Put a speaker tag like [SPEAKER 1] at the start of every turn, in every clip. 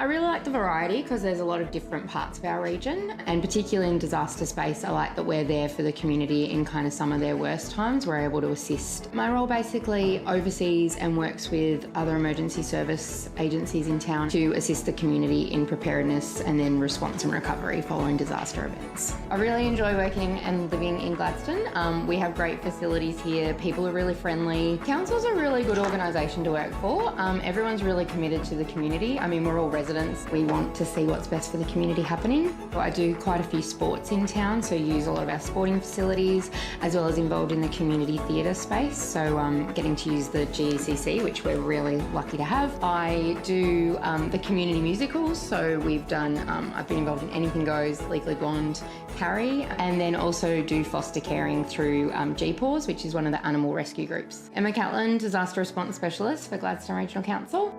[SPEAKER 1] I really like the variety because there's a lot of different parts of our region, and particularly in disaster space, I like that we're there for the community in kind of some of their worst times. We're able to assist. My role basically oversees and works with other emergency service agencies in town to assist the community in preparedness and then response and recovery following disaster events. I really enjoy working and living in Gladstone. We have great facilities here. People are really friendly. Council's a really good organisation to work for. Everyone's really committed to the community. I mean, we're all residents. We want to see what's best for the community happening. I do quite a few sports in town, so use a lot of our sporting facilities, as well as involved in the community theatre space. So getting to use the GECC, which we're really lucky to have. I do the community musicals, so we've done, I've been involved in Anything Goes, Legally Blonde, Carrie, and then also do foster caring through GPAWS, which is one of the animal rescue groups. Emma Catlin, Disaster Response Specialist for Gladstone Regional Council.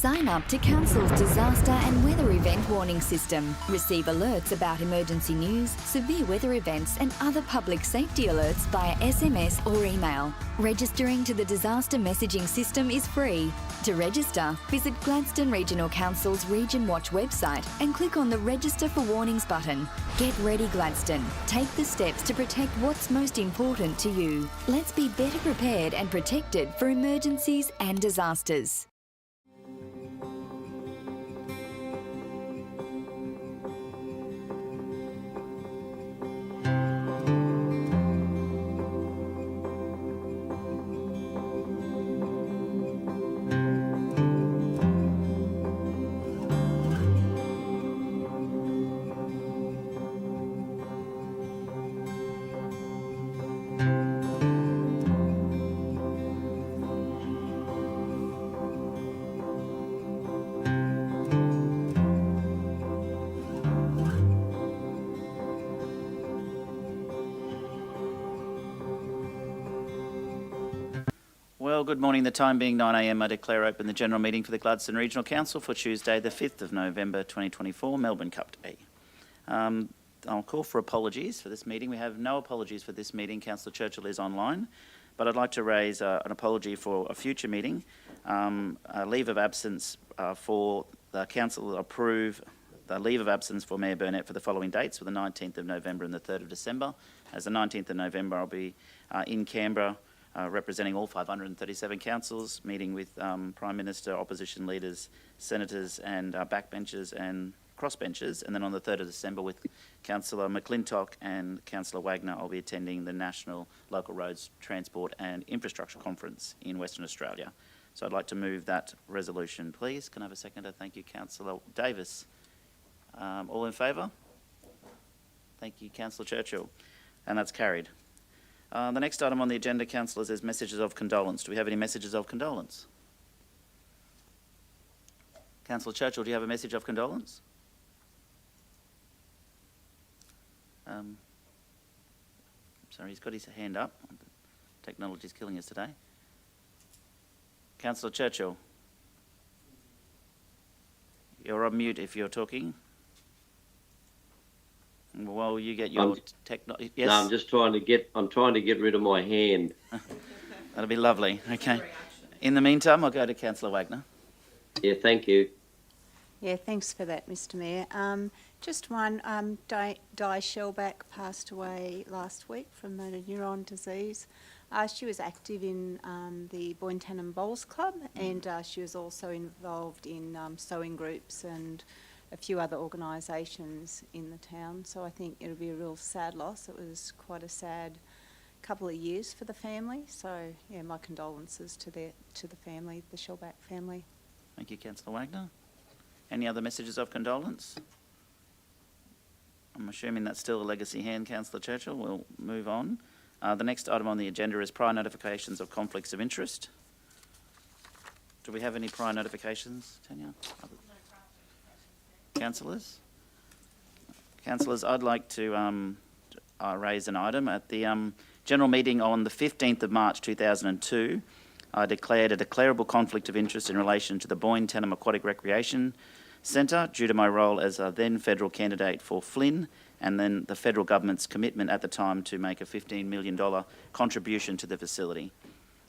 [SPEAKER 2] Sign up to Council's disaster and weather event warning system. Receive alerts about emergency news, severe weather events and other public safety alerts via SMS or email. Registering to the disaster messaging system is free. To register, visit Gladstone Regional Council's Region Watch website and click on the Register for Warnings button. Get ready, Gladstone. Take the steps to protect what's most important to you. Let's be better prepared and protected for emergencies and disasters.
[SPEAKER 3] Well, good morning. The time being 9 a.m, I declare open the general meeting for the Gladstone Regional Council for Tuesday, the 5th of November 2024, Melbourne Cup Day. I'll call for apologies for this meeting. We have no apologies for this meeting. Councillor Churchill is online, but I'd like to raise an apology for a future meeting. A leave of absence for the Council approve the leave of absence for Mayor Burnett for the following dates, for the 19th of November and the 3rd of December. As the 19th of November, I'll be in Canberra, representing all 537 councils, meeting with Prime Minister, opposition leaders, senators and backbenchers and crossbenchers. And then on the 3rd of December with Councillor McClintock and Councillor Wagner, I'll be attending the National Local Roads Transport and Infrastructure Conference in Western Australia. So I'd like to move that resolution, please. Can I have a seconder? Thank you, Councillor Davis. All in favour? Thank you, Councillor Churchill. And that's carried. The next item on the agenda, councillors, is messages of condolence. Do we have any messages of condolence? Councillor Churchill, do you have a message of condolence? Sorry, he's got his hand up. Technology's killing us today. Councillor Churchill, you're on mute if you're talking. Well, you get your yes.
[SPEAKER 4] No, I'm just trying to get rid of my hand.
[SPEAKER 3] That'll be lovely. Okay. In the meantime, I'll go to Councillor Wagner.
[SPEAKER 4] Yeah, thank you.
[SPEAKER 5] Yeah, thanks for that, Mr. Mayor. Just one, Di Shellback passed away last week from motor neuron disease. She was active in the Boyne Bowls Club, and she was also involved in sewing groups and a few other organisations in the town. So I think it'll be a real sad loss. It was quite a sad couple of years for the family. So yeah, my condolences to the family, the Shellback family.
[SPEAKER 3] Thank you, Councillor Wagner. Any other messages of condolence? I'm assuming that's still a legacy hand, Councillor Churchill. We'll move on. The next item on the agenda is prior notifications of conflicts of interest. Do we have any prior notifications, Tanya? Councillors? Councillors, I'd like to raise an item. At the general meeting on the 15th of March 2002, I declared a declarable conflict of interest in relation to the Boyne Aquatic Recreation Centre due to my role as a then federal candidate for Flynn, and then the federal government's commitment at the time to make a $15 million contribution to the facility.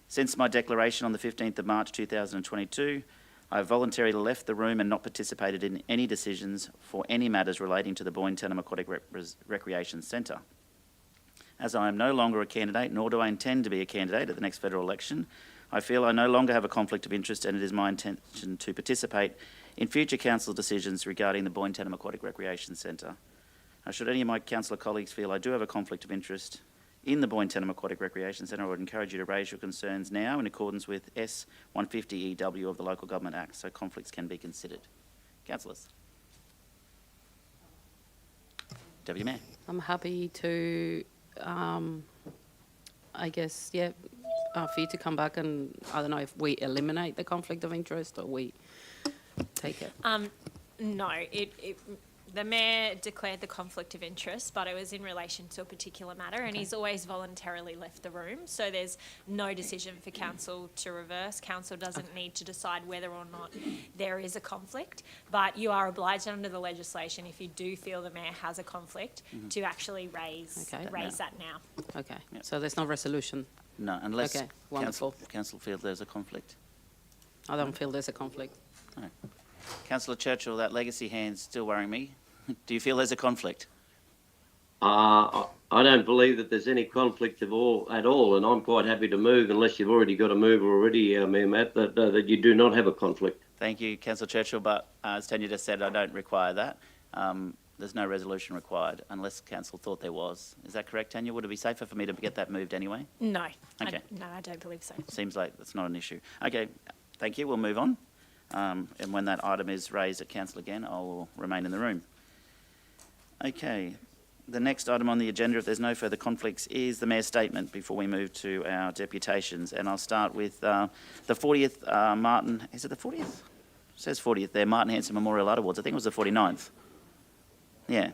[SPEAKER 3] Since my declaration on the 15th of March 2022, I have voluntarily left the room and not participated in any decisions for any matters relating to the Boyne Aquatic Recreation Centre. As I am no longer a candidate, nor do I intend to be a candidate at the next federal election, I feel I no longer have a conflict of interest, and it is my intention to participate in future council decisions regarding the Boyne Aquatic Recreation Centre. Should any of my councillor colleagues feel I do have a conflict of interest in the Boyne Aquatic Recreation Centre, I would encourage you to raise your concerns now in accordance with S 150 EW of the Local Government Act, so conflicts can be considered. Councillors. Deputy Mayor.
[SPEAKER 6] I'm happy to, I guess, yeah, for you to come back and, I don't know if we eliminate the conflict of interest or we take it.
[SPEAKER 7] No, The Mayor declared the conflict of interest, but it was in relation to a particular matter, and he's always voluntarily left the room. So there's no decision for Council to reverse. Council doesn't need to decide whether or not there is a conflict, but you are obliged under the legislation, if you do feel the Mayor has a conflict, to actually raise that now.
[SPEAKER 6] Okay, so there's no resolution.
[SPEAKER 3] No, unless
[SPEAKER 6] Okay, wonderful.
[SPEAKER 3] Council feels there's a conflict.
[SPEAKER 6] I don't feel there's a conflict.
[SPEAKER 3] No. Councillor Churchill, that legacy hand's still worrying me. Do you feel there's a conflict?
[SPEAKER 4] I don't believe that there's any conflict at all, and I'm quite happy to move unless you've already got a mover already, Mayor Matt, that you do not have a conflict.
[SPEAKER 3] Thank you, Councillor Churchill, but as Tanya just said, I don't require that. There's no resolution required unless Council thought there was. Is that correct, Tanya? Would it be safer for me to get that moved anyway?
[SPEAKER 7] No.
[SPEAKER 3] Okay.
[SPEAKER 7] I don't believe so.
[SPEAKER 3] Seems like that's not an issue. Okay, thank you. We'll move on. And when that item is raised at Council again, I will remain in the room. Okay, the next item on the agenda, if there's no further conflicts, is the Mayor's statement before we move to our deputations. And I'll start with the 40th Martin, is it the 40th? It says 40th there, Martin Hanson Memorial Art Awards. I think it was the 49th. Yeah,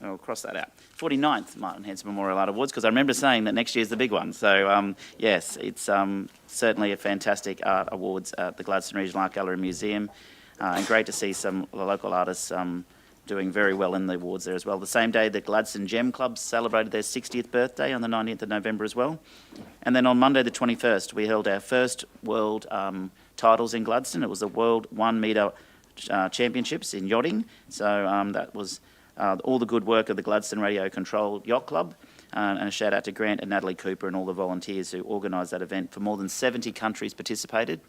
[SPEAKER 3] I'll cross that out. 49th Martin Hanson Memorial Art Awards, because I remember saying that next year's the big one. So, yes, it's certainly a fantastic art awards at the Gladstone Regional Art Gallery and Museum, and great to see some local artists doing very well in the awards there as well. The same day, the Gladstone Gem Club celebrated their 60th birthday on the 19th of November as well. And then on Monday the 21st, we held our first world titles in Gladstone. It was the World 1 metre Championships in yachting. So that was all the good work of the Gladstone Radio Control Yacht Club. And a shout out to Grant and Natalie Cooper and all the volunteers who organised that event. For more than 70 countries participated.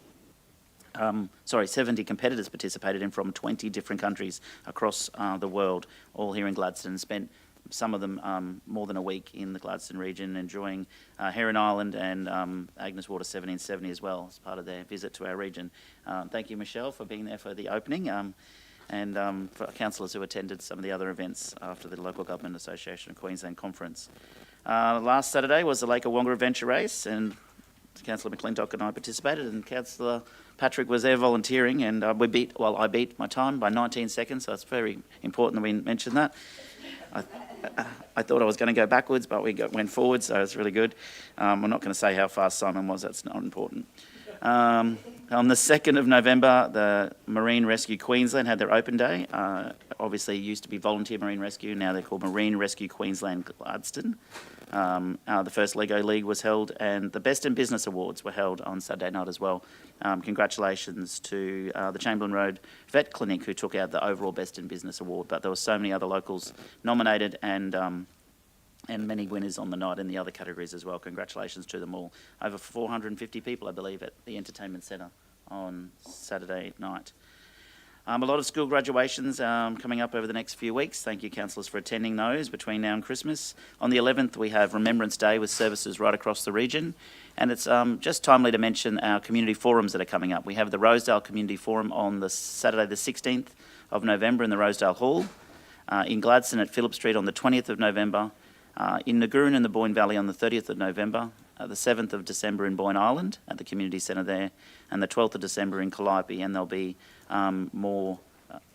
[SPEAKER 3] 70 competitors participated in from 20 different countries across the world, all here in Gladstone, spent some of them more than a week in the Gladstone region, enjoying Heron Island and Agnes Water 1770 as well as part of their visit to our region. Thank you, Michelle, for being there for the opening, and for councillors who attended some of the other events after the Local Government Association of Queensland Conference. Last Saturday was the Lake Wonga Adventure Race, and Councillor McClintock and I participated, and Councillor Patrick was there volunteering, and I beat my time by 19 seconds, so it's very important that we mention that. I thought I was going to go backwards, but we went forward, so it's really good. I'm not going to say how fast Simon was, that's not important. On the 2nd of November, the Marine Rescue Queensland had their open day. Obviously, it used to be Volunteer Marine Rescue, now they're called Marine Rescue Queensland Gladstone. The first Lego League was held, and the Best in Business Awards were held on Saturday night as well. Congratulations to the Chamberlain Road Vet Clinic, who took out the overall Best in Business Award, but there were so many other locals nominated and many winners on the night in the other categories as well. Congratulations to them all. Over 450 people, I believe, at the Entertainment Centre on Saturday night. A lot of school graduations coming up over the next few weeks. Thank you, councillors, for attending those between now and Christmas. On the 11th, we have Remembrance Day with services right across the region. And it's just timely to mention our community forums that are coming up. We have the Rosedale Community Forum on the Saturday the 16th of November in the Rosedale Hall, in Gladstone at Phillip Street on the 20th of November, in Nagoon in the Boyne Valley on the 30th of November, the 7th of December in Boyne Island at the Community Centre there, and the 12th of December in Calliope, and there'll be more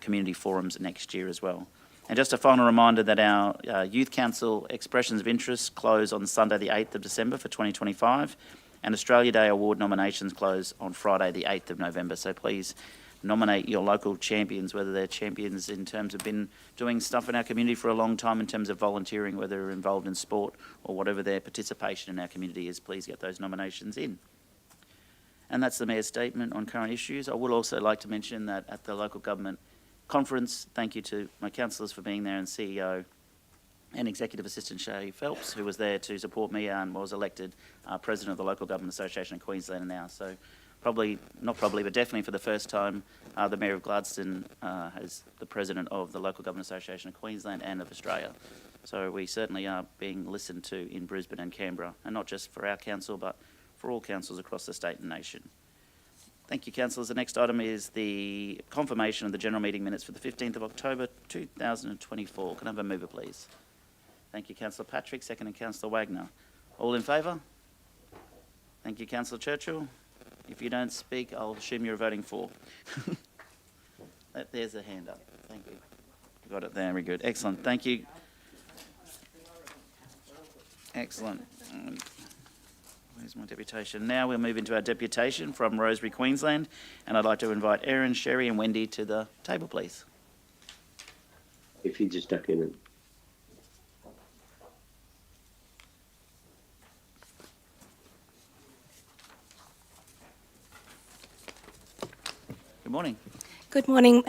[SPEAKER 3] community forums next year as well. And just a final reminder that our Youth Council Expressions of Interest close on Sunday the 8th of December for 2025, and Australia Day Award nominations close on Friday the 8th of November, so please nominate your local champions, whether they're champions in terms of been doing stuff in our community for a long time in terms of volunteering, whether they're involved in sport or whatever their participation in our community is, please get those nominations in. And that's the Mayor's statement on current issues. I would also like to mention that at the local government conference, thank you to my councillors for being there, and CEO and Executive Assistant Shay Phelps, who was there to support me and was elected President of the Local Government Association of Queensland now. So but definitely for the first time, the Mayor of Gladstone is the President of the Local Government Association of Queensland and of Australia. So we certainly are being listened to in Brisbane and Canberra, and not just for our council, but for all councils across the state and nation. Thank you, councillors. The next item is the confirmation of the general meeting minutes for the 15th of October 2024. Can I have a mover, please? Thank you, Councillor Patrick. Seconded, Councillor Wagner. All in favour? Thank you, Councillor Churchill. If you don't speak, I'll assume you're voting for. There's a hand up. Thank you. Got it there, very good. Excellent, thank you. Excellent. Where's my deputation? Now we'll move into our deputation from Roseberry, Queensland, and I'd like to invite Erin, Sherry and Wendy to the table, please.
[SPEAKER 4] If you just duck in and...
[SPEAKER 3] Good morning.
[SPEAKER 8] Good morning,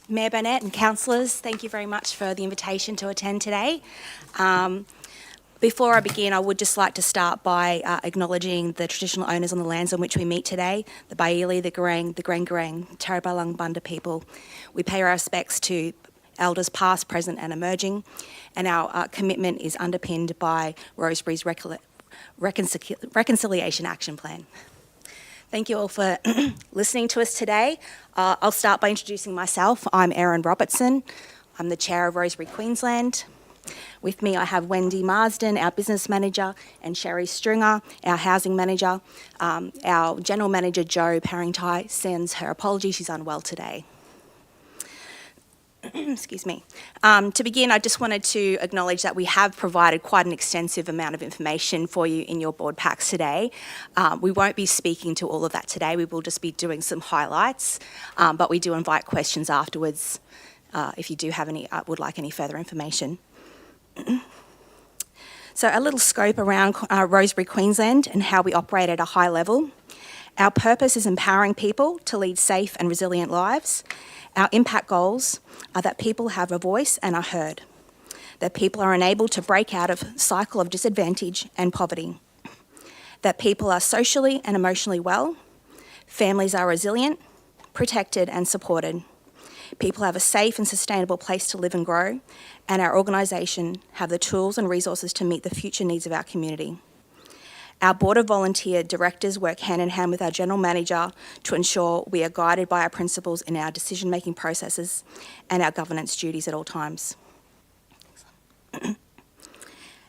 [SPEAKER 8] Mayor Burnett and councillors. Thank you very much for the invitation to attend today. Before I begin, I would just like to start by acknowledging the traditional owners on the lands on which we meet today, the Baili, the Garang, the Grang, Tarabalang Bunda people. We pay our respects to elders past, present and emerging, and our commitment is underpinned by Roseberry's Reconciliation Action Plan. Thank you all for listening to us today. I'll start by introducing myself. I'm Erin Robertson. I'm the Chair of Roseberry Queensland. With me I have Wendy Marsden, our Business Manager, and Sherry Stringer, our Housing Manager. Our General Manager, Jo Parringtai, sends her apologies. She's unwell today. Excuse me. To begin, I just wanted to acknowledge that we have provided quite an extensive amount of information for you in your board packs today. We won't be speaking to all of that today. We will just be doing some highlights, but we do invite questions afterwards if you do have any, would like any further information. So a little scope around Roseberry, Queensland and how we operate at a high level. Our purpose is empowering people to lead safe and resilient lives. Our impact goals are that people have a voice and are heard, that people are enabled to break out of a cycle of disadvantage and poverty, that people are socially and emotionally well, families are resilient, protected and supported, people have a safe and sustainable place to live and grow, and our organisation have the tools and resources to meet the future needs of our community. Our Board of Volunteer Directors work hand in hand with our General Manager to ensure we are guided by our principles in our decision-making processes and our governance duties at all times.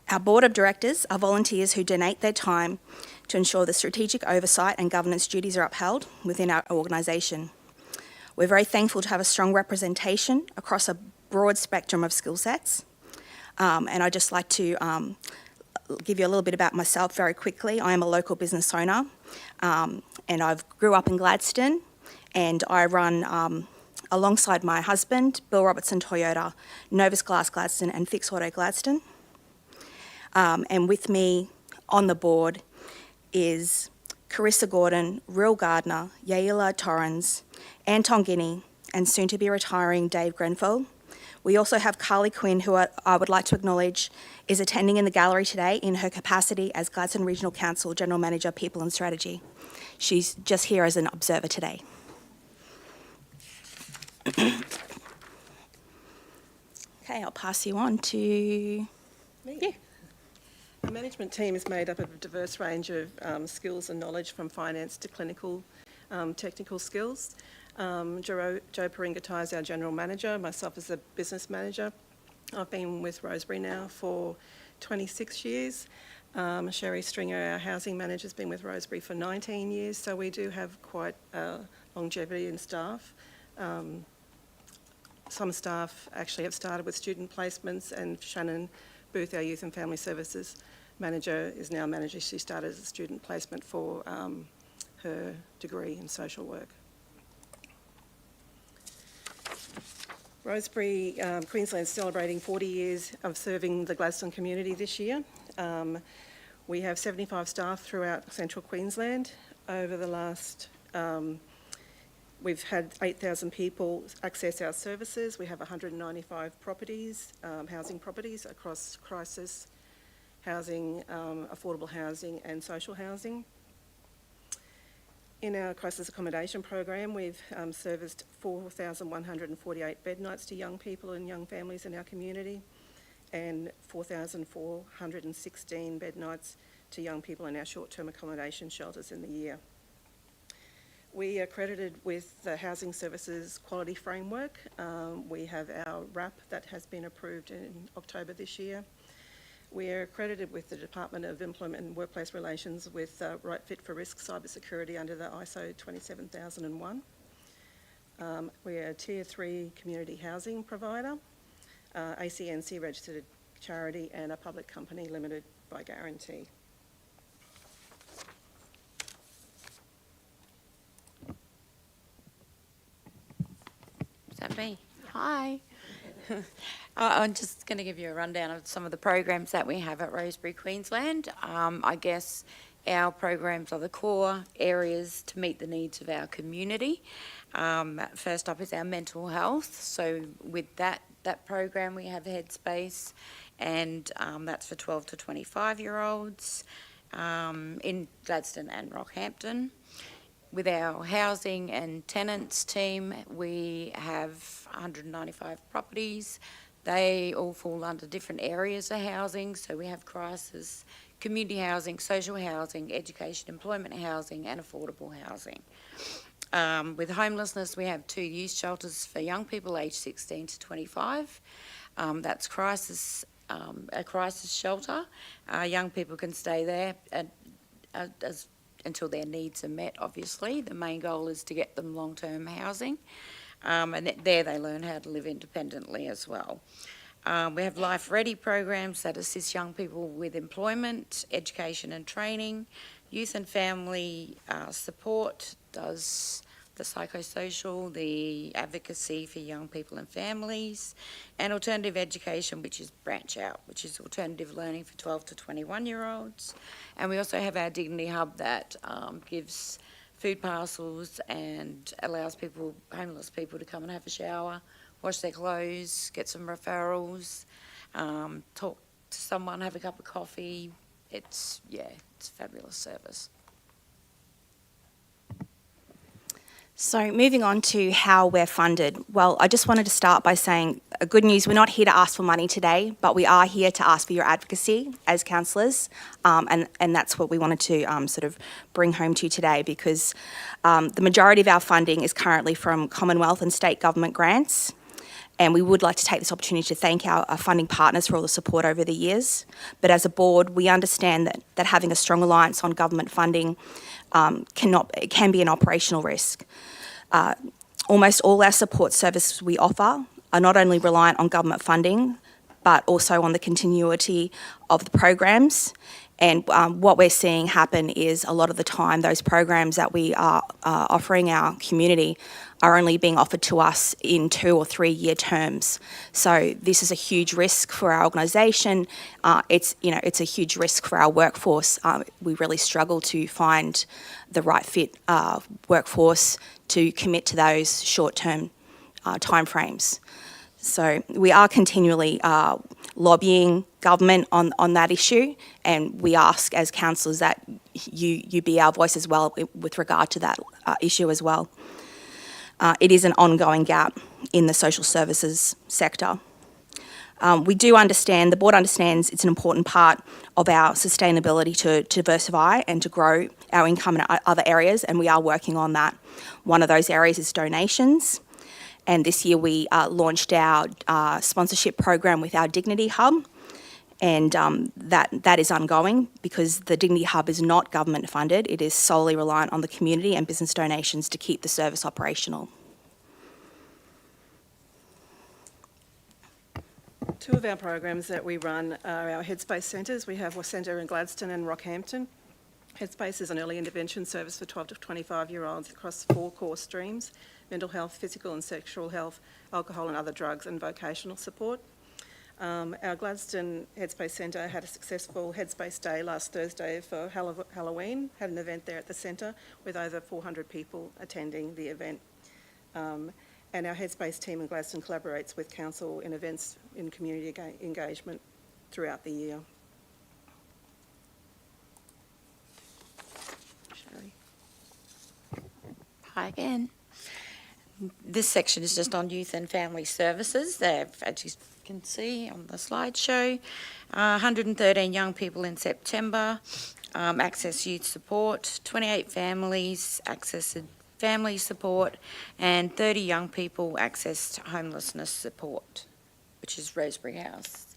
[SPEAKER 8] Our Board of Directors are volunteers who donate their time to ensure the strategic oversight and governance duties are upheld within our organisation. We're very thankful to have a strong representation across a broad spectrum of skill sets, and I'd just like to give you a little bit about myself very quickly. I am a local business owner and I grew up in Gladstone, and I run, alongside my husband, Bill Robertson Toyota, Novus Glass Gladstone and Fix Auto Gladstone. And with me on the board is Carissa Gordon, Real Gardner, Yaela Torrens, Anton Guinea, and soon to be retiring Dave Grenfell. We also have Carly Quinn, who I would like to acknowledge is attending in the gallery today in her capacity as Gladstone Regional Council General Manager, People and Strategy. She's just here as an observer today. Okay, I'll pass you on to
[SPEAKER 9] me.
[SPEAKER 8] Yeah.
[SPEAKER 9] The management team is made up of a diverse range of skills and knowledge, from finance to clinical technical skills. Jo Parringtai is our General Manager, myself as the Business Manager. I've been with Roseberry now for 26 years. Sherry Stringer, our Housing Manager, has been with Roseberry for 19 years, so we do have quite longevity in staff. Some staff actually have started with student placements, and Shannon Booth, our Youth and Family Services Manager, is now manager. She started as a student placement for her degree in social work. Roseberry, Queensland is celebrating 40 years of serving the Gladstone community this year. We have 75 staff throughout central Queensland. Over the last, we've had 8,000 people access our services. We have 195 properties, housing properties across crisis housing, affordable housing and social housing. In our crisis accommodation program, we've serviced 4,148 bed nights to young people and young families in our community, and 4,416 bed nights to young people in our short-term accommodation shelters in the year. We are accredited with the Housing Services Quality Framework. We have our RAP that has been approved in October this year. We are accredited with the Department of Employment and Workplace Relations with Right Fit for Risk Cybersecurity under the ISO 27001. We are a Tier 3 community housing provider. ACNC registered charity, and a public company limited by guarantee.
[SPEAKER 10] Is that me? Hi. I'm just going to give you a rundown of some of the programs that we have at Roseberry, Queensland. I guess our programs are the core areas to meet the needs of our community. First up is our mental health. So with that program, we have Headspace, and that's for 12 to 25-year-olds in Gladstone and Rockhampton. With our housing and tenants team, we have 195 properties. They all fall under different areas of housing. So we have crisis, community housing, social housing, education, employment housing, and affordable housing. With homelessness, we have 2 youth shelters for young people aged 16 to 25. That's a crisis shelter. Young people can stay there until their needs are met, obviously. The main goal is to get them long-term housing. And there they learn how to live independently as well. We have Life Ready programs that assist young people with employment, education and training. Youth and Family Support does the psychosocial, the advocacy for young people and families, and Alternative Education, which is Branch Out, which is alternative learning for 12 to 21-year-olds. And we also have our Dignity Hub that gives food parcels and allows people, homeless people, to come and have a shower, wash their clothes, get some referrals, talk to someone, have a cup of coffee. It's a fabulous service.
[SPEAKER 8] So moving on to how we're funded. Well, I just wanted to start by saying good news, we're not here to ask for money today, but we are here to ask for your advocacy as councillors, and that's what we wanted to sort of bring home to you today, because the majority of our funding is currently from Commonwealth and state government grants, and we would like to take this opportunity to thank our funding partners for all the support over the years. But as a board, we understand that having a strong reliance on government funding can be an operational risk. Almost all our support services we offer are not only reliant on government funding, but also on the continuity of the programs. And what we're seeing happen is a lot of the time those programs that we are offering our community are only being offered to us in 2 or 3 year terms. So this is a huge risk for our organisation. It's a huge risk for our workforce. We really struggle to find the right fit workforce to commit to those short-term timeframes. So we are continually lobbying government on that issue, and we ask as councillors that you be our voice as well with regard to that issue as well. It is an ongoing gap in the social services sector. We do understand, the board understands it's an important part of our sustainability to diversify and to grow our income in other areas, and we are working on that. One of those areas is donations. And this year we launched our sponsorship program with our Dignity Hub, and that is ongoing because the Dignity Hub is not government funded. It is solely reliant on the community and business donations to keep the service operational.
[SPEAKER 9] 2 of our programs that we run are our Headspace centres. We have a centre in Gladstone and Rockhampton. Headspace is an early intervention service for 12 to 25-year-olds across 4 core streams: mental health, physical and sexual health, alcohol and other drugs, and vocational support. Our Gladstone Headspace Centre had a successful Headspace Day last Thursday for Halloween, had an event there at the centre with over 400 people attending the event. And our Headspace team in Gladstone collaborates with council in events in community engagement throughout the year.
[SPEAKER 10] Hi again. This section is just on youth and family services. They've, as you can see on the slideshow, 113 young people in September access youth support, 28 families accessed family support, and 30 young people accessed homelessness support, which is Roseberry House,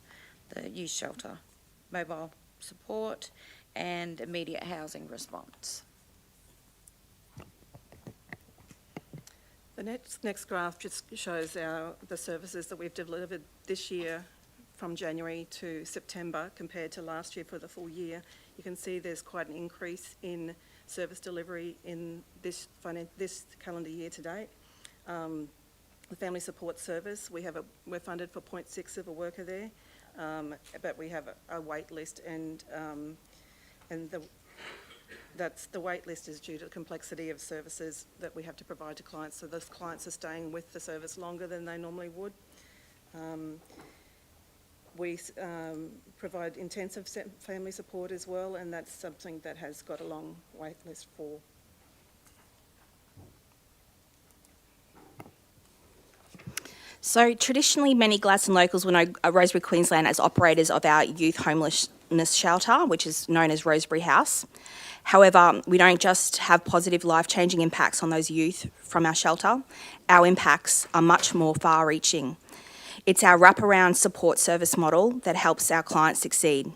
[SPEAKER 10] the youth shelter, mobile support, and immediate housing response.
[SPEAKER 9] The next graph just shows the services that we've delivered this year from January to September compared to last year for the full year. You can see there's quite an increase in service delivery in this calendar year to date. The family support service, we're funded for 0.6 of a worker there, but we have a wait list, and the wait list is due to the complexity of services that we have to provide to clients. So those clients are staying with the service longer than they normally would. We provide intensive family support as well, and that's something that has got a long wait list for.
[SPEAKER 8] So traditionally, many Gladstone locals will know Roseberry Queensland as operators of our youth homelessness shelter, which is known as Roseberry House. However, we don't just have positive life-changing impacts on those youth from our shelter. Our impacts are much more far-reaching. It's our wraparound support service model that helps our clients succeed.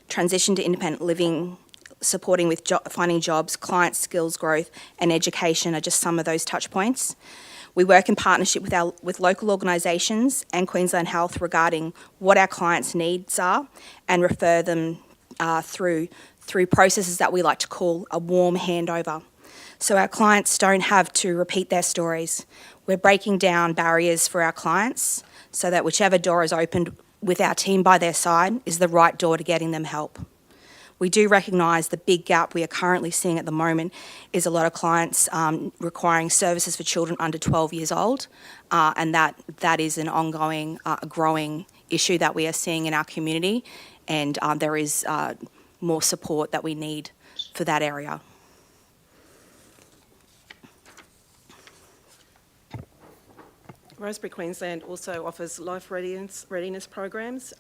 [SPEAKER 8] Transition to independent living, supporting with finding jobs, client skills growth and education are just some of those touch points. We work in partnership with local organisations and Queensland Health regarding what our clients' needs are and refer them through processes that we like to call a warm handover. So our clients don't have to repeat their stories. We're breaking down barriers for our clients so that whichever door is opened with our team by their side is the right door to getting them help. We do recognise the big gap we are currently seeing at the moment is a lot of clients requiring services for children under 12 years old, and that is an ongoing, growing issue that we are seeing in our community, and there is more support that we need for that area.
[SPEAKER 9] Roseberry Queensland also offers life readiness programs.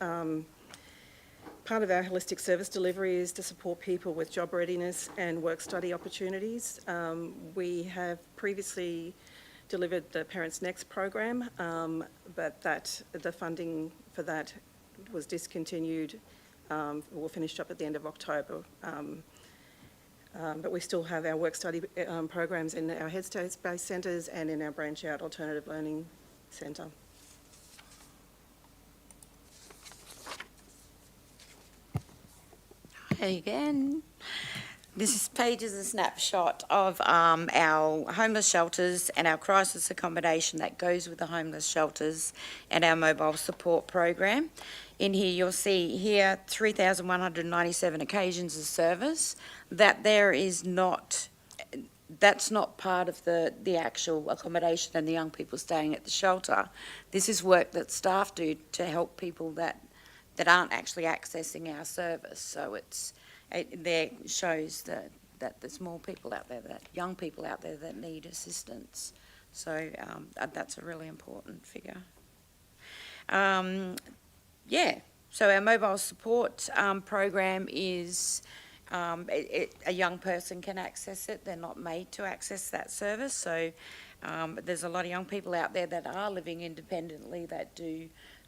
[SPEAKER 9] Part of our holistic service delivery is to support people with job readiness and work-study opportunities. We have previously delivered the Parents Next program, but the funding for that was discontinued or finished up at the end of October. But we still have our work-study programs in our Headspace centres and in our Branch Out Alternative Learning Centre.
[SPEAKER 10] Hey again. This page is a snapshot of our homeless shelters and our crisis accommodation that goes with the homeless shelters and our mobile support program. In here you'll see here 3,197 occasions of service. That's not part of the actual accommodation and the young people staying at the shelter. This is work that staff do to help people that aren't actually accessing our service. So it there shows that there's more people out there, that young people out there that need assistance. So that's a really important figure. So our mobile support program is a young person can access it. They're not made to access that service. So there's a lot of young people out there that are living independently that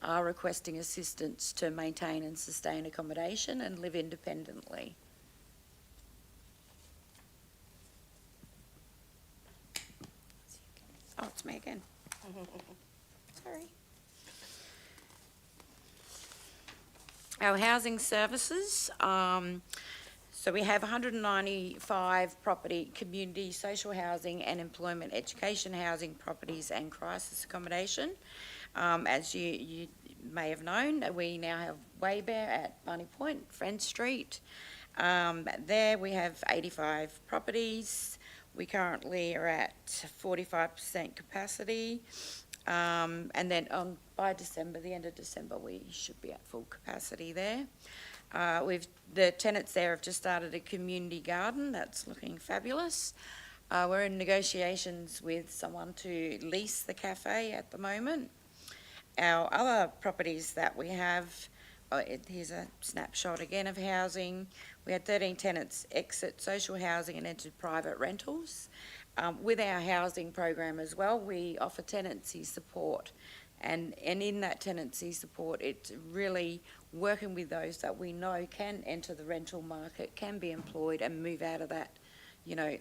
[SPEAKER 10] are requesting assistance to maintain and sustain accommodation and live independently. Oh, it's me again. Sorry. Our housing services. So we have 195 property, community, social housing and employment education housing properties and crisis accommodation. As you may have known, we now have Waybear at Barney Point, Friend Street. There we have 85 properties. We currently are at 45% capacity. And then by December, the end of December, we should be at full capacity there. The tenants there have just started a community garden that's looking fabulous. We're in negotiations with someone to lease the cafe at the moment. Our other properties that we have, here's a snapshot again of housing. We had 13 tenants exit social housing and entered private rentals. With our housing program as well, we offer tenancy support. And in that tenancy support, it's really working with those that we know can enter the rental market, can be employed and move out of that,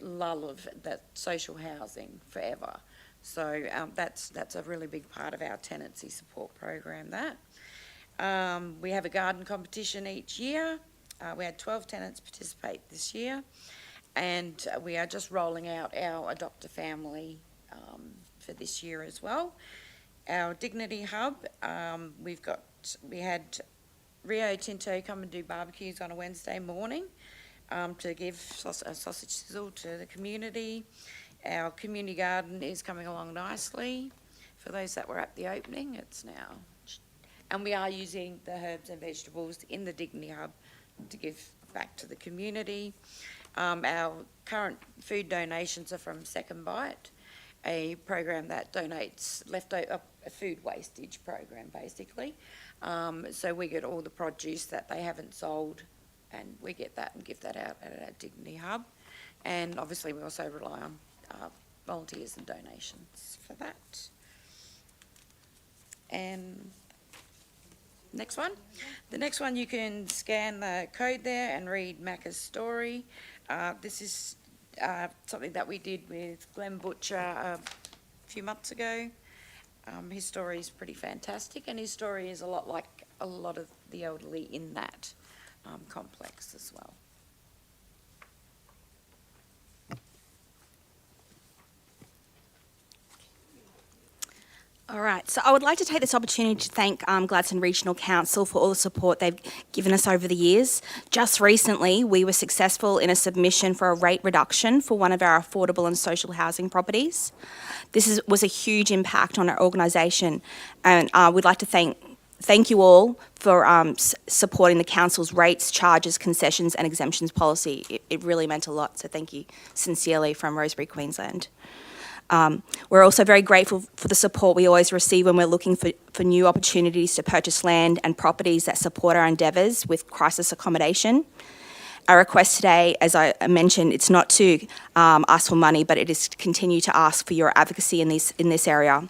[SPEAKER 10] lull of that social housing forever. So that's a really big part of our tenancy support program, that. We have a garden competition each year. We had 12 tenants participate this year, and we are just rolling out our Adopt a Family for this year as well. Our Dignity Hub, we had Rio Tinto come and do barbecues on a Wednesday morning to give a sausage sizzle to the community. Our community garden is coming along nicely. For those that were at the opening, it's now. And we are using the herbs and vegetables in the Dignity Hub to give back to the community. Our current food donations are from Second Bite, a program that donates leftover food wastage program, basically. So we get all the produce that they haven't sold, and we get that and give that out at our Dignity Hub. And obviously we also rely on volunteers and donations for that. And next one. The next one, you can scan the code there and read Macca's story. This is something that we did with Glenn Butcher a few months ago. His story is pretty fantastic, and his story is a lot like a lot of the elderly in that complex as well.
[SPEAKER 8] All right, so I would like to take this opportunity to thank Gladstone Regional Council for all the support they've given us over the years. Just recently, we were successful in a submission for a rate reduction for one of our affordable and social housing properties. This was a huge impact on our organisation, and we'd like to thank you all for supporting the council's rates, charges, concessions and exemptions policy. It really meant a lot, so thank you sincerely from Roseberry, Queensland. We're also very grateful for the support we always receive when we're looking for new opportunities to purchase land and properties that support our endeavours with crisis accommodation. Our request today, as I mentioned, it's not to ask for money, but it is to continue to ask for your advocacy in this area.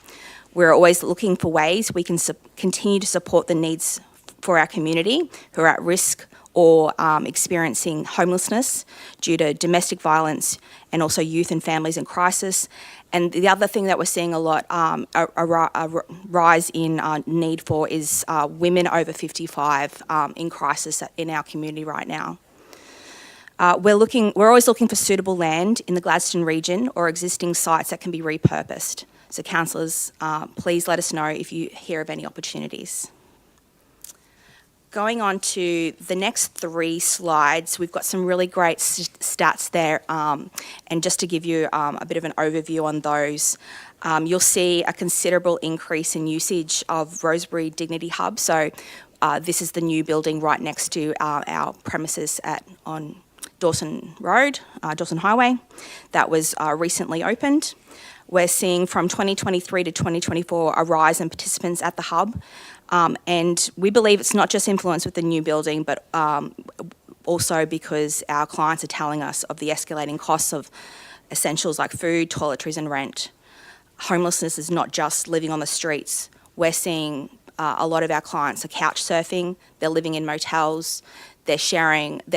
[SPEAKER 8] We're always looking for ways we can continue to support the needs for our community who are at risk or experiencing homelessness due to domestic violence, and also youth and families in crisis. And the other thing that we're seeing a lot, a rise in need for is women over 55 in crisis in our community right now. We're always looking for suitable land in the Gladstone region or existing sites that can be repurposed. So councillors, please let us know if you hear of any opportunities. Going on to the next 3 slides, we've got some really great stats there, and just to give you a bit of an overview on those, you'll see a considerable increase in usage of Roseberry Dignity Hub. So this is the new building right next to our premises on Dawson Road, Dawson Highway, that was recently opened. We're seeing from 2023 to 2024 a rise in participants at the hub. And we believe it's not just influenced with the new building, but also because our clients are telling us of the escalating costs of essentials like food, toiletries and rent. Homelessness is not just living on the streets. We're seeing a lot of our clients are couch surfing, they're living in motels, they're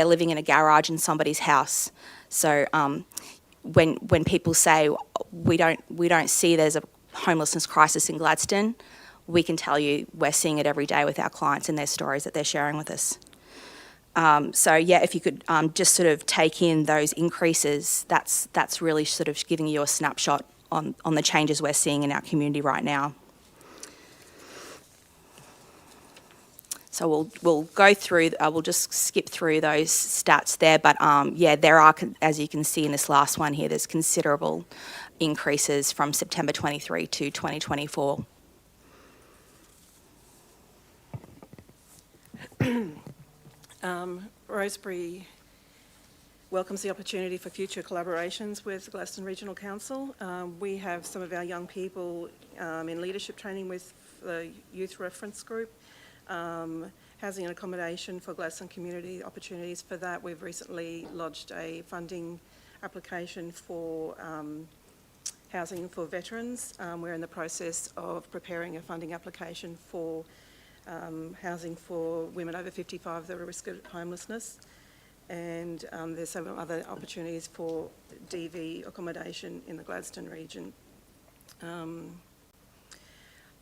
[SPEAKER 8] living in a garage in somebody's house. So when people say we don't see there's a homelessness crisis in Gladstone, we can tell you we're seeing it every day with our clients and their stories that they're sharing with us. So yeah, if you could just sort of take in those increases, that's really sort of giving you a snapshot on the changes we're seeing in our community right now. So we'll go through, we'll just skip through those stats there, but yeah, there are, as you can see in this last one here, there's considerable increases from September 23 to 2024.
[SPEAKER 9] Roseberry welcomes the opportunity for future collaborations with Gladstone Regional Council. We have some of our young people in leadership training with the Youth Reference Group. Housing and accommodation for Gladstone community opportunities for that. We've recently lodged a funding application for housing for veterans. We're in the process of preparing a funding application for housing for women over 55 that are at risk of homelessness. And there's several other opportunities for DV accommodation in the Gladstone region.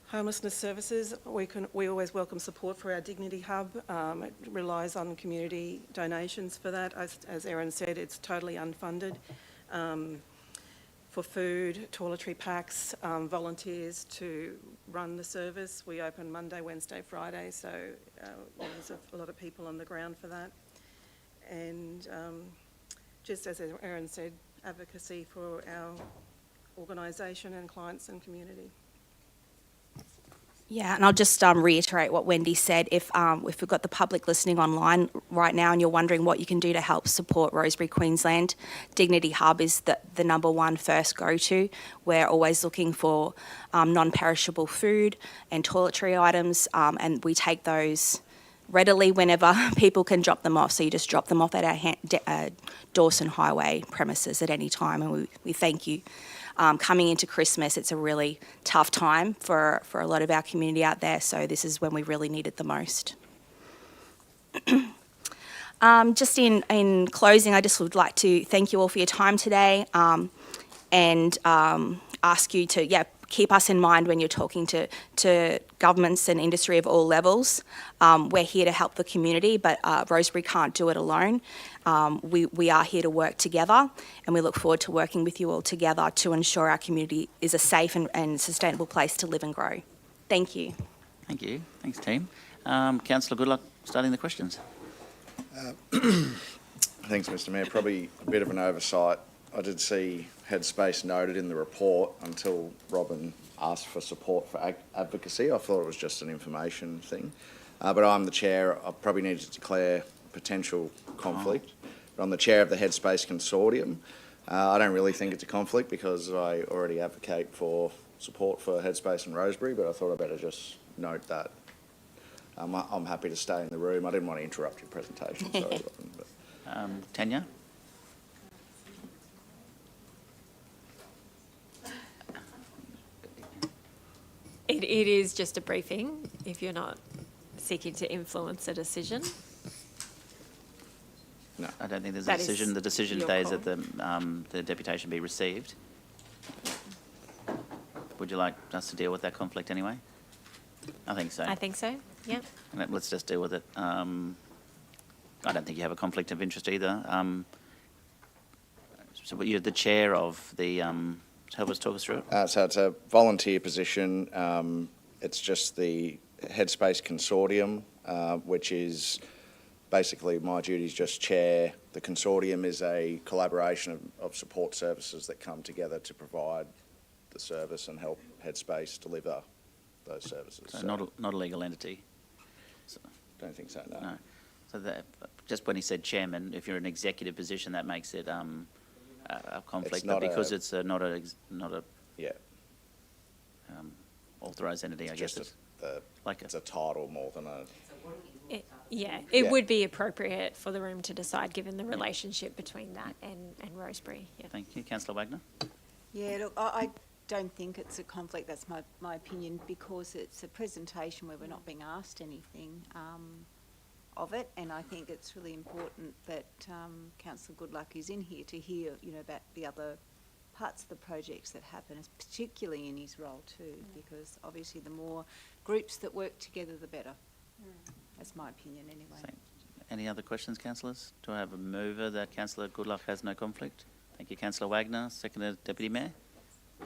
[SPEAKER 9] Homelessness services, we always welcome support for our Dignity Hub. It relies on community donations for that. As Erin said, it's totally unfunded. For food, toiletry packs, volunteers to run the service. We open Monday, Wednesday, Friday, so there's a lot of people on the ground for that. And just as Erin said, advocacy for our organisation and clients and community.
[SPEAKER 8] Yeah, and I'll just reiterate what Wendy said. If we've got the public listening online right now and you're wondering what you can do to help support Roseberry Queensland, Dignity Hub is the number one first go-to. We're always looking for non-perishable food and toiletry items, and we take those readily whenever people can drop them off. So you just drop them off at our Dawson Highway premises at any time, and we thank you. Coming into Christmas, it's a really tough time for a lot of our community out there, so this is when we really need it the most. Just in closing, I just would like to thank you all for your time today, and ask you to keep us in mind when you're talking to governments and industry of all levels. We're here to help the community, but Roseberry can't do it alone. We are here to work together, and we look forward to working with you all together to ensure our community is a safe and sustainable place to live and grow. Thank you.
[SPEAKER 3] Thank you. Thanks, team. Councillor Goodluck, starting the questions.
[SPEAKER 11] Thanks, Mr Mayor. Probably a bit of an oversight. I did see Headspace noted in the report until Robin asked for support for advocacy. I thought it was just an information thing. But I'm the chair. I probably need to declare potential conflict. But I'm the chair of the Headspace Consortium. I don't really think it's a conflict because I already advocate for support for Headspace and Roseberry, but I thought I'd better just note that. I'm happy to stay in the room. I didn't want to interrupt your presentation. Sorry, Robin. But.
[SPEAKER 3] Tanya?
[SPEAKER 7] It is just a briefing if you're not seeking to influence a decision.
[SPEAKER 3] No, I don't think there's a decision. The decision today is that the deputation be received. Would you like us to deal with that conflict anyway? I think so.
[SPEAKER 7] I think so, yeah.
[SPEAKER 3] Let's just deal with it. I don't think you have a conflict of interest either. So you're the chair of the... help us talk us through it.
[SPEAKER 11] So it's a volunteer position. It's just the Headspace Consortium, which is basically my duties just chair. The consortium is a collaboration of support services that come together to provide the service and help Headspace deliver those services.
[SPEAKER 3] So not a legal entity?
[SPEAKER 11] So, don't think so, no.
[SPEAKER 3] No. So just when he said chairman, if you're in an executive position, that makes it a conflict, but because it's not a authorised entity, I guess it's
[SPEAKER 11] it's a title more than a...
[SPEAKER 7] It would be appropriate for the room to decide given the relationship between that and Roseberry. Yeah.
[SPEAKER 3] Thank you. Councillor Wagner?
[SPEAKER 5] Yeah, look, I don't think it's a conflict, that's my opinion, because it's a presentation where we're not being asked anything of it, and I think it's really important that Councillor Goodluck is in here to hear, about the other parts of the projects that happen, particularly in his role too, because obviously the more groups that work together, the better. That's my opinion anyway.
[SPEAKER 3] Thanks. Any other questions, councillors? Do I have a mover that Councillor Goodluck has no conflict? Thank you, Councillor Wagner. Seconded, Deputy Mayor.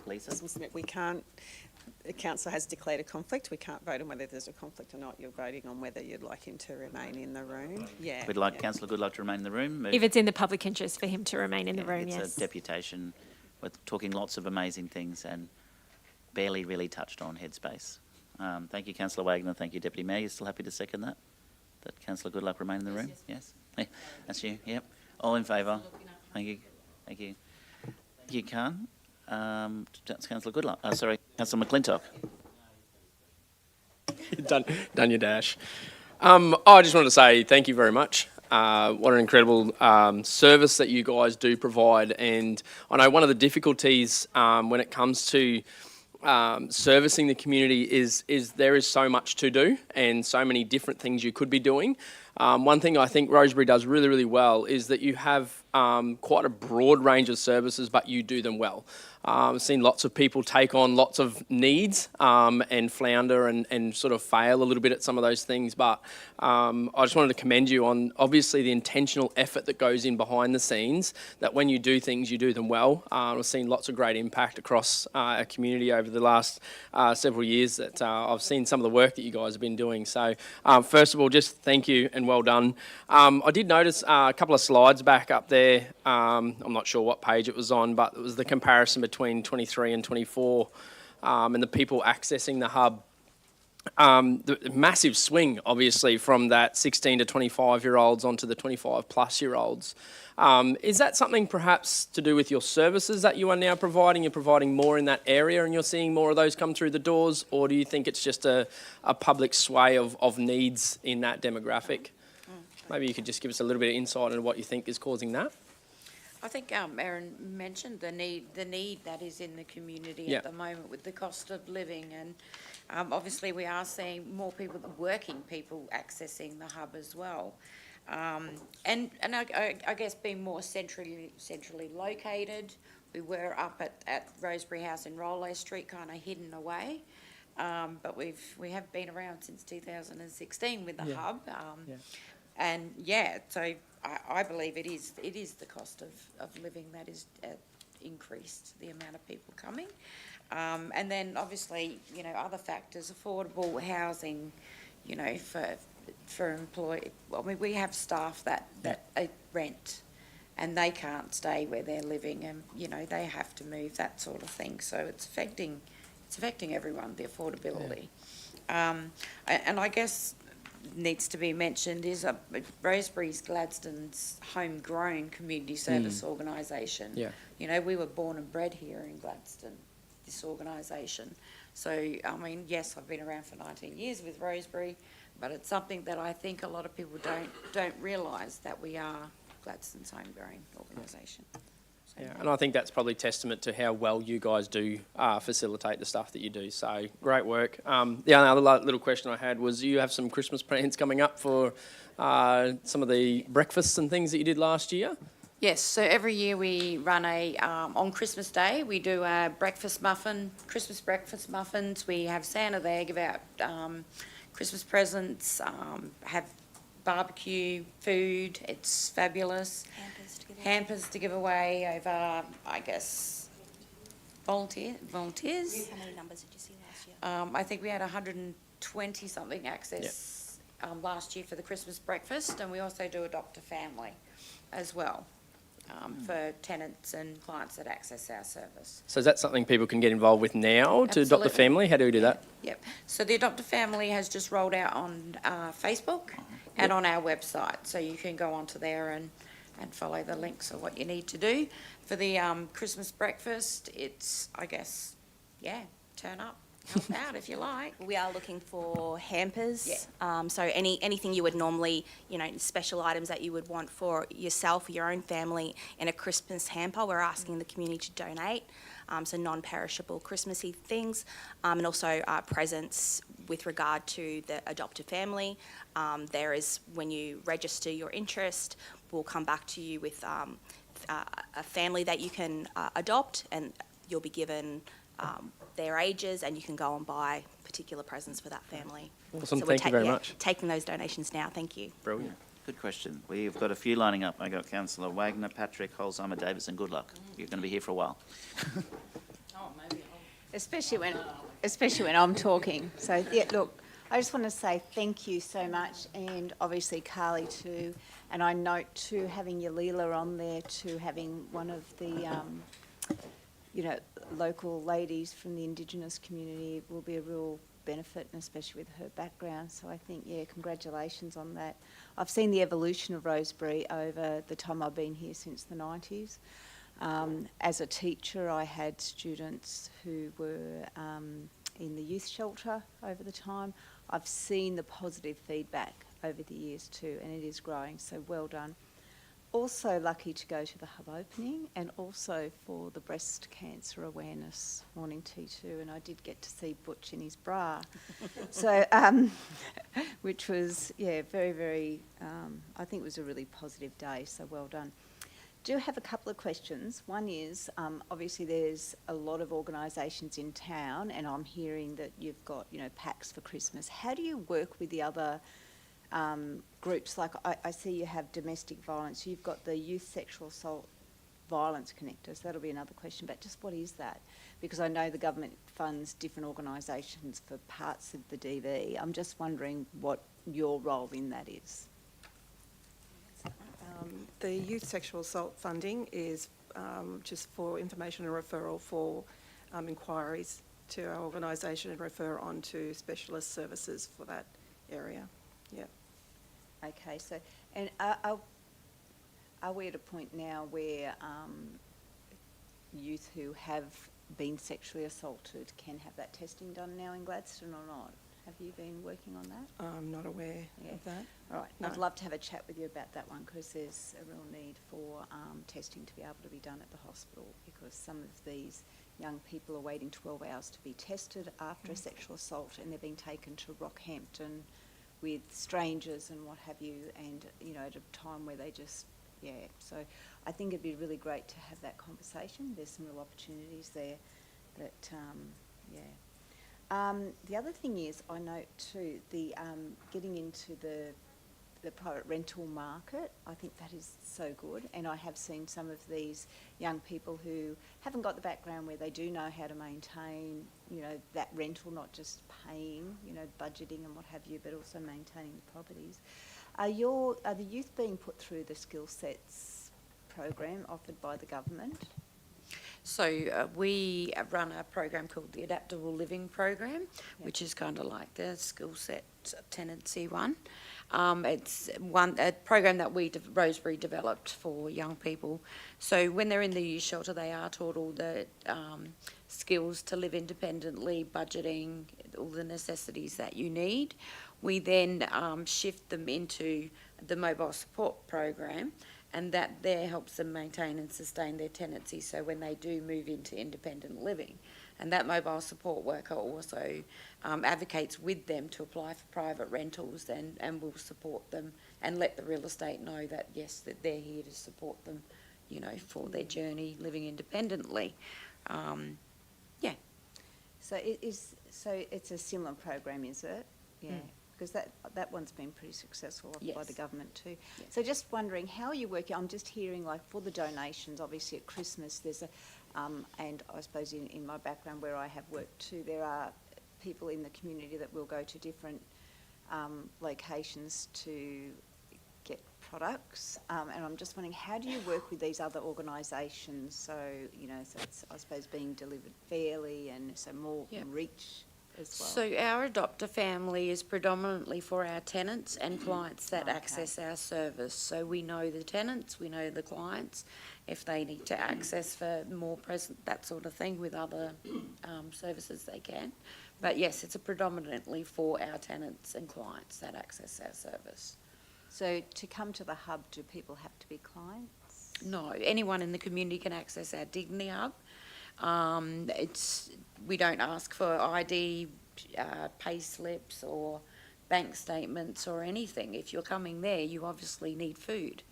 [SPEAKER 3] Lisa?
[SPEAKER 12] We can't, the council has declared a conflict. We can't vote on whether there's a conflict or not. You're voting on whether you'd like him to remain in the room. Yeah.
[SPEAKER 3] We'd like Councillor Goodluck to remain in the room.
[SPEAKER 7] If it's in the public interest for him to remain in the room, yes.
[SPEAKER 3] It's a deputation. We're talking lots of amazing things and barely really touched on Headspace. Thank you, Councillor Wagner. Thank you, Deputy Mayor. You still happy to second that? That Councillor Goodluck remain in the room? Yes. Yeah, that's you. Yep. All in favour? Thank you. Thank you. You can. Councillor Goodluck. Sorry, Councillor McClintock.
[SPEAKER 13] Done your dash. I just wanted to say thank you very much. What an incredible service that you guys do provide. And I know one of the difficulties when it comes to servicing the community is there is so much to do and so many different things you could be doing. One thing I think Roseberry does really, really well is that you have quite a broad range of services, but you do them well. I've seen lots of people take on lots of needs and flounder and sort of fail a little bit at some of those things, but I just wanted to commend you on obviously the intentional effort that goes in behind the scenes, that when you do things, you do them well. I've seen lots of great impact across our community over the last several years that I've seen some of the work that you guys have been doing. So first of all, just thank you and well done. I did notice a couple of slides back up there. I'm not sure what page it was on, but it was the comparison between 23 and 24 and the people accessing the hub. The massive swing, obviously, from that 16 to 25-year-olds onto the 25-plus-year-olds. Is that something perhaps to do with your services that you are now providing? You're providing more in that area and you're seeing more of those come through the doors? Or do you think it's just a public sway of needs in that demographic? Maybe you could just give us a little bit of insight into what you think is causing that.
[SPEAKER 10] I think Erin mentioned the need that is in the community at the moment with the cost of living, and obviously we are seeing more people, working people, accessing the hub as well, and I guess being more centrally located. We were up at Roseberry House in Rollo Street, kind of hidden away, but we have been around since 2016 with the hub. And so I believe it is the cost of living that is increased, the amount of people coming. And then obviously, other factors, affordable housing, for employee. I mean, we have staff that rent and they can't stay where they're living, and, they have to move, that sort of thing. So it's affecting everyone, the affordability. And I guess needs to be mentioned is Roseberry's Gladstone's homegrown community service organisation. We were born and bred here in Gladstone, this organisation. So, I mean, yes, I've been around for 19 years with Roseberry, but it's something that I think a lot of people don't realise, that we are Gladstone's homegrown organisation.
[SPEAKER 13] Yeah, and I think that's probably testament to how well you guys do facilitate the stuff that you do. So great work. The other little question I had was, you have some Christmas plans coming up for some of the breakfasts and things that you did last year?
[SPEAKER 10] Yes, so every year we run on Christmas Day, we do a Christmas breakfast muffins. We have Santa there, give out Christmas presents, have barbecue food. It's fabulous. Hampers to give away over, I guess, volunteers. How
[SPEAKER 8] many numbers did you see last year?
[SPEAKER 10] I think we had 120 something access last year for the Christmas breakfast, and we also do Adopt a Family as well. For tenants and clients that access our service.
[SPEAKER 13] So is that something people can get involved with now to adopt a family? How do we do that?
[SPEAKER 10] Yep. So the Adopt a Family has just rolled out on Facebook and on our website. So you can go onto there and follow the links of what you need to do. For the Christmas breakfast, it's, I guess, turn up. Help out if you like.
[SPEAKER 8] We are looking for hampers. So anything you would normally, special items that you would want for yourself or your own family in a Christmas hamper, we're asking the community to donate. So non-perishable Christmassy things, and also presents with regard to the adopted family. There is, when you register your interest, we'll come back to you with a family that you can adopt, and you'll be given their ages, and you can go and buy particular presents for that family.
[SPEAKER 13] Awesome,
[SPEAKER 8] so
[SPEAKER 13] thank you very much.
[SPEAKER 8] Taking those donations now, thank you.
[SPEAKER 13] Brilliant.
[SPEAKER 3] Good question. We've got a few lining up. I got Councillor Wagner, Patrick, Holzheimer, Davis, and good luck. You're going to be here for a while.
[SPEAKER 5] Especially when I'm talking. So, look, I just want to say thank you so much, and obviously Carly too, and I note too, having your Leela on there, to having one of the local ladies from the Indigenous community will be a real benefit, and especially with her background. So I think, congratulations on that. I've seen the evolution of Roseberry over the time I've been here since the 90s. As a teacher, I had students who were in the youth shelter over the time. I've seen the positive feedback over the years too, and it is growing, so well done. also lucky to go to the hub opening and also for the breast cancer awareness morning T2, and I did get to see Butch in his bra. So, which was, yeah, very, very, I think it was a really positive day, so well done. Do have a couple of questions. One is, obviously there's a lot of organisations in town, and I'm hearing that you've got, you know, packs for Christmas. How do you work with the other groups? Like I see you have domestic violence, you've got the youth sexual assault violence connectors. That'll be another question, but just what is that? Because I know the government funds different organisations for parts of the DV. I'm just wondering what your role in that is.
[SPEAKER 9] The youth sexual assault funding is just for information and referral for inquiries to our organisation and refer on to specialist services for that area. Yeah.
[SPEAKER 5] Okay, so, and are we at a point now where youth who have been sexually assaulted can have that testing done now in Gladstone or not? Have you been working on that?
[SPEAKER 9] I'm not aware of that.
[SPEAKER 5] All right,
[SPEAKER 9] No.
[SPEAKER 5] I'd love to have a chat with you about that one because there's a real need for testing to be able to be done at the hospital, because some of these young people are waiting 12 hours to be tested after a sexual assault, and they're being taken to Rockhampton with strangers and what have you, and, you know, at a time where they just, yeah. So I think it'd be really great to have that conversation. There's some real opportunities there that, yeah. The other thing is, I note too, the getting into the private rental market. I think that is so good, and I have seen some of these young people who haven't got the background where they do know how to maintain, you know, that rental, not just paying, you know, budgeting and what have you, but also maintaining the properties. Are the youth being put through the skill sets program offered by the government?
[SPEAKER 10] So we run a program called the Adaptable Living Program, which is kind of like the skill set tenancy one. It's a program that Roseberry developed for young people. So when they're in the youth shelter, they are taught all the skills to live independently, budgeting, all the necessities that you need. We then shift them into the mobile support program, and that there helps them maintain and sustain their tenancy, so when they do move into independent living. And that mobile support worker also advocates with them to apply for private rentals, and will support them and let the real estate know that, yes, that they're here to support them, you know, for their journey living independently. Yeah.
[SPEAKER 5] So it's a similar program, is it? Yeah. Because that one's been pretty successful by the government too.
[SPEAKER 10] Yes.
[SPEAKER 5] So just wondering, how are you working? I'm just hearing, like, for the donations, obviously at Christmas there's a, and I suppose in my background where I have worked too, there are people in the community that will go to different locations to get products. And I'm just wondering, how do you work with these other organisations? So, you know, so it's, I suppose, being delivered fairly and so more reach as well.
[SPEAKER 10] So our Adopt a Family is predominantly for our tenants and clients that access our service. So we know the tenants, we know the clients, if they need to access for more present, that sort of thing, with other services they can. But yes, it's predominantly for our tenants and clients that access our service.
[SPEAKER 5] So to come to the hub, do people have to be clients?
[SPEAKER 10] No, anyone in the community can access our Dignity Hub. We don't ask for ID, pay slips or bank statements or anything. If you're coming there, you obviously need food.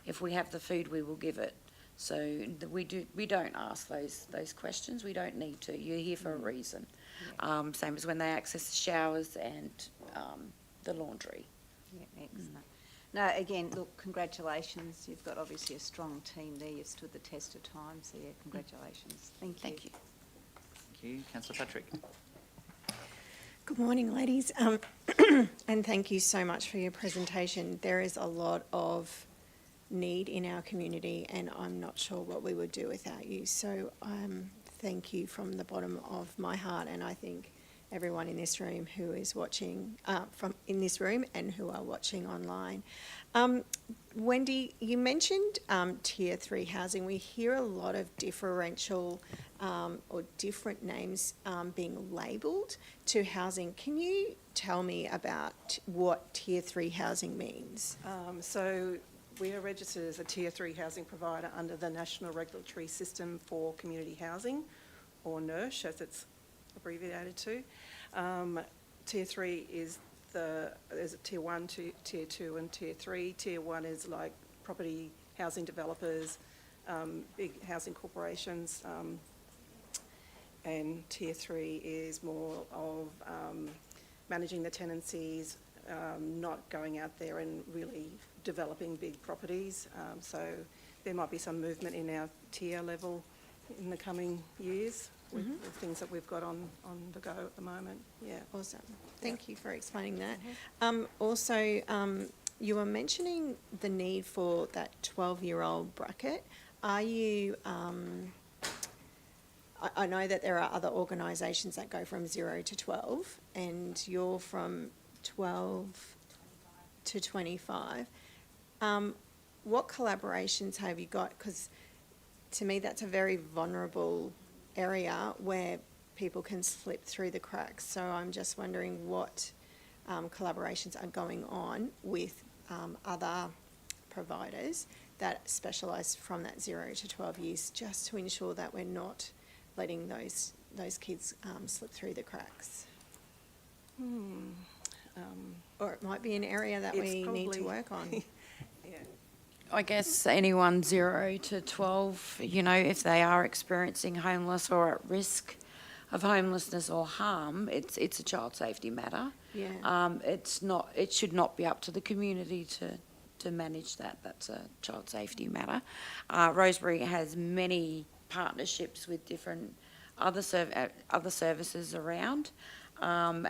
[SPEAKER 10] If we have the food, we will give it. So we don't ask those questions. We don't need to. You're here for a reason. Same as when they access the showers and the laundry.
[SPEAKER 5] Yeah, excellent. No, again, look, congratulations. You've got obviously a strong team there. You've stood the test of time. So yeah, congratulations. Thank you.
[SPEAKER 10] Thank you.
[SPEAKER 3] Thank you. Councillor Patrick.
[SPEAKER 14] Good morning, ladies, and thank you so much for your presentation. There is a lot of need in our community, and I'm not sure what we would do without you. So thank you from the bottom of my heart, and I think everyone in this room who is watching from in this room and who are watching online. Wendy, you mentioned Tier 3 housing. We hear a lot of differential or different names being labelled to housing. Can you tell me about what Tier 3 housing means?
[SPEAKER 9] So We are registered as a Tier 3 housing provider under the National Regulatory System for Community Housing, or NERSH as it's abbreviated to. Tier 3 is there's a Tier 1, Tier 2 and Tier 3. Tier 1 is like property housing developers, big housing corporations, and Tier 3 is more of managing the tenancies, not going out there and really developing big properties. So there might be some movement in our tier level in the coming years with the things that we've got on the go at the moment. Yeah.
[SPEAKER 14] Awesome. Thank you for explaining that. Also, you were mentioning the need for that 12-year-old bracket. Are you... I know that there are other organisations that go from 0 to 12, and you're from 12 to 25. What collaborations have you got? Because to me, that's a very vulnerable area where people can slip through the cracks. So I'm just wondering what collaborations are going on with other providers that specialise from that 0 to 12 years, just to ensure that we're not letting those kids slip through the cracks. Or it might be an area that we need to work on.
[SPEAKER 9] Yeah.
[SPEAKER 10] I guess anyone 0 to 12, you know, if they are experiencing homeless or at risk of homelessness or harm, it's a child safety matter.
[SPEAKER 14] Yeah.
[SPEAKER 10] It should not be up to the community to manage that. That's a child safety matter. Roseberry has many partnerships with different other services around.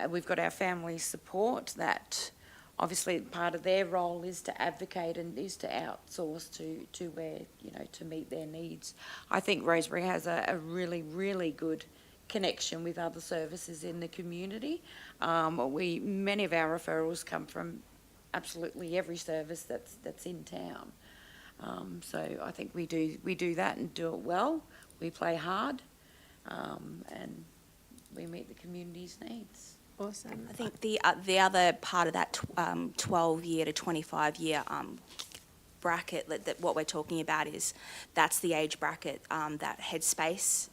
[SPEAKER 10] We've got our family support that obviously part of their role is to advocate and is to outsource to where, you know, to meet their needs. I think Roseberry has a really, really good connection with other services in the community. Many of our referrals come from absolutely every service that's in town. So I think we do that and do it well. We play hard, and we meet the community's needs.
[SPEAKER 14] Awesome.
[SPEAKER 8] I think the other part of that 12-year to 25-year bracket that what we're talking about is that's the age bracket that Headspace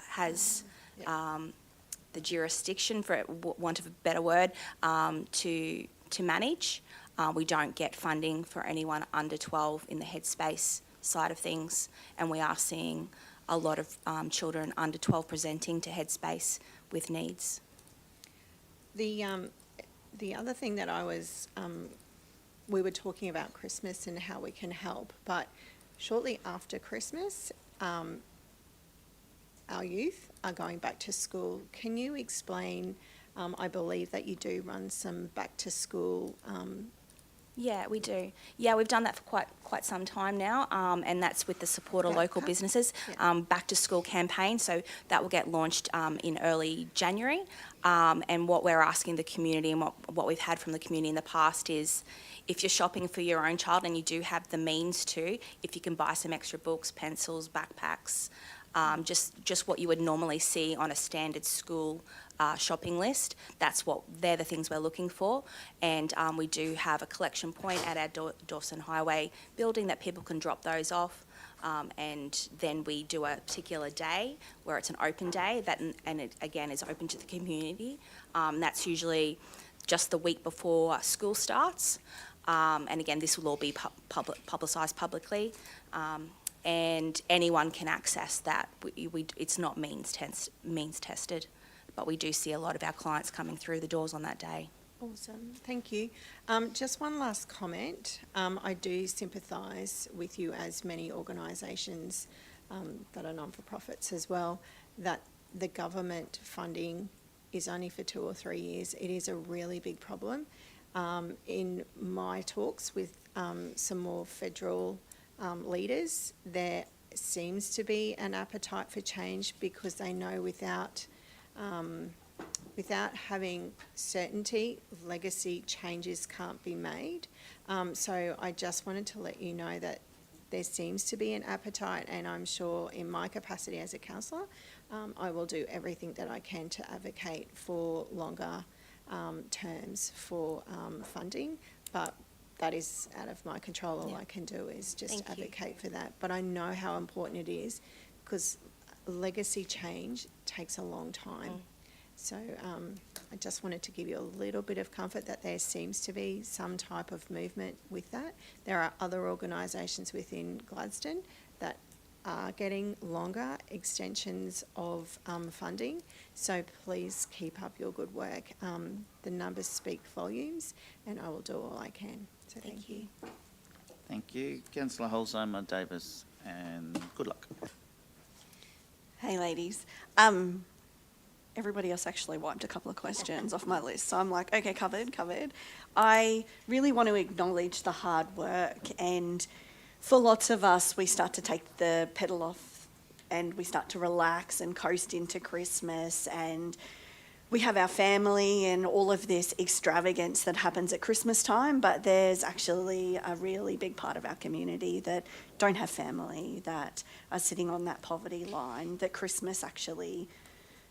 [SPEAKER 8] has the jurisdiction, for want of a better word, to manage. We don't get funding for anyone under 12 in the Headspace side of things, and we are seeing a lot of children under 12 presenting to Headspace with needs.
[SPEAKER 14] The other thing that I was, we were talking about Christmas and how we can help, but shortly after Christmas, our youth are going back to school. Can you explain, I believe that you do run some back to school.
[SPEAKER 8] Yeah, we do. Yeah, we've done that for quite some time now, and that's with the support of local businesses. Back to school campaign, so that will get launched in early January. And what we're asking the community and what we've had from the community in the past is, if you're shopping for your own child and you do have the means to, if you can buy some extra books, pencils, backpacks, just what you would normally see on a standard school shopping list. They're the things we're looking for, and we do have a collection point at our Dawson Highway building that people can drop those off, and then we do a particular day where it's an open day and it again is open to the community. That's usually just the week before school starts, and again this will all be publicised publicly. And anyone can access that. It's not means tested, but we do see a lot of our clients coming through the doors on that day.
[SPEAKER 14] Awesome, thank you. Just one last comment. I do sympathise with you, as many organisations that are non-for-profits as well, that the government funding is only for 2 or 3 years. It is a really big problem. In my talks with some more federal leaders, there seems to be an appetite for change because they know without having certainty, legacy changes can't be made. So I just wanted to let you know that there seems to be an appetite, and I'm sure in my capacity as a councillor, I will do everything that I can to advocate for longer terms for funding, but that is out of my control. All I can do is just advocate for that. But I know how important it is, because legacy change takes a long time. So I just wanted to give you a little bit of comfort that there seems to be some type of movement with that. There are other organisations within Gladstone that are getting longer extensions of funding. So please keep up your good work. The numbers speak volumes, and I will do all I can. So thank you.
[SPEAKER 3] Thank you. Councillor Holzheimer Davis, and good luck.
[SPEAKER 15] Hey ladies. Everybody else actually wiped a couple of questions off my list, so I'm like, okay, covered. I really want to acknowledge the hard work, and for lots of us, we start to take the pedal off and we start to relax and coast into Christmas, and we have our family and all of this extravagance that happens at Christmas time, but there's actually a really big part of our community that don't have family, that are sitting on that poverty line, that Christmas actually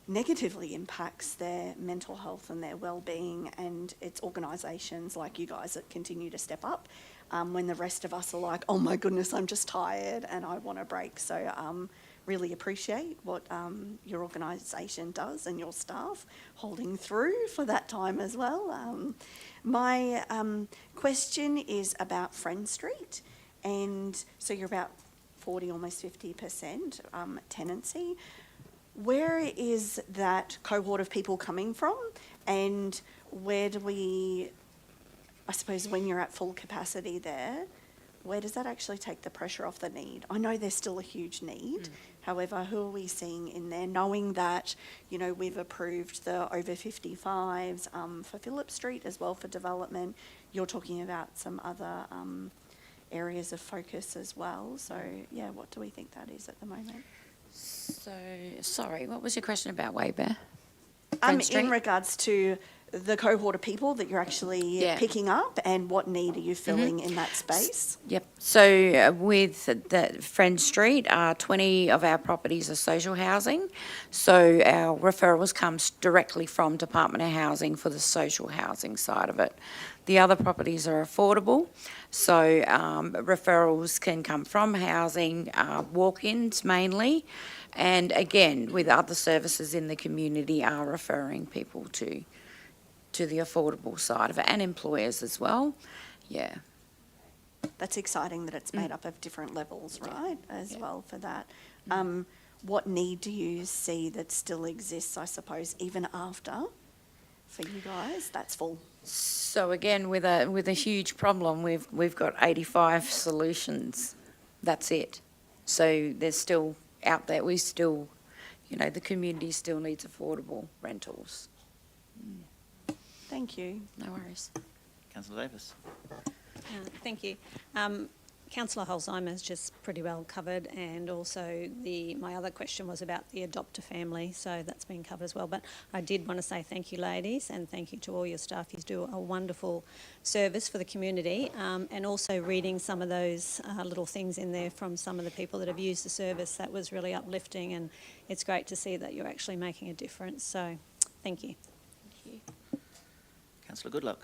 [SPEAKER 15] negatively impacts their mental health and their well-being, and it's organisations like you guys that continue to step up when the rest of us are like, oh my goodness, I'm just tired and I want a break. So really appreciate what your organisation does and your staff holding through for that time as well. My question is about Friend Street, and so you're about 40, almost 50% tenancy. Where is that cohort of people coming from, and where do we, I suppose when you're at full capacity there, where does that actually take the pressure off the need? I know there's still a huge need. However, who are we seeing in there, knowing that, you know, we've approved the over 55s for Phillip Street as well for development. You're talking about some other areas of focus as well. So, yeah, what do we think that is at the moment?
[SPEAKER 10] So, sorry, what was your question about Waybear?
[SPEAKER 15] In regards to the cohort of people that you're actually picking up, and what need are you filling in that space?
[SPEAKER 10] Yep. So with the Friend Street, 20 of our properties are social housing. So our referrals comes directly from Department of Housing for the social housing side of it. The other properties are affordable. So referrals can come from housing, walk-ins mainly, and again, with other services in the community are referring people to the affordable side of it, and employers as well. Yeah.
[SPEAKER 15] That's exciting that it's made up of different levels, right, as well for that. What need do you see that still exists, I suppose, even after, for you guys, that's full?
[SPEAKER 10] So again, with a huge problem, we've got 85 solutions. That's it. So there's still out there. We still, you know, the community still needs affordable rentals.
[SPEAKER 15] Thank you.
[SPEAKER 10] No worries.
[SPEAKER 3] Councillor Davis.
[SPEAKER 16] Thank you. Councillor Holzheimer's just pretty well covered, and also my other question was about the adopt-a-family, so that's been covered as well. But I did want to say thank you, ladies, and thank you to all your staff. You do a wonderful service for the community, and also reading some of those little things in there from some of the people that have used the service, that was really uplifting, and it's great to see that you're actually making a difference. So thank you.
[SPEAKER 10] Thank you.
[SPEAKER 3] Councillor Goodluck.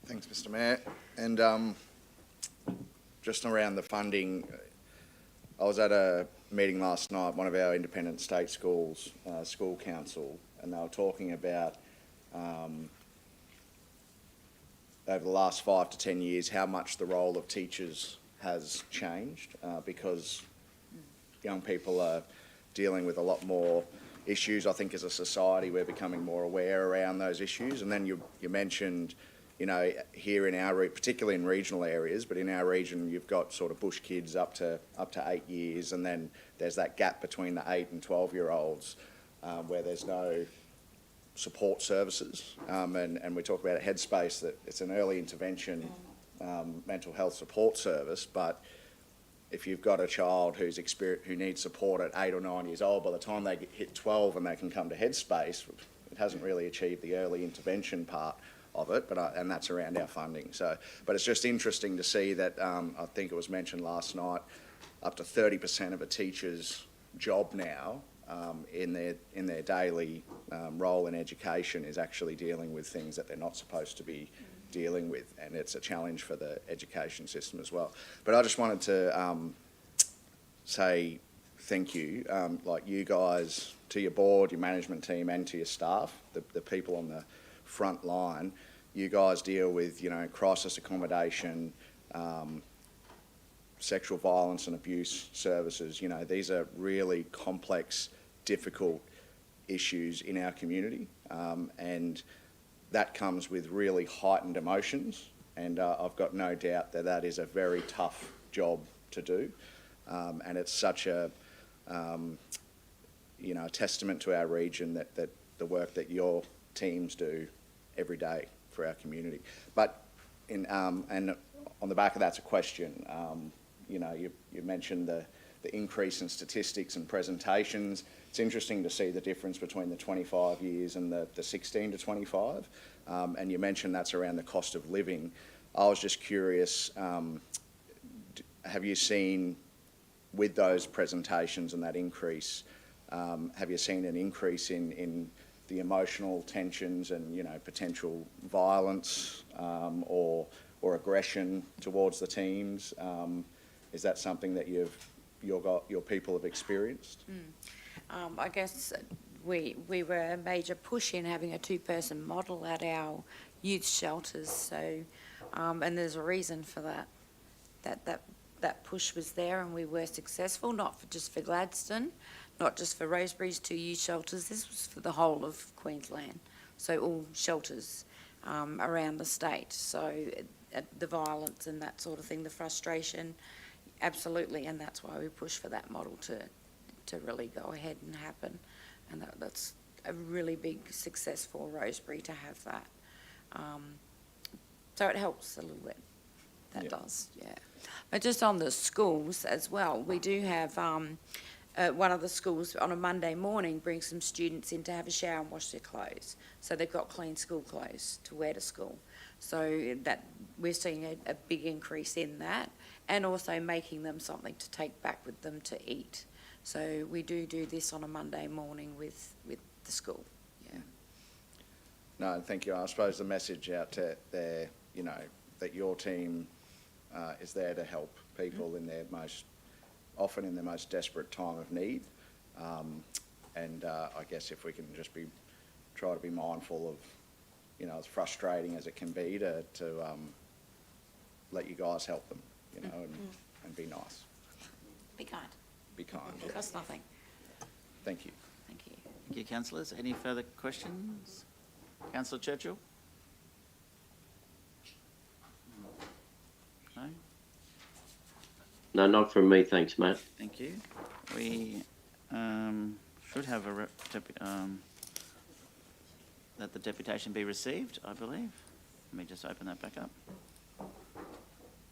[SPEAKER 11] Thanks, Mr. Mayor. And just around the funding, I was at a meeting last night, one of our independent state schools, school council, and they were talking about over the last 5 to 10 years how much the role of teachers has changed because young people are dealing with a lot more issues. I think as a society we're becoming more aware around those issues. And then you mentioned, you know, here in our, particularly in regional areas, but in our region you've got sort of bush kids up to 8 years, and then there's that gap between the 8 and 12-year-olds where there's no support services. And we talk about a Headspace, that it's an early intervention mental health support service, but if you've got a child who needs support at 8 or 9 years old, by the time they hit 12 and they can come to Headspace, it hasn't really achieved the early intervention part of it, and that's around our funding. So, but it's just interesting to see that I think it was mentioned last night, up to 30% of a teacher's job now in their daily role in education is actually dealing with things that they're not supposed to be dealing with, and it's a challenge for the education system as well. But I just wanted to say thank you, like you guys, to your board, your management team, and to your staff, the people on the front line. You guys deal with, you know, crisis accommodation, sexual violence and abuse services. You know, these are really complex, difficult issues in our community, and that comes with really heightened emotions, and I've got no doubt that that is a very tough job to do, and it's such a you know, a testament to our region that the work that your teams do every day for our community. But in and on the back of that's a question. You know, you mentioned the increase in statistics and presentations. It's interesting to see the difference between the 25 years and the 16 to 25. And you mentioned that's around the cost of living. I was just curious, have you seen, with those presentations and that increase, have you seen an increase in the emotional tensions and, you know, potential violence or aggression towards the teams? Is that something that your people have experienced?
[SPEAKER 10] I guess we were a major push in having a two-person model at our youth shelters. So, and there's a reason for that. That push was there, and we were successful. Not just for Gladstone, not just for Roseberry's 2 youth shelters. This was for the whole of Queensland. So all shelters around the state. So the violence and that sort of thing, the frustration. Absolutely, and that's why we push for that model to really go ahead and happen, and that's a really big success for Roseberry to have that. So it helps a little bit. That does, yeah. But just on the schools as well, we do have one of the schools on a Monday morning brings some students in to have a shower and wash their clothes, so they've got clean school clothes to wear to school. So that we're seeing a big increase in that, and also making them something to take back with them to eat. So we do this on a Monday morning with the school, yeah.
[SPEAKER 11] No, thank you. I suppose the message out there, you know, that your team is there to help people in their often in their most desperate time of need. And I guess if we can just try to be mindful of, you know, as frustrating as it can be to let you guys help them, you know, and be nice.
[SPEAKER 10] Be kind.
[SPEAKER 11] Be kind.
[SPEAKER 10] It costs nothing.
[SPEAKER 11] Thank you.
[SPEAKER 10] Thank you.
[SPEAKER 3] Thank you, councillors. Any further questions? Councillor Churchill? No?
[SPEAKER 4] No, not from me, thanks, Matt.
[SPEAKER 3] Thank you. We should have that the deputation be received, I believe. Let me just open that back up.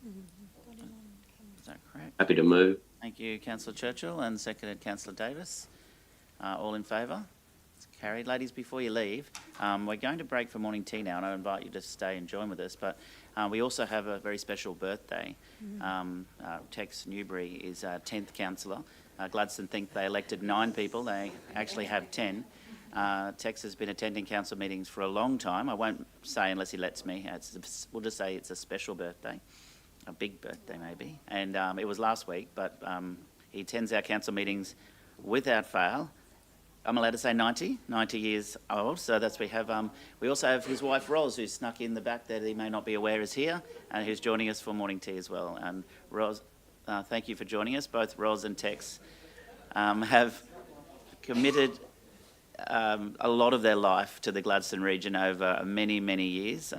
[SPEAKER 3] Is that correct?
[SPEAKER 4] Happy to move.
[SPEAKER 3] Thank you, Councillor Churchill, and seconded Councillor Davis. All in favour? It's carried. Ladies, before you leave, we're going to break for morning tea now, and I invite you to stay and join with us, but we also have a very special birthday. Tex Newbury is our 10th councillor. Gladstone think they elected 9 people. They actually have 10. Tex has been attending council meetings for a long time. I won't say unless he lets me. We'll just say it's a special birthday, a big birthday maybe. And it was last week, but he attends our council meetings without fail. I'm allowed to say 90 years old. So that's we have. We also have his wife Ros, who's snuck in the back that he may not be aware is here, and who's joining us for morning tea as well. And Ros, thank you for joining us. Both Ros and Tex have committed a lot of their life to the Gladstone region over many, many years,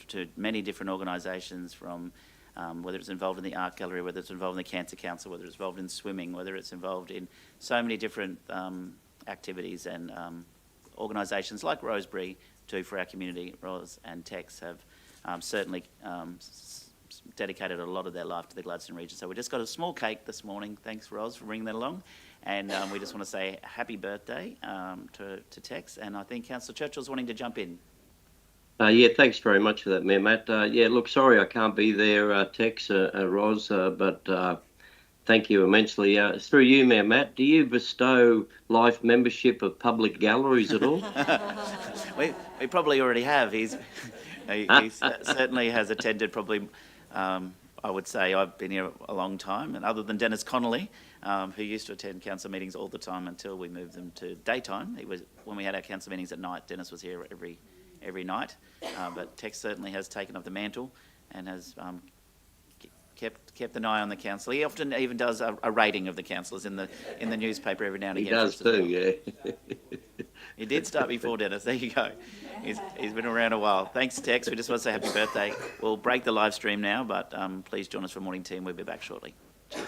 [SPEAKER 3] to many different organisations, from whether it's involved in the art gallery, whether it's involved in the Cancer Council, whether it's involved in swimming, whether it's involved in so many different activities, and organisations like Roseberry do for our community. Ros and Tex have certainly dedicated a lot of their life to the Gladstone region. So we just got a small cake this morning. Thanks, Ros, for bringing that along. And we just want to say happy birthday to Tex. And I think Councillor Churchill's wanting to jump in.
[SPEAKER 4] Yeah, thanks very much for that, Mayor Matt. Yeah, look, sorry I can't be there, Tex, Ros, but thank you immensely. Through you, Mayor Matt, do you bestow life membership of public galleries at all?
[SPEAKER 3] We probably already have. He certainly has attended probably, I would say I've been here a long time, and other than Dennis Connolly, who used to attend council meetings all the time until we moved them to daytime. When we had our council meetings at night, Dennis was here every night, but Tex certainly has taken up the mantle and has kept an eye on the council. He often even does a rating of the councillors in the newspaper every now and again.
[SPEAKER 4] He does too, yeah.
[SPEAKER 3] He did start before Dennis. There you go. He's been around a while. Thanks, Tex. We just want to say happy birthday. We'll break the live stream now, but please join us for morning tea and we'll be back shortly. Cheers.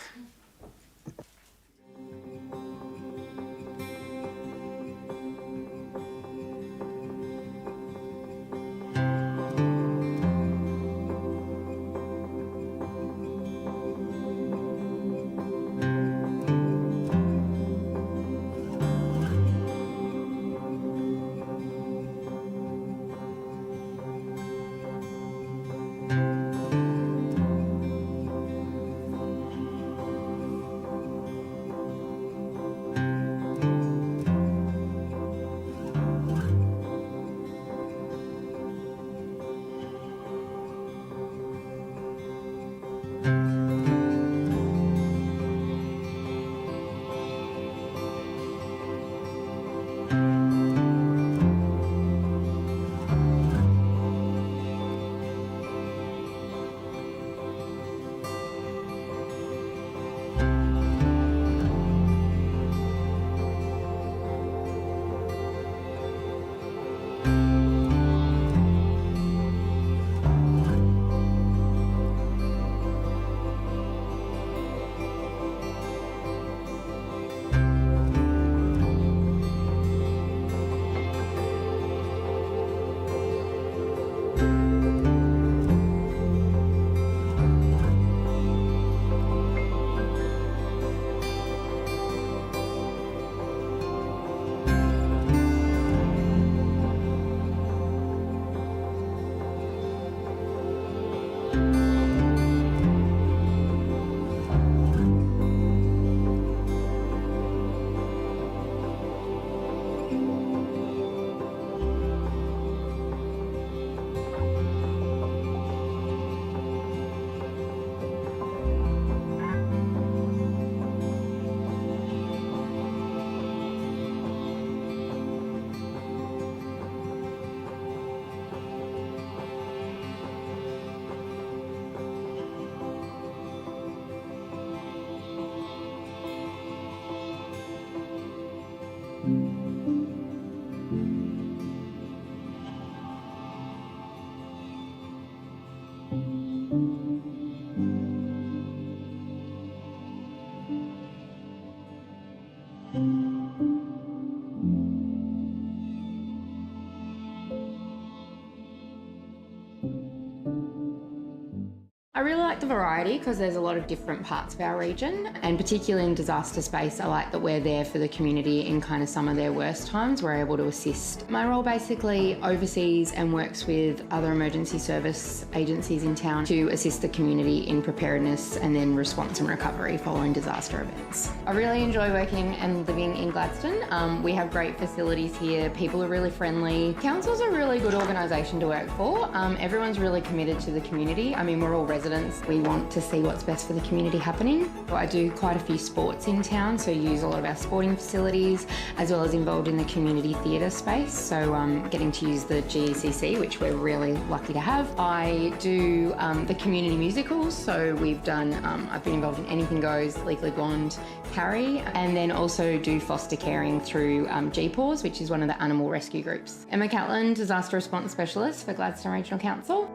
[SPEAKER 1] I really like the variety because there's a lot of different parts of our region, and particularly in disaster space, I like that we're there for the community in kind of some of their worst times. We're able to assist. My role basically oversees and works with other emergency service agencies in town to assist the community in preparedness and then response and recovery following disaster events. I really enjoy working and living in Gladstone. We have great facilities here. People are really friendly. Council's a really good organisation to work for. Everyone's really committed to the community. I mean, we're all residents. We want to see what's best for the community happening. I do quite a few sports in town, so use a lot of our sporting facilities, as well as involved in the community theatre space, so getting to use the GECC, which we're really lucky to have. I do the community musicals, so we've done, I've been involved in Anything Goes, Legally Blonde, Carrie, and then also do foster caring through GPAWS, which is one of the animal rescue groups. Emma Catlin, Disaster Response Specialist for Gladstone Regional Council.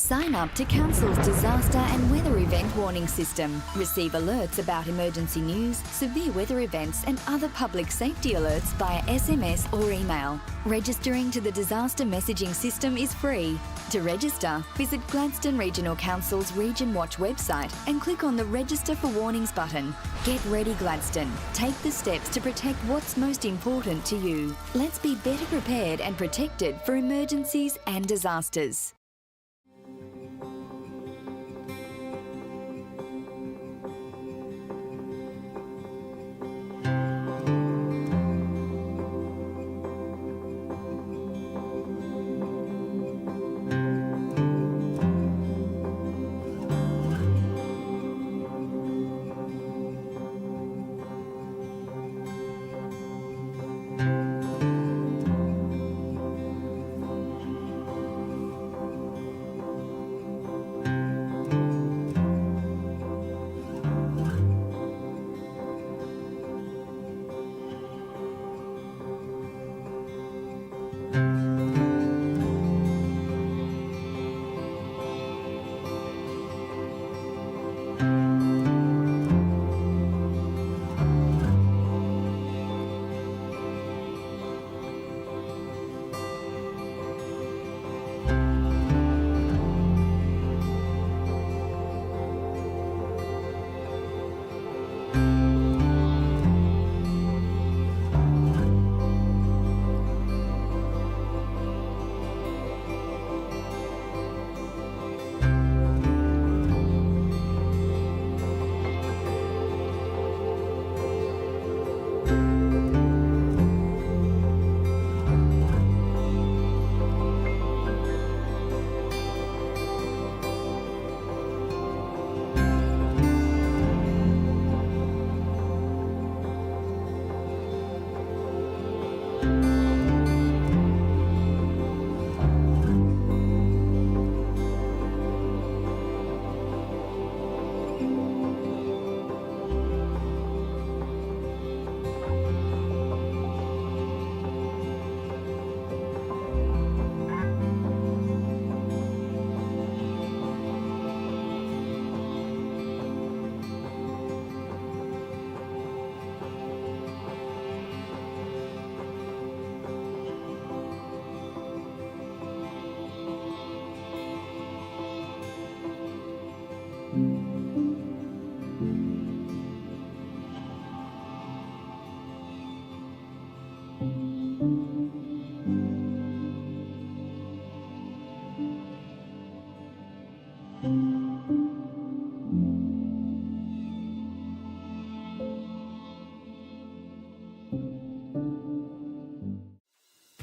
[SPEAKER 2] Sign up to Council's disaster and weather event warning system. Receive alerts about emergency news, severe weather events and other public safety alerts via SMS or email. Registering to the disaster messaging system is free. To register, visit Gladstone Regional Council's Region Watch website and click on the Register for Warnings button. Get ready, Gladstone. Take the steps to protect what's most important to you. Let's be better prepared and protected for emergencies and disasters.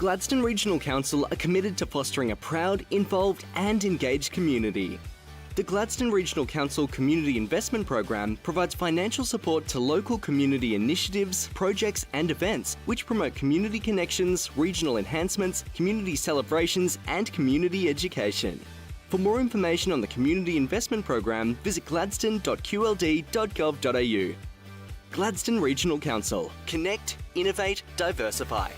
[SPEAKER 17] Gladstone Regional Council are committed to fostering a proud, involved and engaged community. The Gladstone Regional Council Community Investment Program provides financial support to local community initiatives, projects and events which promote community connections, regional enhancements, community celebrations and community education. For more information on the Community Investment Program, visit gladstone.qld.gov.au. Gladstone Regional Council. Connect, innovate, diversify.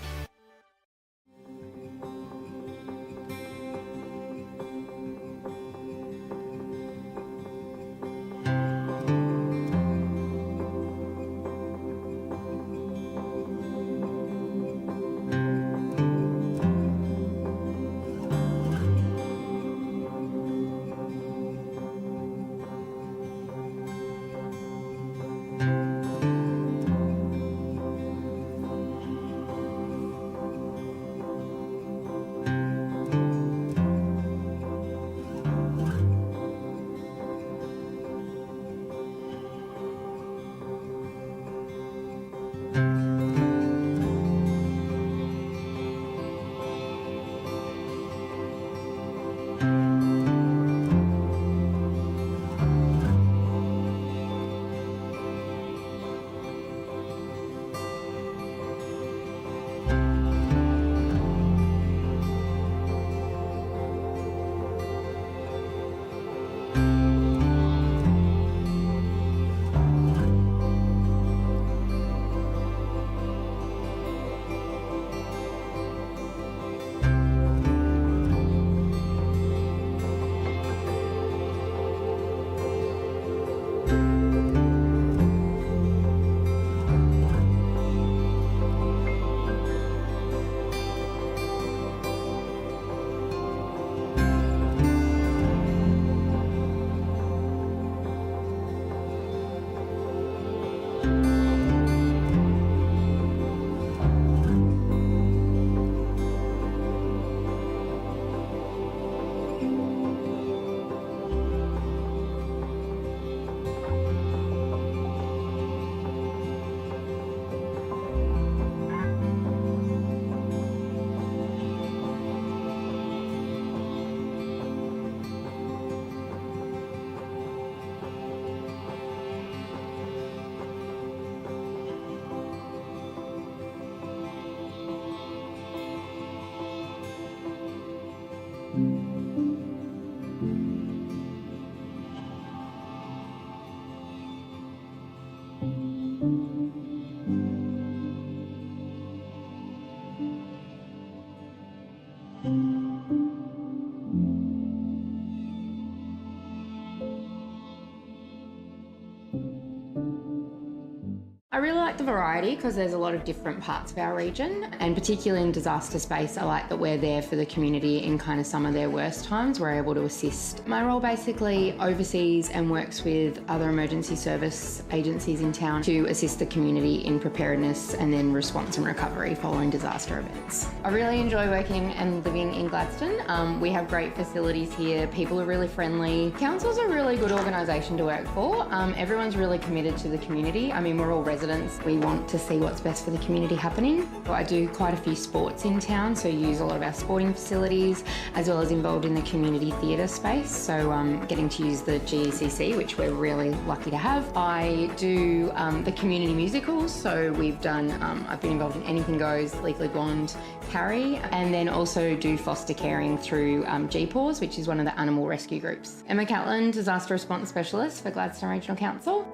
[SPEAKER 1] really like the variety because there's a lot of different parts of our region, and particularly in disaster space, I like that we're there for the community in kind of some of their worst times. We're able to assist. My role basically oversees and works with other emergency service agencies in town to assist the community in preparedness and then response and recovery following disaster events. I really enjoy working and living in Gladstone. We have great facilities here. People are really friendly. Council's a really good organisation to work for. Everyone's really committed to the community. I mean, we're all residents. We want to see what's best for the community happening. I do quite a few sports in town, so use a lot of our sporting facilities, as well as involved in the community theatre space. So getting to use the GECC, which we're really lucky to have. I do the community musicals, so we've done, I've been involved in Anything Goes, Legally Blonde, Carrie, and then also do foster caring through GPAWS, which is one of the animal rescue groups. Emma Catlin, Disaster Response Specialist for Gladstone Regional Council.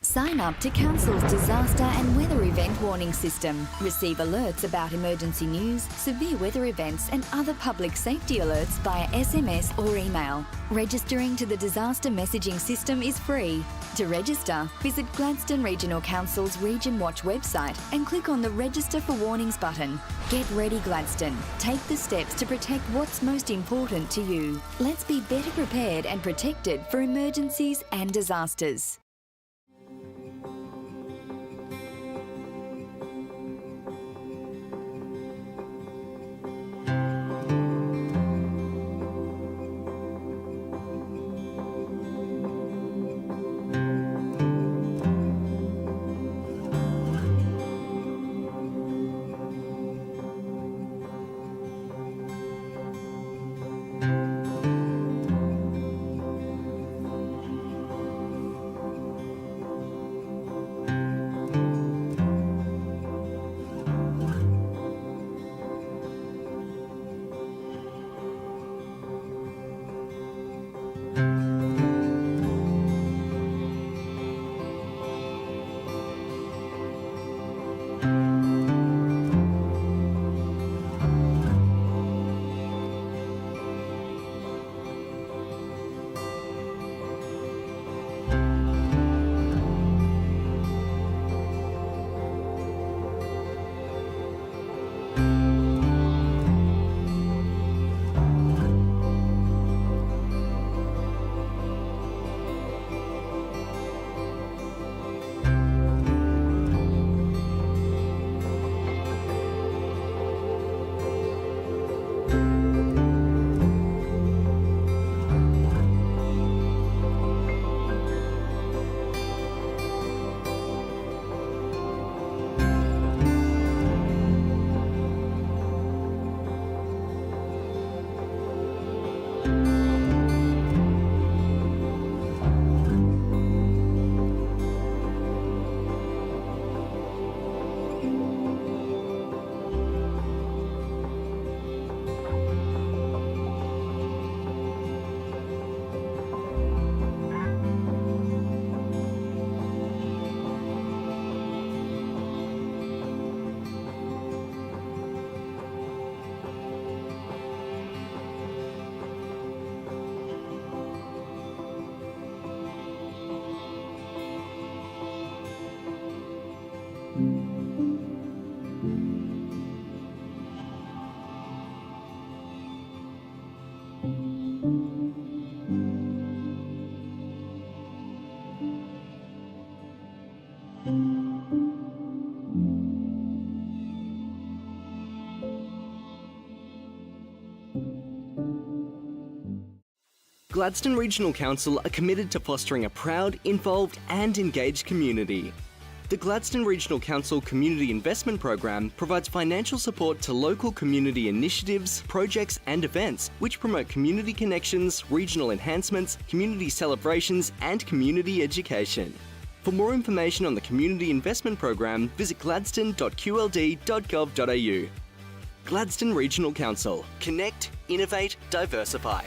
[SPEAKER 2] Sign up to Council's disaster and weather event warning system. Receive alerts about emergency news, severe weather events and other public safety alerts via SMS or email. Registering to the disaster messaging system is free. To register, visit Gladstone Regional Council's Region Watch website and click on the Register for Warnings button. Get ready, Gladstone. Take the steps to protect what's most important to you. Let's be better prepared and protected for emergencies and disasters.
[SPEAKER 17] Gladstone Regional Council are committed to fostering a proud, involved and engaged community. The Gladstone Regional Council Community Investment Program provides financial support to local community initiatives, projects and events which promote community connections, regional enhancements, community celebrations and community education. For more information on the Community Investment Program, visit gladstone.qld.gov.au. Gladstone Regional Council. Connect, innovate, diversify.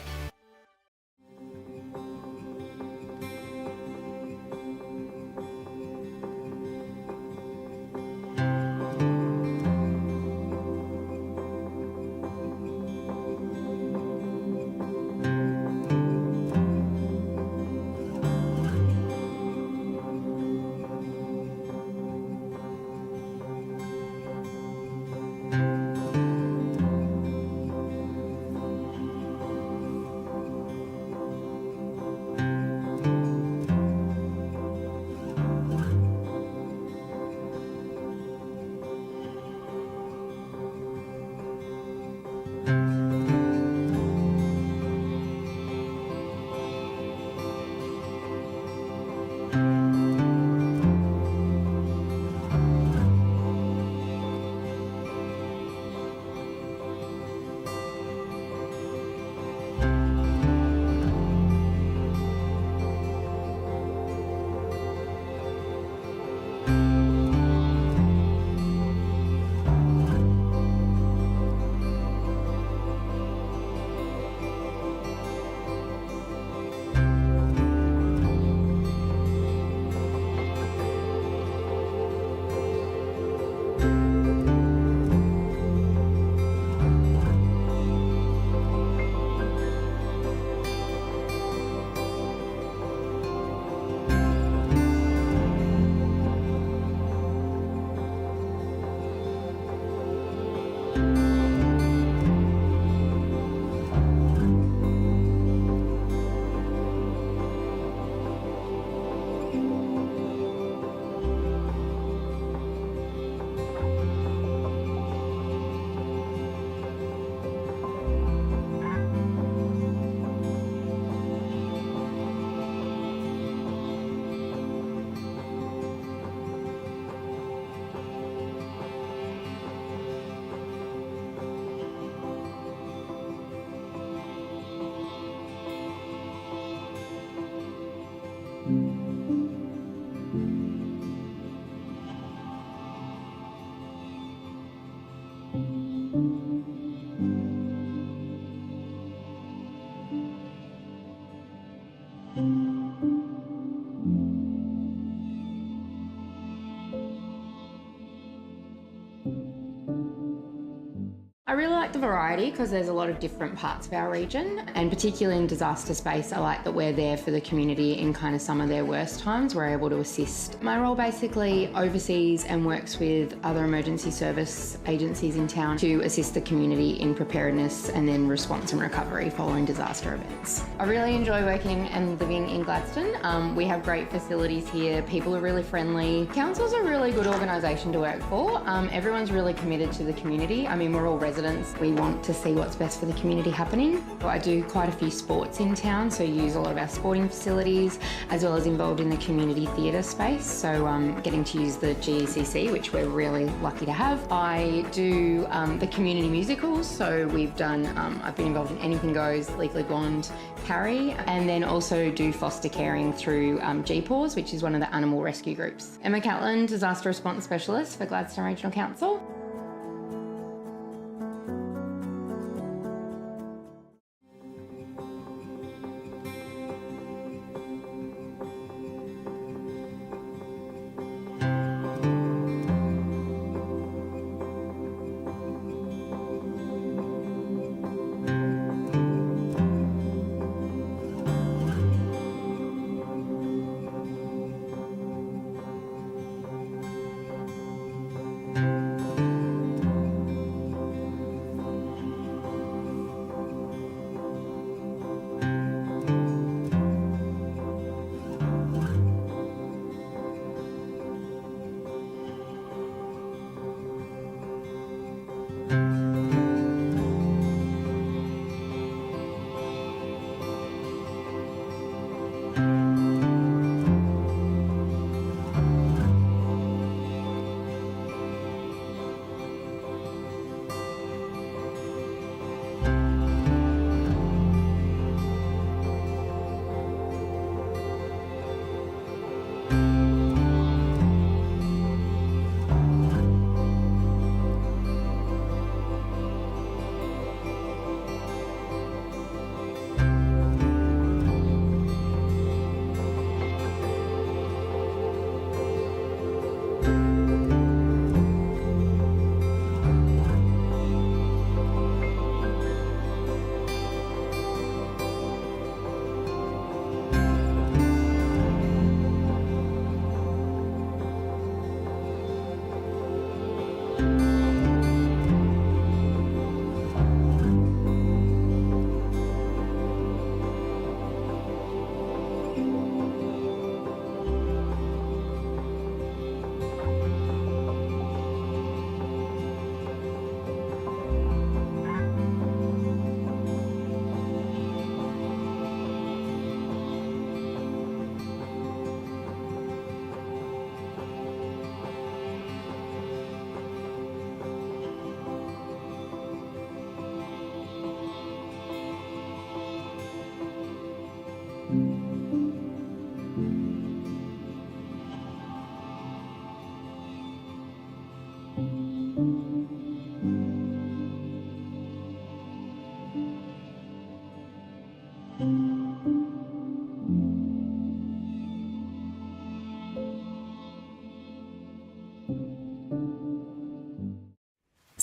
[SPEAKER 1] I really like the variety because there's a lot of different parts of our region, and particularly in disaster space, I like that we're there for the community in kind of some of their worst times. We're able to assist. My role basically oversees and works with other emergency service agencies in town to assist the community in preparedness and then response and recovery following disaster events. I really enjoy working and living in Gladstone. We have great facilities here. People are really friendly. Council's a really good organisation to work for. Everyone's really committed to the community. I mean, we're all residents. We want to see what's best for the community happening. I do quite a few sports in town, so use a lot of our sporting facilities, as well as involved in the community theatre space. So getting to use the GECC, which we're really lucky to have. I do the community musicals, so we've done, I've been involved in Anything Goes, Legally Blonde, Carrie, and then also do foster caring through GPAWS, which is one of the animal rescue groups. Emma Catlin, Disaster Response Specialist for Gladstone Regional Council.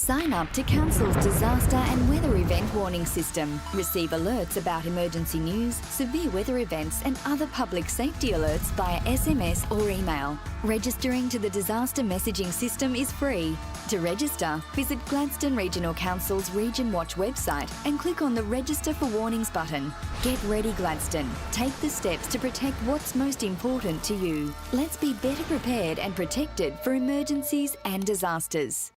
[SPEAKER 2] Sign up to Council's disaster and weather event warning system. Receive alerts about emergency news, severe weather events and other public safety alerts via SMS or email. Registering to the disaster messaging system is free. To register, visit Gladstone Regional Council's Region Watch website and click on the Register for Warnings button. Get ready, Gladstone. Take the steps to protect what's most important to you. Let's be better prepared and protected for emergencies and disasters.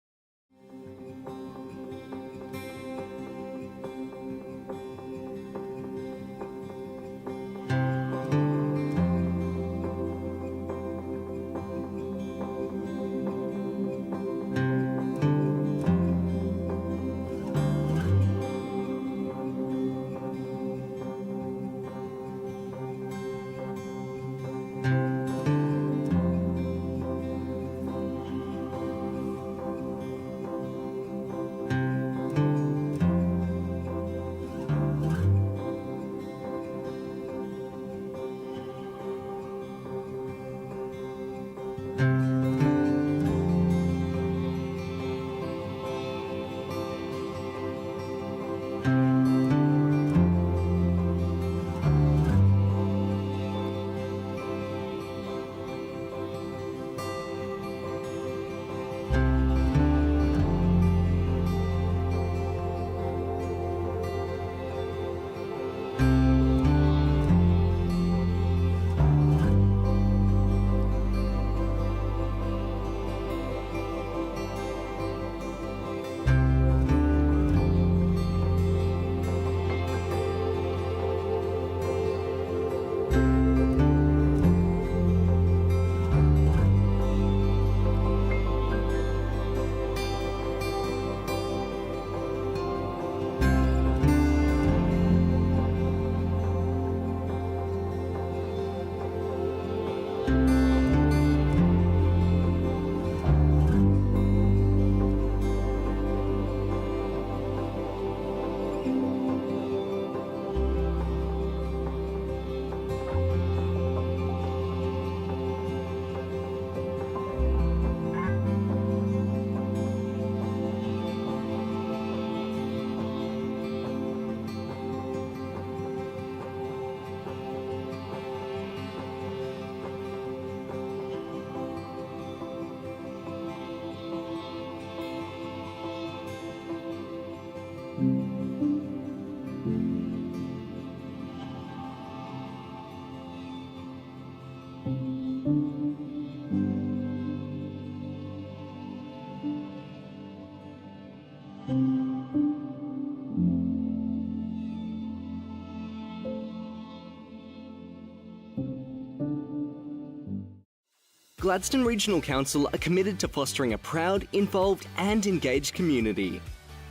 [SPEAKER 17] Gladstone Regional Council are committed to fostering a proud, involved and engaged community.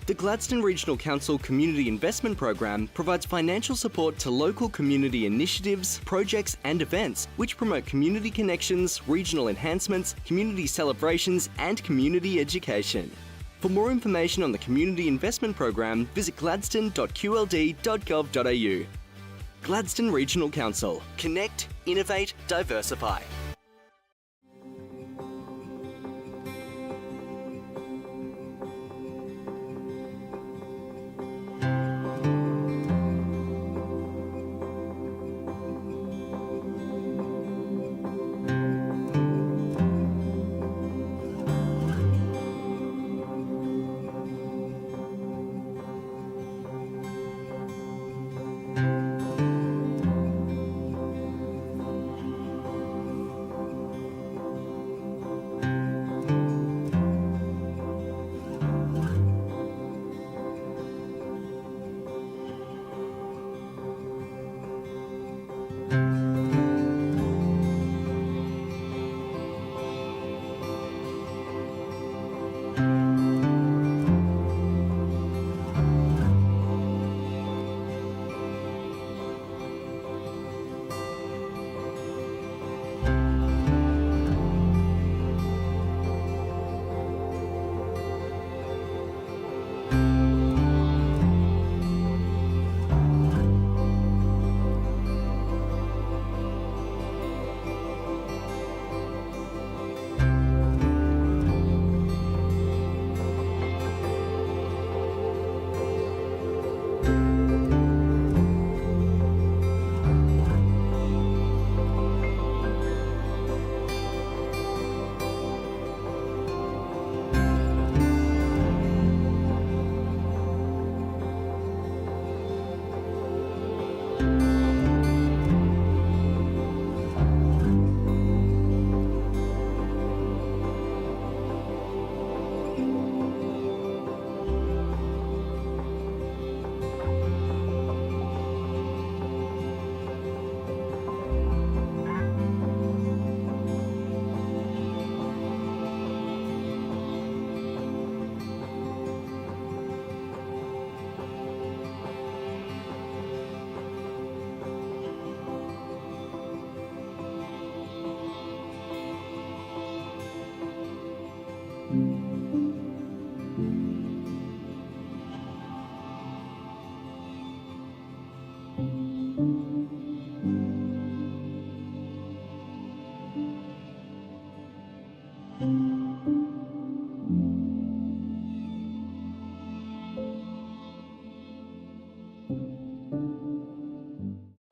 [SPEAKER 17] The Gladstone Regional Council Community Investment Program provides financial support to local community initiatives, projects and events which promote community connections, regional enhancements, community celebrations and community education. For more information on the Community Investment Program, visit gladstone.qld.gov.au. Gladstone Regional Council. Connect, innovate, diversify.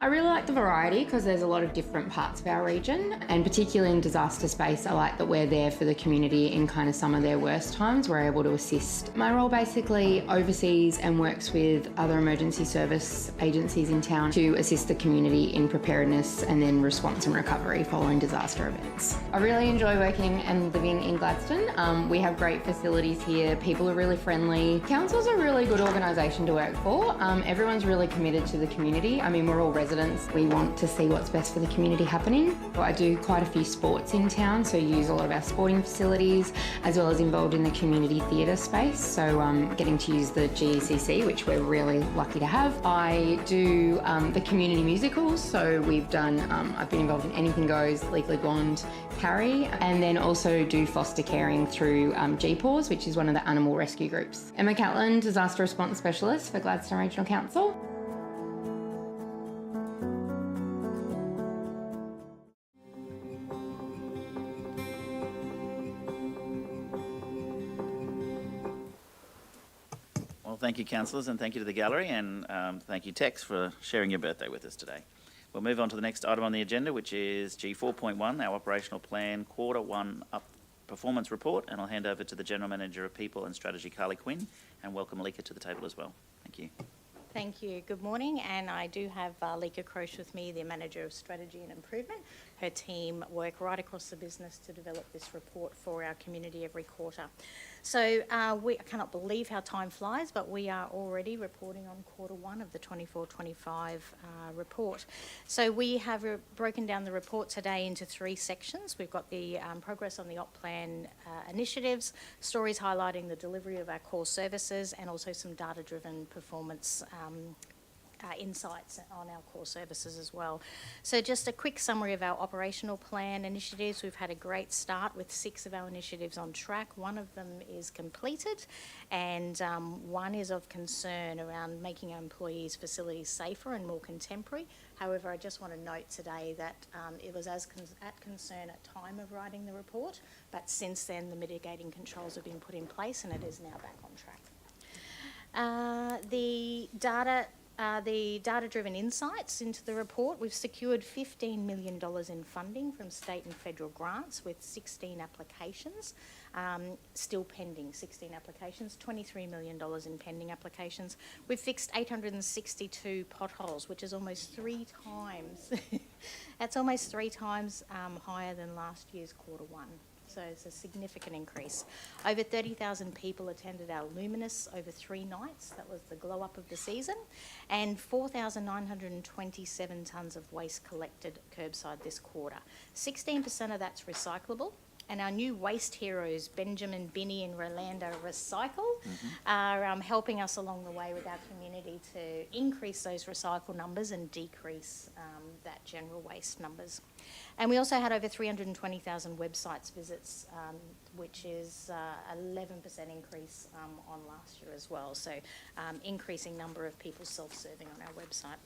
[SPEAKER 1] I really like the variety because there's a lot of different parts of our region, and particularly in disaster space, I like that we're there for the community in kind of some of their worst times. We're able to assist. My role basically oversees and works with other emergency service agencies in town to assist the community in preparedness and then response and recovery following disaster events. I really enjoy working and living in Gladstone. We have great facilities here. People are really friendly. Council's a really good organisation to work for. Everyone's really committed to the community. I mean, we're all residents. We want to see what's best for the community happening. I do quite a few sports in town, so use a lot of our sporting facilities, as well as involved in the community theatre space, so getting to use the GECC, which we're really lucky to have. I do the community musicals, so we've done, I've been involved in Anything Goes, Legally Blonde, Carrie, and then also do foster caring through GPAWS, which is one of the animal rescue groups. Emma Catlin, Disaster Response Specialist for Gladstone Regional Council.
[SPEAKER 3] Thank you, councillors, and thank you to the gallery, and thank you, Tex, for sharing your birthday with us today. We'll move on to the next item on the agenda, which is G4.1, our operational plan Q1 performance report, and I'll hand over to the General Manager of People and Strategy, Carly Quinn, and welcome Alika to the table as well. Thank you.
[SPEAKER 18] Thank you. Good morning, and I do have Alika Croce with me, the Manager of Strategy and Improvement. Her team work right across the business to develop this report for our community every quarter. So I cannot believe how time flies, but we are already reporting on Q1 of the 24-25 report. So we have broken down the report today into 3 sections. We've got the progress on the op plan initiatives, stories highlighting the delivery of our core services, and also some data-driven performance insights on our core services as well. So just a quick summary of our operational plan initiatives. We've had a great start with 6 of our initiatives on track. 1 of them is completed, and 1 is of concern around making our employees' facilities safer and more contemporary. However, I just want to note today that it was at concern at time of writing the report, but since then the mitigating controls have been put in place and it is now back on track. The data-driven insights into the report, we've secured $15 million in funding from state and federal grants with 16 applications, still pending 16 applications, $23 million in pending applications. We've fixed 862 potholes, which is almost 3 times, that's almost 3 times higher than last year's Q1. So it's a significant increase. Over 30,000 people attended our Luminous over 3 nights. That was the glow up of the season. And 4,927 tonnes of waste collected curbside this quarter. 16% of that's recyclable. And our new waste heroes, Benjamin, Binny and Rolanda Recycle, are helping us along the way with our community to increase those recycle numbers and decrease that general waste numbers. And we also had over 320,000 websites visits, which is 11% increase on last year as well. So increasing number of people self-serving on our website.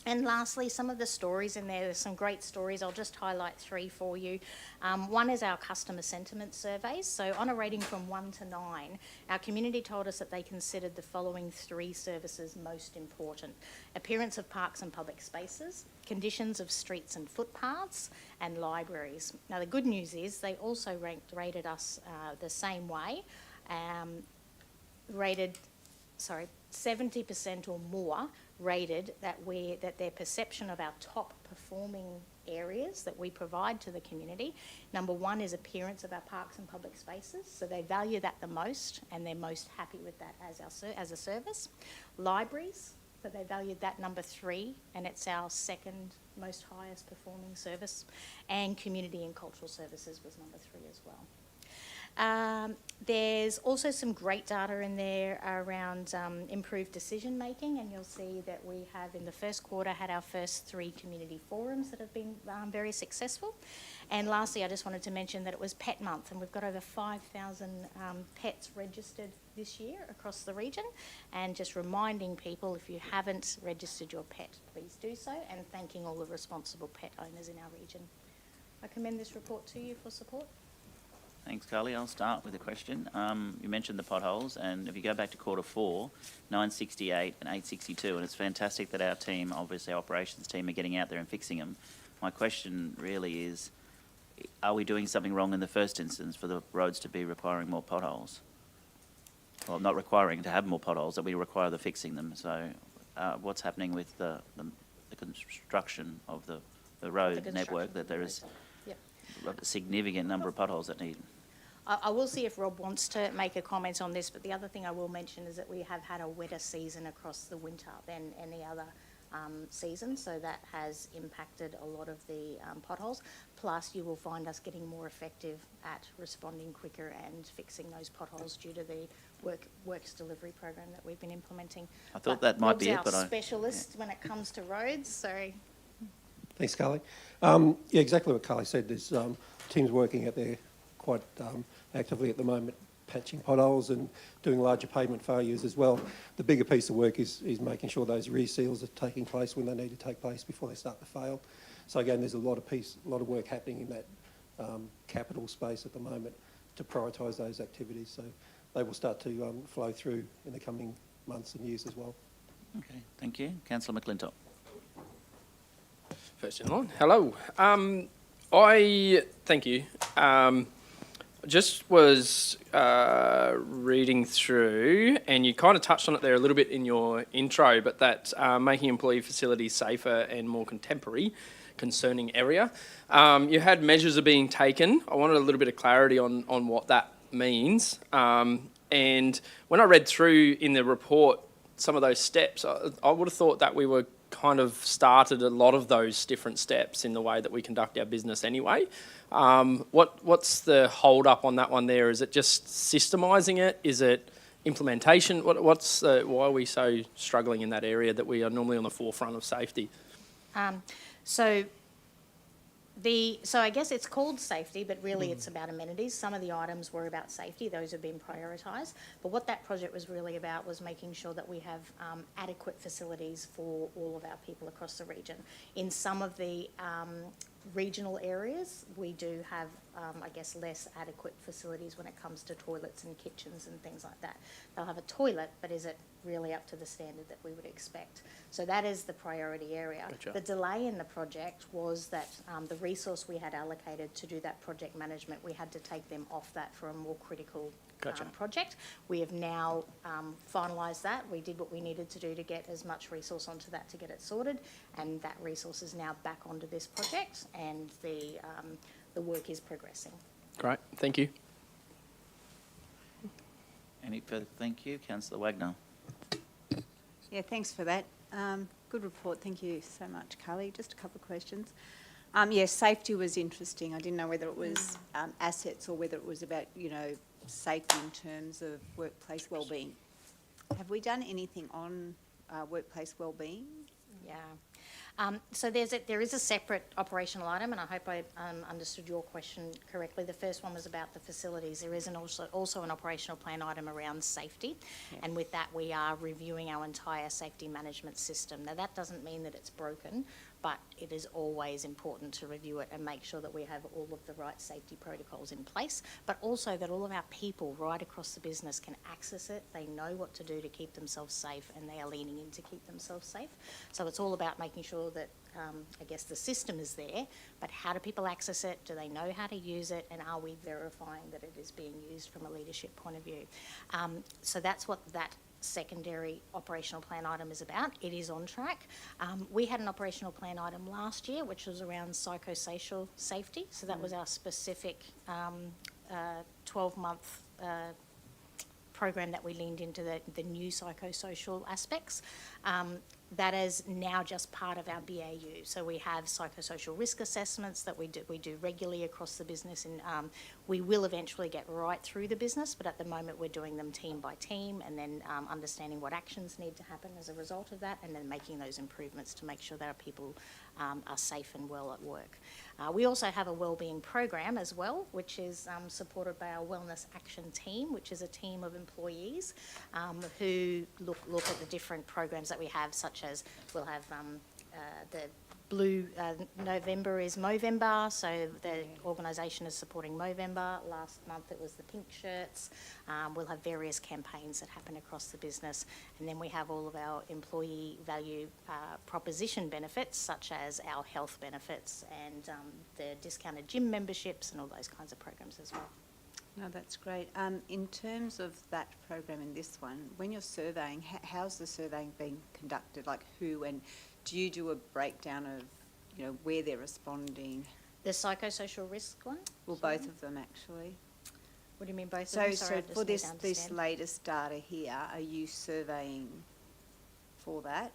[SPEAKER 18] And lastly, some of the stories in there, there's some great stories. I'll just highlight 3 for you. 1 is our customer sentiment surveys. So on a rating from 1 to 9, our community told us that they considered the following 3 services most important: appearance of parks and public spaces, conditions of streets and footpaths, and libraries. Now the good news is they also rated us the same way, 70% or more rated that their perception of our top performing areas that we provide to the community. Number 1 is appearance of our parks and public spaces, so they value that the most and they're most happy with that as a service. Libraries, so they valued that number 3 and it's our second most highest performing service. And community and cultural services was number 3 as well. There's also some great data in there around improved decision making, and you'll see that we have in the first quarter had our first 3 community forums that have been very successful. And lastly, I just wanted to mention that it was Pet Month, and we've got over 5,000 pets registered this year across the region. And just reminding people, if you haven't registered your pet, please do so, and thanking all the responsible pet owners in our region. I commend this report to you for support.
[SPEAKER 3] Thanks, Carly. I'll start with a question. You mentioned the potholes, and if you go back to quarter 4, 968 and 862, and it's fantastic that our team, obviously our operations team, are getting out there and fixing them. My question really is, are we doing something wrong in the first instance for the roads to be requiring more potholes? Well, not requiring to have more potholes, that we require the fixing them. So what's happening with the construction of the road network, that there is a significant number of potholes that need?
[SPEAKER 18] I will see if Rob wants to make a comment on this, but the other thing I will mention is that we have had a wetter season across the winter than any other season, so that has impacted a lot of the potholes. Plus, you will find us getting more effective at responding quicker and fixing those potholes due to the works delivery program that we've been implementing.
[SPEAKER 3] I thought that might be it, but
[SPEAKER 18] Rob's our specialist when it comes to roads, so.
[SPEAKER 19] Thanks, Carly. Yeah, exactly what Carly said. There's teams working out there quite actively at the moment, patching potholes and doing larger pavement failures as well. The bigger piece of work is making sure those rear seals are taking place when they need to take place before they start to fail. So again, there's a lot of work happening in that capital space at the moment to prioritise those activities. So they will start to flow through in the coming months and years as well.
[SPEAKER 3] Okay, thank you. Councillor McClintock.
[SPEAKER 13] First in line. Hello. Thank you. Just was reading through, and you kind of touched on it there a little bit in your intro, but that making employee facilities safer and more contemporary concerning area. You had measures are being taken. I wanted a little bit of clarity on what that means. And when I read through in the report some of those steps, I would have thought that we were kind of started a lot of those different steps in the way that we conduct our business anyway. What's the hold up on that one there? Is it just systemising it? Is it implementation? Why are we so struggling in that area that we are normally on the forefront of safety?
[SPEAKER 18] So I guess it's called safety, but really it's about amenities. Some of the items were about safety; those have been prioritised. But what that project was really about was making sure that we have adequate facilities for all of our people across the region. In some of the regional areas, we do have, I guess, less adequate facilities when it comes to toilets and kitchens and things like that. They'll have a toilet, but is it really up to the standard that we would expect? So that is the priority area.
[SPEAKER 13] Gotcha.
[SPEAKER 18] The delay in the project was that the resource we had allocated to do that project management, we had to take them off that for a more critical project. We have now finalised that. We did what we needed to do to get as much resource onto that to get it sorted, and that resource is now back onto this project, and the work is progressing.
[SPEAKER 13] Great, thank you.
[SPEAKER 3] Any further? Thank you. Councillor Wagner.
[SPEAKER 5] Yeah, thanks for that. Good report. Thank you so much, Carly. Just a couple of questions. Yes, safety was interesting. I didn't know whether it was assets or whether it was about, safety in terms of workplace wellbeing. Have we done anything on workplace wellbeing?
[SPEAKER 18] Yeah. So there is a separate operational item, and I hope I understood your question correctly. The first one was about the facilities. There is also an operational plan item around safety, and with that we are reviewing our entire safety management system. Now that doesn't mean that it's broken, but it is always important to review it and make sure that we have all of the right safety protocols in place, but also that all of our people right across the business can access it, they know what to do to keep themselves safe, and they are leaning in to keep themselves safe. So it's all about making sure that, I guess, the system is there, but how do people access it? Do they know how to use it? And are we verifying that it is being used from a leadership point of view? So that's what that secondary operational plan item is about. It is on track. We had an operational plan item last year which was around psychosocial safety, so that was our specific 12-month program that we leaned into the new psychosocial aspects. That is now just part of our BAU. So we have psychosocial risk assessments that we do regularly across the business, and we will eventually get right through the business, but at the moment we're doing them team by team, and then understanding what actions need to happen as a result of that, and then making those improvements to make sure that our people are safe and well at work. We also have a wellbeing program as well, which is supported by our Wellness Action Team, which is a team of employees who look at the different programs that we have, such as we'll have the blue November is Movember, so the organisation is supporting Movember. Last month it was the pink shirts. We'll have various campaigns that happen across the business, and then we have all of our employee value proposition benefits, such as our health benefits and the discounted gym memberships and all those kinds of programs as well.
[SPEAKER 5] No, that's great. In terms of that program and this one, when you're surveying, how's the surveying being conducted? Like who, and do you do a breakdown of, you know, where they're responding?
[SPEAKER 18] The psychosocial risk one?
[SPEAKER 5] Well, both of them actually.
[SPEAKER 18] What do you mean both
[SPEAKER 5] So,
[SPEAKER 18] of them? Sorry, I
[SPEAKER 5] so
[SPEAKER 18] just
[SPEAKER 5] for
[SPEAKER 18] need to
[SPEAKER 5] this
[SPEAKER 18] understand.
[SPEAKER 5] latest data here, are you surveying for that?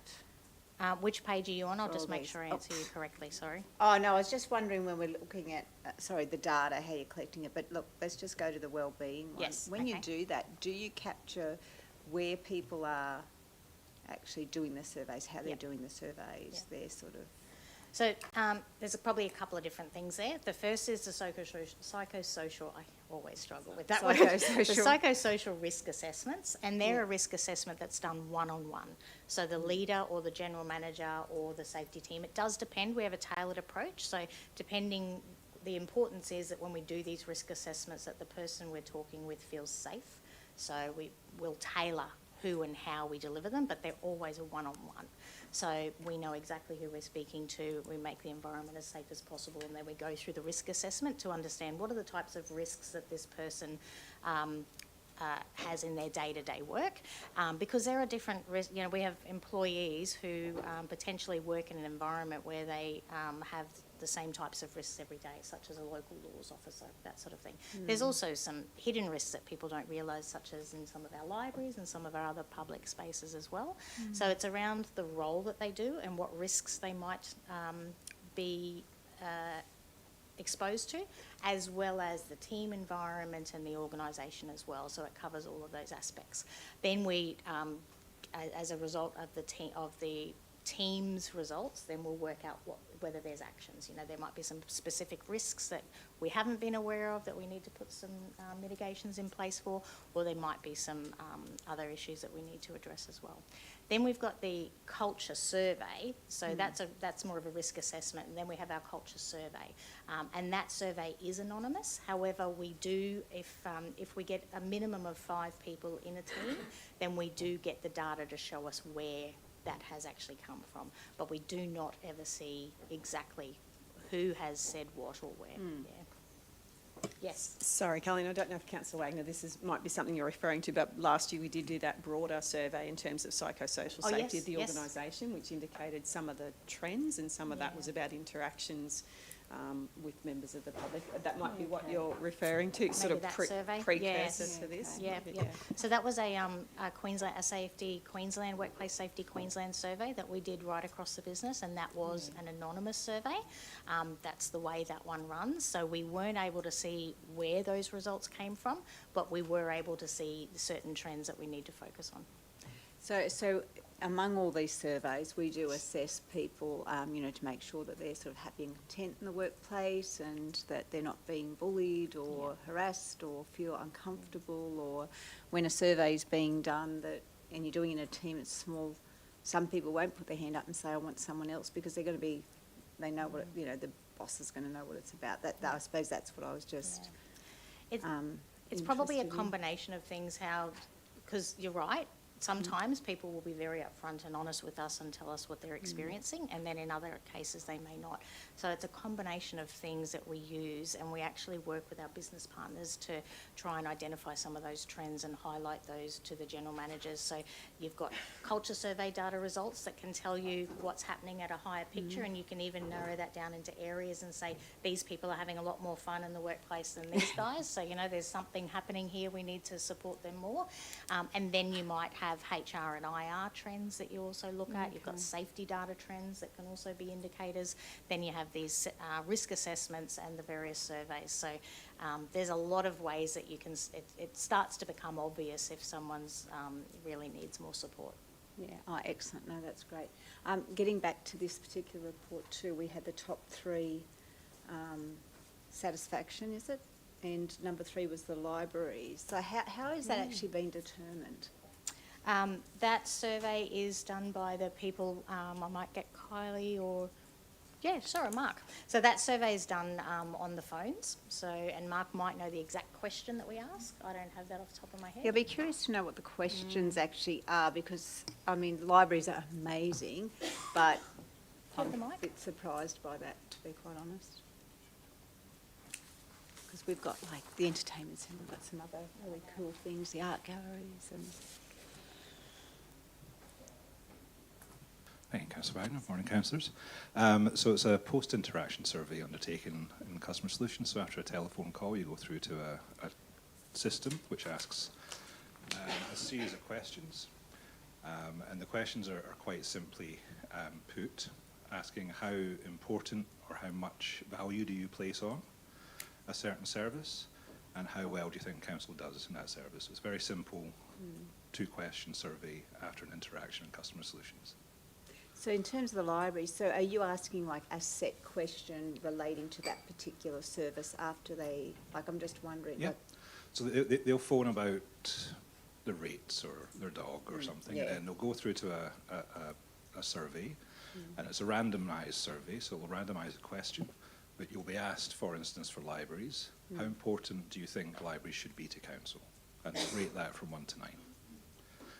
[SPEAKER 18] Which page are you on? I'll
[SPEAKER 5] For
[SPEAKER 18] just
[SPEAKER 5] all
[SPEAKER 18] make
[SPEAKER 5] these.
[SPEAKER 18] sure I answer you correctly, sorry.
[SPEAKER 5] Oh, no, I was just wondering when we're looking at, the data, how you're collecting it. But look, let's just go to the wellbeing one.
[SPEAKER 18] Yes,
[SPEAKER 5] When you
[SPEAKER 18] okay.
[SPEAKER 5] do that, do you capture where people are actually doing the surveys, how they're doing the surveys, their sort of...
[SPEAKER 18] So there's probably a couple of different things there. The first is the psychosocial, I always struggle with that word. The psychosocial risk assessments, and they're a risk assessment that's done one-on-one. So the leader or the general manager or the safety team, it does depend. We have a tailored approach. So depending, the importance is that when we do these risk assessments that the person we're talking with feels safe. So we will tailor who and how we deliver them, but they're always a one-on-one. So we know exactly who we're speaking to, we make the environment as safe as possible, and then we go through the risk assessment to understand what are the types of risks that this person has in their day-to-day work, because there are different risks. You know, we have employees who potentially work in an environment where they have the same types of risks every day, such as a local laws officer, that sort of thing. There's also some hidden risks that people don't realise, such as in some of our libraries and some of our other public spaces as well. So it's around the role that they do and what risks they might be exposed to, as well as the team environment and the organisation as well. So it covers all of those aspects. Then we, as a result of the team's results, then we'll work out whether there's actions. You know, there might be some specific risks that we haven't been aware of that we need to put some mitigations in place for, or there might be some other issues that we need to address as well. Then we've got the culture survey, so that's more of a risk assessment, and then we have our culture survey, and that survey is anonymous. However, we do, if we get a minimum of 5 people in a team, then we do get the data to show us where that has actually come from, but we do not ever see exactly who has said what or where. Yes.
[SPEAKER 12] Sorry, Colleen, I don't know if Councillor Wagner, might be something you're referring to, but last year we did do that broader survey in terms of psychosocial safety of the organisation, which indicated some of the trends, and some of that was about interactions with members of the public. That might be what you're referring to, sort of precursor to this.
[SPEAKER 18] Yeah. So that was a Queensland Workplace Safety Queensland survey that we did right across the business, and that was an anonymous survey. That's the way that one runs. So we weren't able to see where those results came from, but we were able to see certain trends that we need to focus on.
[SPEAKER 5] So among all these surveys, we do assess people, to make sure that they're sort of happy and content in the workplace, and that they're not being bullied or harassed or feel uncomfortable, or when a survey is being done and you're doing it in a team that's small, some people won't put their hand up and say, I want someone else, because they know what, the boss is going to know what it's about. I suppose that's what I was just...
[SPEAKER 18] It's probably a combination of things, because you're right, sometimes people will be very upfront and honest with us and tell us what they're experiencing, and then in other cases they may not. So it's a combination of things that we use, and we actually work with our business partners to try and identify some of those trends and highlight those to the general managers. So you've got culture survey data results that can tell you what's happening at a higher picture, and you can even narrow that down into areas and say, these people are having a lot more fun in the workplace than these guys, so there's something happening here, we need to support them more. And then you might have HR and IR trends that you also look at. You've got safety data trends that can also be indicators. Then you have these risk assessments and the various surveys. So there's a lot of ways that you can, it starts to become obvious if someone's really needs more support.
[SPEAKER 5] Yeah, excellent. No, that's great. Getting back to this particular report too, we had the top 3 satisfaction, is it? And number 3 was the libraries. So how is that actually being determined?
[SPEAKER 18] That survey is done by the people, I might get Kylie or Yeah, sorry, Mark. So that survey is done on the phones. So, and Mark might know the exact question that we ask. I don't have that off the top of my head.
[SPEAKER 5] Yeah, I'd be curious to know what the questions actually are, because, I mean, libraries are amazing, but I'm a bit surprised by that, to be quite honest. Because we've got, like, the entertainment centre, we've got some other really cool things, the art galleries and...
[SPEAKER 20] Thank you, Councillor Wagner. Morning, councillors. So it's a post-interaction survey undertaken in Customer Solutions. So after a telephone call, you go through to a system which asks a series of questions. And the questions are quite simply put, asking how important or how much value do you place on a certain service, and how well do you think council does in that service. It's a very simple two-question survey after an interaction in Customer Solutions.
[SPEAKER 5] So in terms of the library, so are you asking like a set question relating to that particular service after they, like I'm just wondering.
[SPEAKER 20] Yeah.
[SPEAKER 5] Like,
[SPEAKER 20] so they'll phone about the rates or their dog or something,
[SPEAKER 5] yeah.
[SPEAKER 20] and then they'll go through to a survey, and it's a randomised survey, so we'll randomise a question, but you'll be asked, for instance, for libraries, how important do you think libraries should be to council? And rate that from 1 to 9.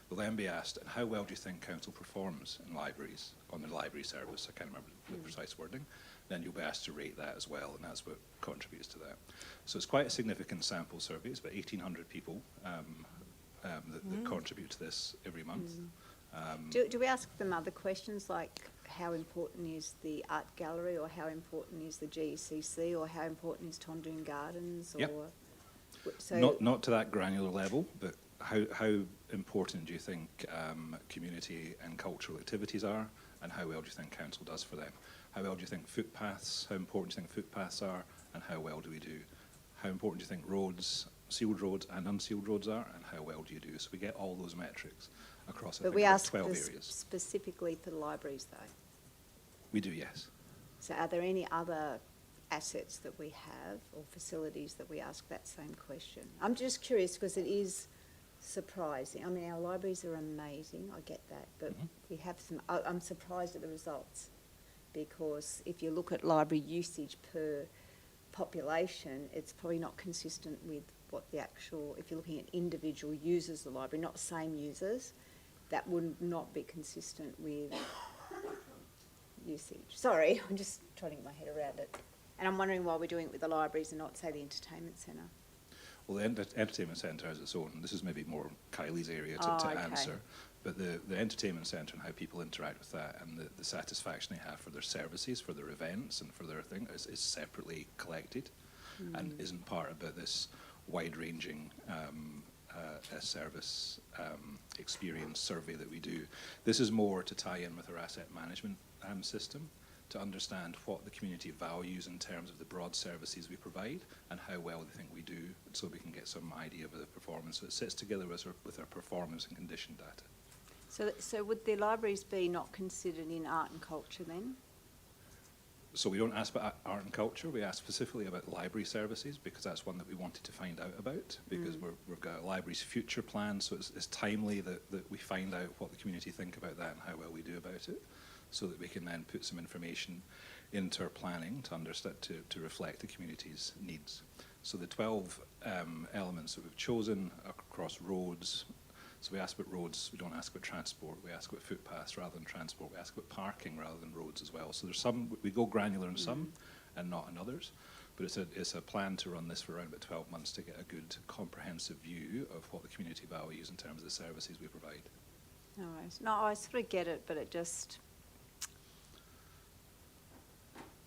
[SPEAKER 20] Will then be asked, and how well do you think council performs in libraries, on the library service? I can't remember the precise wording. Then you'll be asked to rate that as well, and that's what contributes to that. So it's quite a significant sample survey. It's about 1,800 people that contribute to this every month.
[SPEAKER 5] do we ask them other questions like how important is the art gallery, or how important is the GECC, or how important is Tondoon Gardens? Or,
[SPEAKER 20] yep.
[SPEAKER 5] So
[SPEAKER 20] Not to that granular level, but how important do you think community and cultural activities are, and how well do you think council does for them? How well do you think footpaths, how important do you think footpaths are, and how well do we do? How important do you think roads, sealed roads and unsealed roads are, and how well do you do? So we get all those metrics across, I think,
[SPEAKER 5] we
[SPEAKER 20] about
[SPEAKER 5] ask
[SPEAKER 20] 12
[SPEAKER 5] this
[SPEAKER 20] areas.
[SPEAKER 5] specifically for the libraries though?
[SPEAKER 20] We do, yes.
[SPEAKER 5] So are there any other assets that we have or facilities that we ask that same question? I'm just curious because it is surprising. I mean, our libraries are amazing, I get that, but we have some, I'm surprised at the results, because if you look at library usage per population, it's probably not consistent with what the actual, if you're looking at individual users of the library, not same users, that would not be consistent with usage. Sorry, I'm just trying to get my head around it. And I'm wondering why we're doing it with the libraries and not, say, the entertainment centre.
[SPEAKER 20] Well, the entertainment centre has its own. This is maybe more Kylie's area to answer. But the entertainment centre and how people interact with that, and the satisfaction they have for their services, for their events and for their thing is separately collected and isn't part of this wide-ranging service experience survey that we do. This is more to tie in with our asset management system, to understand what the community values in terms of the broad services we provide and how well they think we do, so we can get some idea of the performance. So it sits together with our performance and condition data.
[SPEAKER 5] So would the libraries be not considered in art and culture then?
[SPEAKER 20] So we don't ask about art and culture, we ask specifically about library services, because that's one that we wanted to find out about, because we've got a library's future plan, so it's timely that we find out what the community think about that and how well we do about it, so that we can then put some information into our planning to understand, to reflect the community's needs. So the 12 elements that we've chosen across roads, so we ask about roads, we don't ask about transport, we ask about footpaths rather than transport, we ask about parking rather than roads as well. So there's some, we go granular in some and not in others, but it's a plan to run this for around about 12 months to get a good comprehensive view of what the community values in terms of the services we provide.
[SPEAKER 5] No worries. No, I sort of get it, but it just...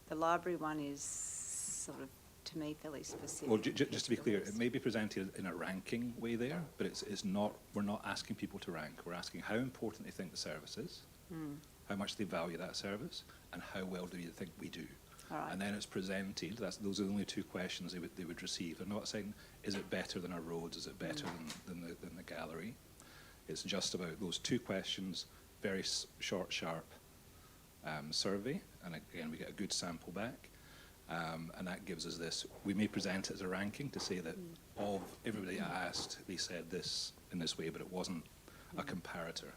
[SPEAKER 5] The library one is sort of, to me, fairly specific.
[SPEAKER 20] Well, just to be clear, it may be presented in a ranking way there, but it's not. We're not asking people to rank. We're asking how important they think the service is, how much they value that service, and how well do you think we do.
[SPEAKER 5] All right.
[SPEAKER 20] And then it's presented. Those are the only 2 questions they would receive. They're not saying, is it better than our roads? Is it better than the gallery? It's just about those 2 questions, very short, sharp survey, and again we get a good sample back, and that gives us this. We may present it as a ranking to say that of everybody asked, they said this in this way, but it wasn't a comparator.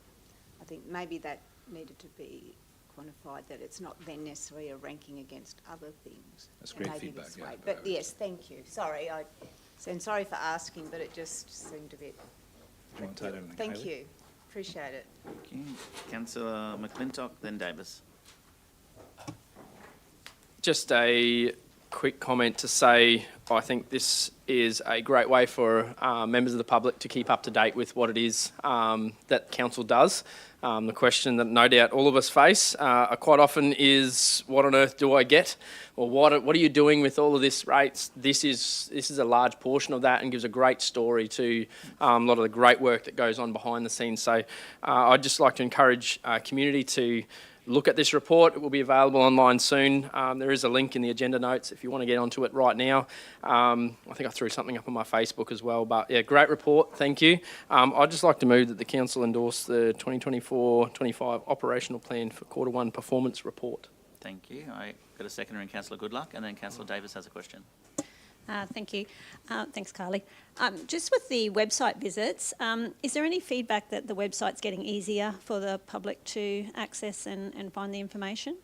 [SPEAKER 5] I think maybe that needed to be quantified, that it's not then necessarily a ranking against other things.
[SPEAKER 20] That's
[SPEAKER 5] And
[SPEAKER 20] great
[SPEAKER 5] maybe
[SPEAKER 20] feedback,
[SPEAKER 5] this
[SPEAKER 20] yeah,
[SPEAKER 5] way.
[SPEAKER 20] but
[SPEAKER 5] But yes, thank you. Sorry, and sorry for asking, but it just seemed a bit.
[SPEAKER 20] Do you want to add anything,
[SPEAKER 5] Thank
[SPEAKER 20] Hayley?
[SPEAKER 5] you. Appreciate it.
[SPEAKER 3] Thank you. Councillor McClintock, then Davis.
[SPEAKER 13] Just a quick comment to say I think this is a great way for members of the public to keep up to date with what it is that council does. The question that no doubt all of us face quite often is, what on earth do I get? Or what are you doing with all of this rates? This is a large portion of that and gives a great story to a lot of the great work that goes on behind the scenes. So I'd just like to encourage community to look at this report. It will be available online soon. There is a link in the agenda notes if you want to get onto it right now. I think I threw something up on my Facebook as well, but yeah, great report, thank you. I'd just like to move that the council endorse the 2024-25 operational plan for Q1 performance report.
[SPEAKER 3] Thank you. I got a seconder in Councillor Goodluck, and then Councillor Davis has a question.
[SPEAKER 16] Thank you. Thanks, Carly. Just with the website visits, is there any feedback that the website's getting easier for the public to access and find the information?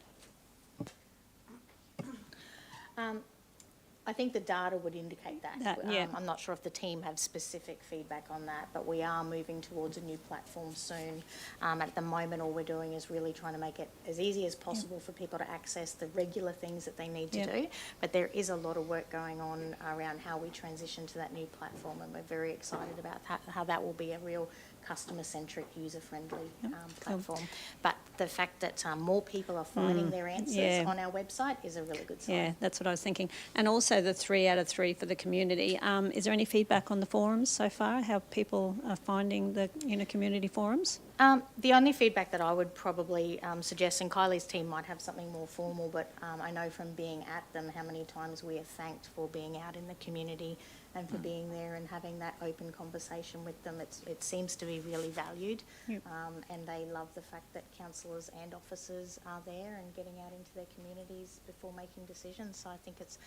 [SPEAKER 18] I think the data would indicate that.
[SPEAKER 16] Yeah.
[SPEAKER 18] I'm not sure if the team have specific feedback on that, but we are moving towards a new platform soon. At the moment, all we're doing is really trying to make it as easy as possible for people to access the regular things that they need to do. But there is a lot of work going on around how we transition to that new platform, and we're very excited about how that will be a real customer-centric, user-friendly platform. But the fact that more people are finding their answers on our website is a really good sign.
[SPEAKER 16] Yeah, that's what I was thinking. And also the 3 out of 3 for the community. Is there any feedback on the forums so far, how people are finding the community forums?
[SPEAKER 18] The only feedback that I would probably suggest, and Kylie's team might have something more formal, but I know from being at them how many times we are thanked for being out in the community and for being there and having that open conversation with them. It seems to be really valued, and they love the fact that councillors and officers are there and getting out into their communities before making decisions. So I think it's,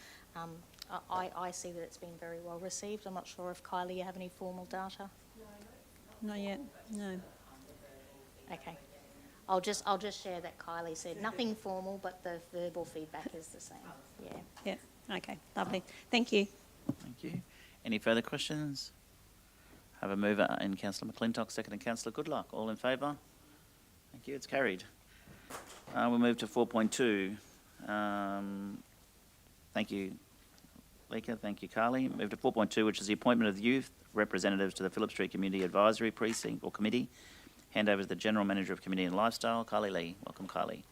[SPEAKER 18] I see that it's been very well received. I'm not sure if Kylie, you have any formal data?
[SPEAKER 16] No, not yet, no.
[SPEAKER 18] Okay. I'll just share that Kylie said nothing formal, but the verbal feedback is the same. Yeah.
[SPEAKER 16] Yeah. Okay. Lovely. Thank you.
[SPEAKER 3] Thank you. Any further questions? Have a mover in Councillor McClintock, second in Councillor Goodluck. All in favour? Thank you. It's carried. We'll move to 4.2. Thank you, Leka. Thank you, Carly. Move to 4.2, which is the appointment of youth representatives to the Phillip Street Community Advisory Precinct or Committee. Hand over to the General Manager of Community and Lifestyle, Carly Lee. Welcome, Carly.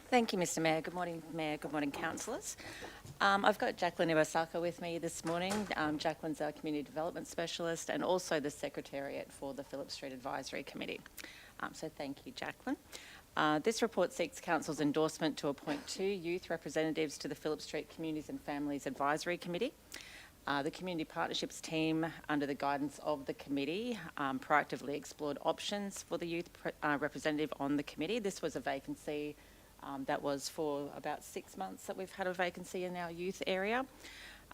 [SPEAKER 21] Thank you, Mr Mayor. Good morning, Mayor. Good morning, councillors. I've got Jacqueline Iwasaka with me this morning. Jacqueline's our Community Development Specialist and also the Secretariat for the Phillip Street Advisory Committee. So thank you, Jacqueline. This report seeks Council's endorsement to appoint 2 youth representatives to the Phillip Street Communities and Families Advisory Committee. The Community Partnerships team, under the guidance of the committee, proactively explored options for the youth representative on the committee. This was a vacancy that was for about 6 months that we've had a vacancy in our youth area.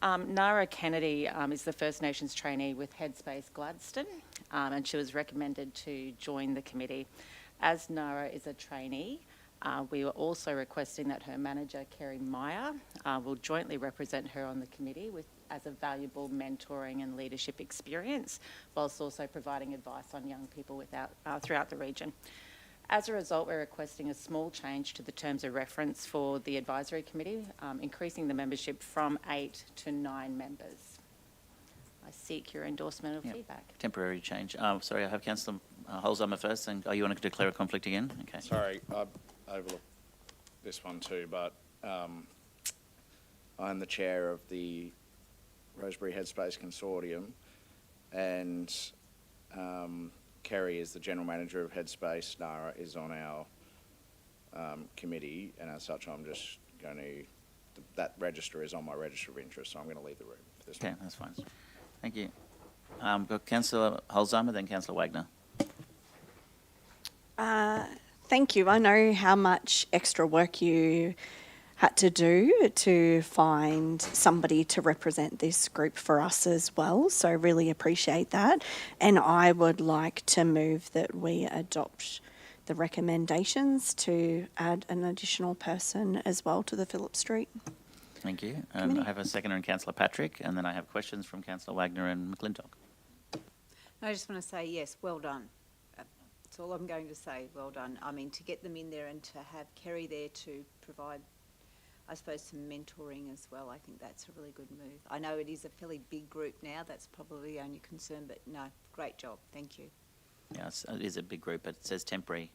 [SPEAKER 21] Nara Kennedy is the First Nations trainee with Headspace Gladstone, and she was recommended to join the committee. As Nara is a trainee, we were also requesting that her manager, Kerry Meyer, will jointly represent her on the committee as a valuable mentoring and leadership experience, whilst also providing advice on young people throughout the region. As a result, we're requesting a small change to the terms of reference for the advisory committee, increasing the membership from 8 to 9 members. I seek your endorsement of feedback.
[SPEAKER 3] Temporary change. Sorry, I have Councillor Holzheimer first. And you want to declare a conflict again? Okay.
[SPEAKER 11] Sorry, I overlooked this one too, but I'm the chair of the Roseberry Headspace Consortium, and Kerry is the General Manager of Headspace. Nara is on our committee, and as such, I'm just going to, that register is on my register of interest, so I'm going to leave the room for this one.
[SPEAKER 3] Okay, that's fine. Thank you. Got Councillor Holzheimer, then Councillor Wagner.
[SPEAKER 15] Thank you. I know how much extra work you had to do to find somebody to represent this group for us as well. So really appreciate that. And I would like to move that we adopt the recommendations to add an additional person as well to the Phillip Street.
[SPEAKER 3] Thank you. I have a seconder in Councillor Patrick, and then I have questions from Councillor Wagner and McClintock.
[SPEAKER 12] I just want to say, yes, well done. That's all I'm going to say, well done. I mean, to get them in there and to have Kerry there to provide, I suppose, some mentoring as well, I think that's a really good move. I know it is a fairly big group now, that's probably the only concern, but no, great job, thank you.
[SPEAKER 3] Yes, it is a big group, but it says temporary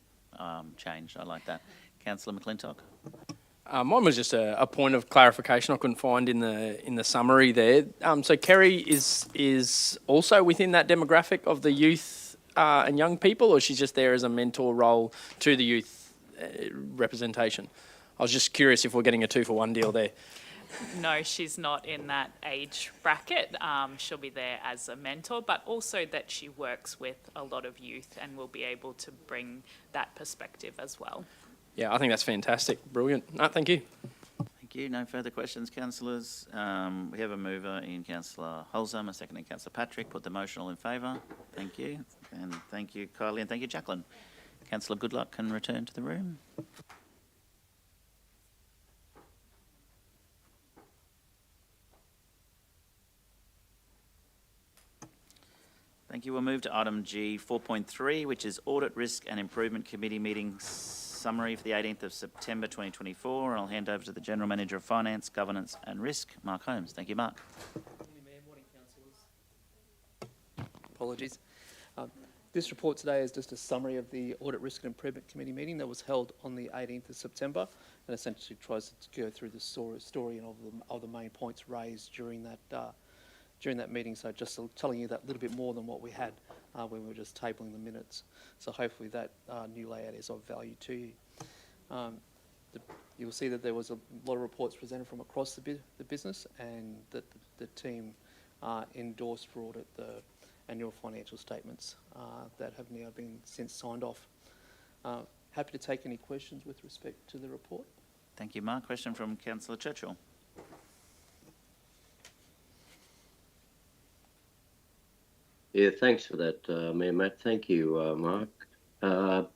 [SPEAKER 3] change. I like that. Councillor McClintock.
[SPEAKER 13] Mine was just a point of clarification I couldn't find in the summary there. So Kerry is also within that demographic of the youth and young people, or she's just there as a mentor role to the youth representation? I was just curious if we're getting a 2-for-1 deal there.
[SPEAKER 6] No, she's not in that age bracket. She'll be there as a mentor, but also that she works with a lot of youth and will be able to bring that perspective as well.
[SPEAKER 13] Yeah, I think that's fantastic. Brilliant. No, thank you.
[SPEAKER 3] Thank you. No further questions, councillors. We have a mover in Councillor Holzheimer, second in Councillor Patrick. Put the motion all in favour. Thank you. And thank you, Kylie, and thank you, Jacqueline. Councillor Goodluck can return to the room. Thank you. We'll move to item G 4.3, which is Audit, Risk and Improvement Committee meeting summary for the 18th of September 2024. I'll hand over to the General Manager of Finance, Governance and Risk, Mark Holmes. Thank you, Mark.
[SPEAKER 22] Morning, Mayor. Morning, councillors. Apologies. This report today is just a summary of the Audit, Risk and Improvement Committee meeting that was held on the 18th of September and essentially tries to go through the story and of the main points raised during that meeting. So just telling you that little bit more than what we had when we were just tabling the minutes. So hopefully that new layout is of value to you. You'll see that there was a lot of reports presented from across the business, and that the team endorsed for audit the annual financial statements that have now been since signed off. Happy to take any questions with respect to the report.
[SPEAKER 3] Thank you, Mark. Question from Councillor Churchill.
[SPEAKER 4] Yeah, thanks for that, Mayor Matt. Thank you, Mark.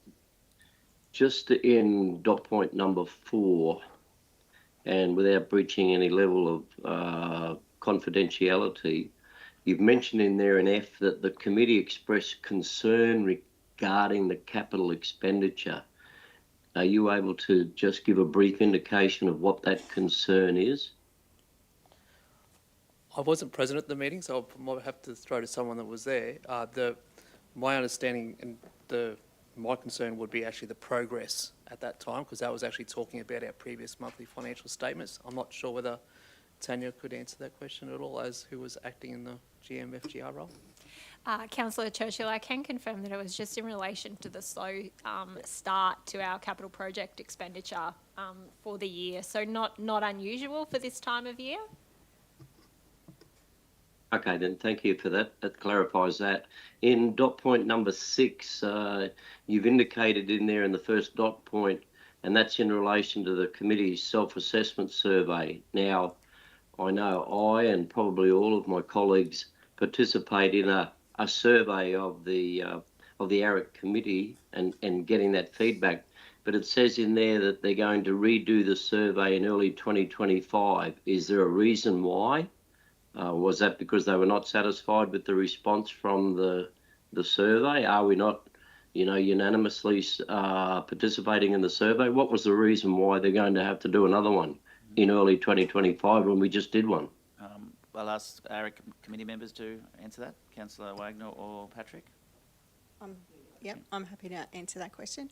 [SPEAKER 4] Just in dot point number 4, and without breaching any level of confidentiality, you've mentioned in there in F that the committee expressed concern regarding the capital expenditure. Are you able to just give a brief indication of what that concern is?
[SPEAKER 22] I wasn't present at the meeting, so I might have to throw to someone that was there. My understanding and my concern would be actually the progress at that time, because that was actually talking about our previous monthly financial statements. I'm not sure whether Tanya could answer that question at all, as who was acting in the GM/FGR role.
[SPEAKER 7] Councillor Churchill, I can confirm that it was just in relation to the slow start to our capital project expenditure for the year, so not unusual for this time of year.
[SPEAKER 4] Okay, then thank you for that. That clarifies that. In dot point number 6, you've indicated in there in the first dot point, and that's in relation to the committee's self-assessment survey. Now, I know I and probably all of my colleagues participate in a survey of the ARIC committee and getting that feedback, but it says in there that they're going to redo the survey in early 2025. Is there a reason why? Was that because they were not satisfied with the response from the survey? Are we not, unanimously participating in the survey? What was the reason why they're going to have to do another one in early 2025 when we just did one?
[SPEAKER 3] I'll ask our committee members to answer that. Councillor Wagner or Patrick?
[SPEAKER 14] Yep, I'm happy to answer that question.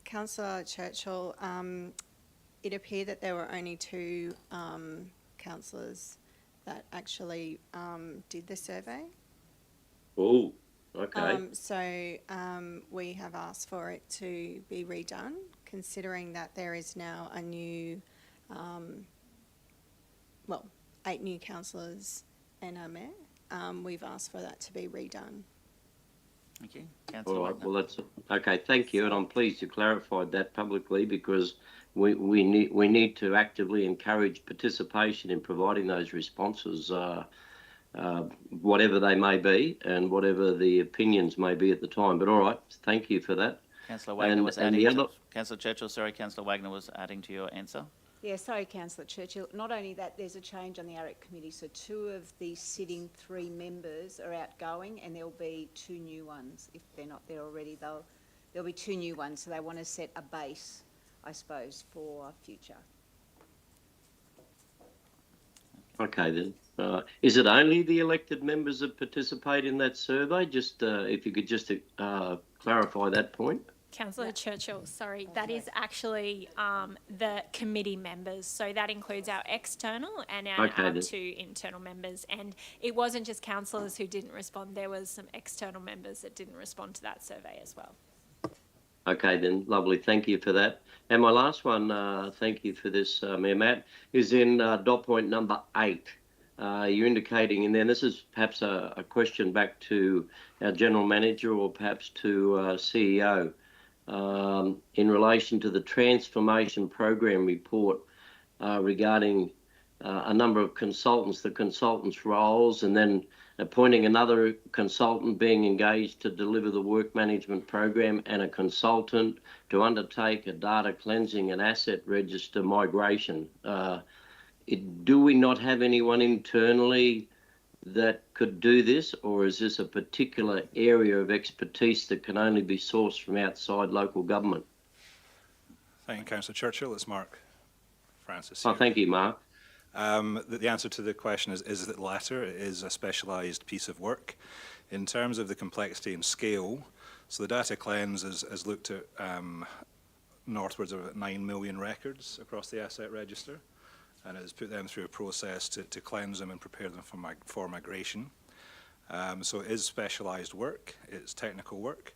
[SPEAKER 14] Councillor Churchill, it appeared that there were only 2 councillors that actually did the survey.
[SPEAKER 4] Oh, okay.
[SPEAKER 14] So we have asked for it to be redone, considering that there is now a new, 8 new councillors and a mayor. We've asked for that to be redone.
[SPEAKER 3] Thank you.
[SPEAKER 4] All
[SPEAKER 3] Councillor
[SPEAKER 4] right,
[SPEAKER 3] Wagner.
[SPEAKER 4] well, that's okay. Thank you, and I'm pleased you clarified that publicly because we need to actively encourage participation in providing those responses, whatever they may be and whatever the opinions may be at the time. But all right, thank you for that.
[SPEAKER 3] Councillor Wagner was
[SPEAKER 4] and
[SPEAKER 3] adding
[SPEAKER 4] the other,
[SPEAKER 3] Councillor Churchill, sorry, Councillor Wagner was adding to your answer.
[SPEAKER 5] Yeah, sorry, Councillor Churchill. Not only that, there's a change on the AREC committee. So 2 of the sitting 3 members are outgoing, and there'll be 2 new ones. If they're not there already, there'll be 2 new ones. So they want to set a base, I suppose, for future.
[SPEAKER 4] okay then. Is it only the elected members that participate in that survey? Just if you could just clarify that point.
[SPEAKER 7] Councillor Churchill, sorry, that is actually the committee members. So that includes our external and our 2 internal members. And it wasn't just councillors who didn't respond. There was some external members that didn't respond to that survey as well.
[SPEAKER 4] Okay then, lovely. Thank you for that. And my last one, thank you for this, Mayor Matt, is in dot point number 8. You're indicating, and then this is perhaps a question back to our General Manager or perhaps to CEO. In relation to the transformation program report regarding a number of consultants, the consultants' roles, and then appointing another consultant being engaged to deliver the work management program and a consultant to undertake a data cleansing and asset register migration. Do we not have anyone internally that could do this, or is this a particular area of expertise that can only be sourced from outside local government?
[SPEAKER 20] Thank you, Councillor Churchill. It's Mark Francis.
[SPEAKER 4] Oh, thank you, Mark.
[SPEAKER 20] The answer to the question is the latter. It is a specialised piece of work. In terms of the complexity and scale, so the data cleanse has looked at northwards of 9 million records across the asset register, and has put them through a process to cleanse them and prepare them for migration. So it is specialised work, it's technical work.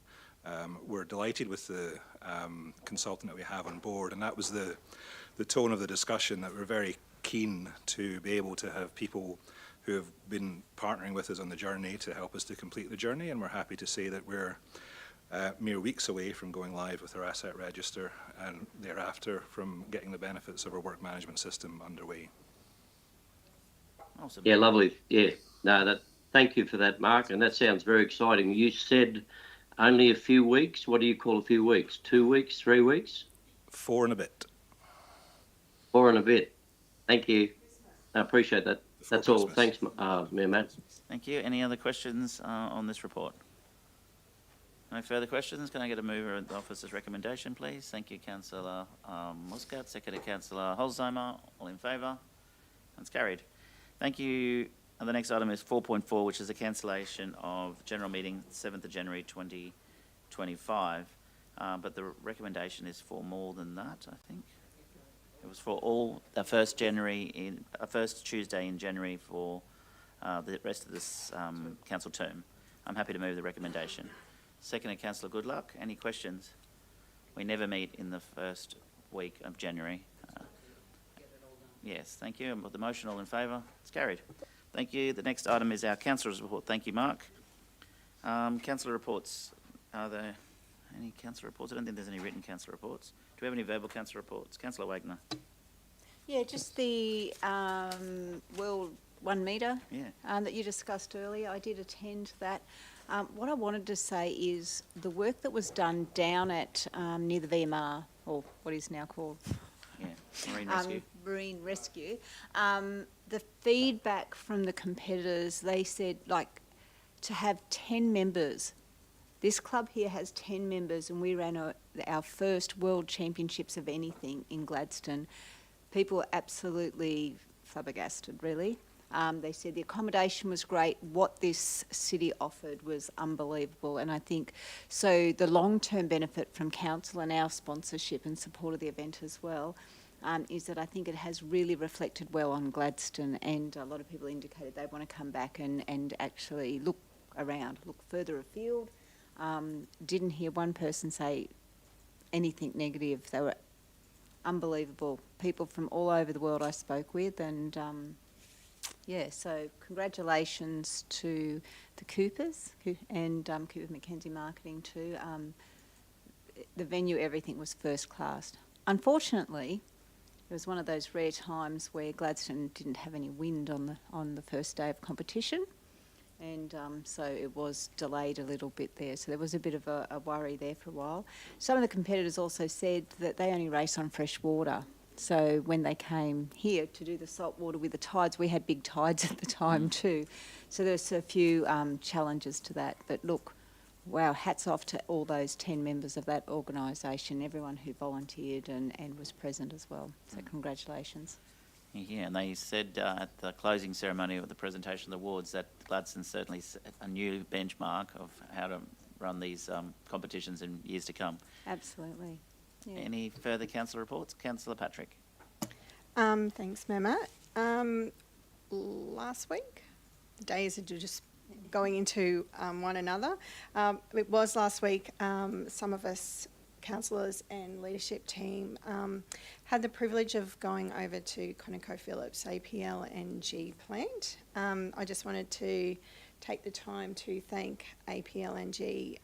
[SPEAKER 20] We're delighted with the consultant that we have on board, and that was the tone of the discussion, that we're very keen to be able to have people who have been partnering with us on the journey to help us to complete the journey, and we're happy to say that we're mere weeks away from going live with our asset register, and thereafter from getting the benefits of our work management system underway.
[SPEAKER 3] Awesome.
[SPEAKER 4] Yeah, lovely. Yeah, no, thank you for that, Mark, and that sounds very exciting. You said only a few weeks. What do you call a few weeks? 2 weeks, 3 weeks?
[SPEAKER 20] 4 and a bit.
[SPEAKER 4] 4 and a bit. Thank you. I appreciate that. That's all. Thanks, Mayor Matt.
[SPEAKER 3] Thank you. Any other questions on this report? No further questions. Can I get a mover of the officer's recommendation, please? Thank you, Councillor Muscat. Seconded, Councillor Holzheimer. All in favour? That's carried. Thank you. And the next item is 4.4, which is a cancellation of general meeting 7th of January 2025. But the recommendation is for more than that, I think. It was for all the first Tuesday in January for the rest of this council term. I'm happy to move the recommendation. Second, Councillor Goodluck. Any questions? We never meet in the first week of January. Yes, thank you. And with the motion, all in favour? It's carried. Thank you. The next item is our Councillors Report. Thank you, Mark. Councillor Reports. Are there any Councillor Reports? I don't think there's any written Councillor Reports. Do we have any verbal Councillor Reports? Councillor Wagner.
[SPEAKER 5] Yeah, just the World 1 metre that you discussed earlier. I did attend that. What I wanted to say is the work that was done down at near the VMR, or what is now called
[SPEAKER 3] Marine Rescue.
[SPEAKER 5] Marine Rescue. The feedback from the competitors, they said, like, to have 10 members. This club here has 10 members, and we ran our first World Championships of anything in Gladstone. People were absolutely flabbergasted, really. They said the accommodation was great. What this city offered was unbelievable. And I think, so the long-term benefit from council and our sponsorship and support of the event as well is that I think it has really reflected well on Gladstone, and a lot of people indicated they want to come back and actually look around, look further afield. Didn't hear one person say anything negative. They were unbelievable. People from all over the world I spoke with, and Yeah, so congratulations to the Coopers and Cooper Mackenzie Marketing too. The venue, everything was first class. Unfortunately, it was one of those rare times where Gladstone didn't have any wind on the first day of competition, and so it was delayed a little bit there. So there was a bit of a worry there for a while. Some of the competitors also said that they only race on fresh water. So when they came here to do the salt water with the tides, we had big tides at the time too. So there's a few challenges to that. But look, wow, hats off to all those 10 members of that organisation, everyone who volunteered and was present as well. So congratulations.
[SPEAKER 3] Yeah, and they said at the closing ceremony of the presentation of the awards that Gladstone certainly set a new benchmark of how to run these competitions in years to come.
[SPEAKER 5] Absolutely. Yeah.
[SPEAKER 3] Any further council reports? Councillor Patrick.
[SPEAKER 14] Thanks, Mayor Matt. Last week, the days are just going into one another. It was last week, some of us councillors and leadership team had the privilege of going over to ConocoPhillips APLNG plant. I just wanted to take the time to thank APLNG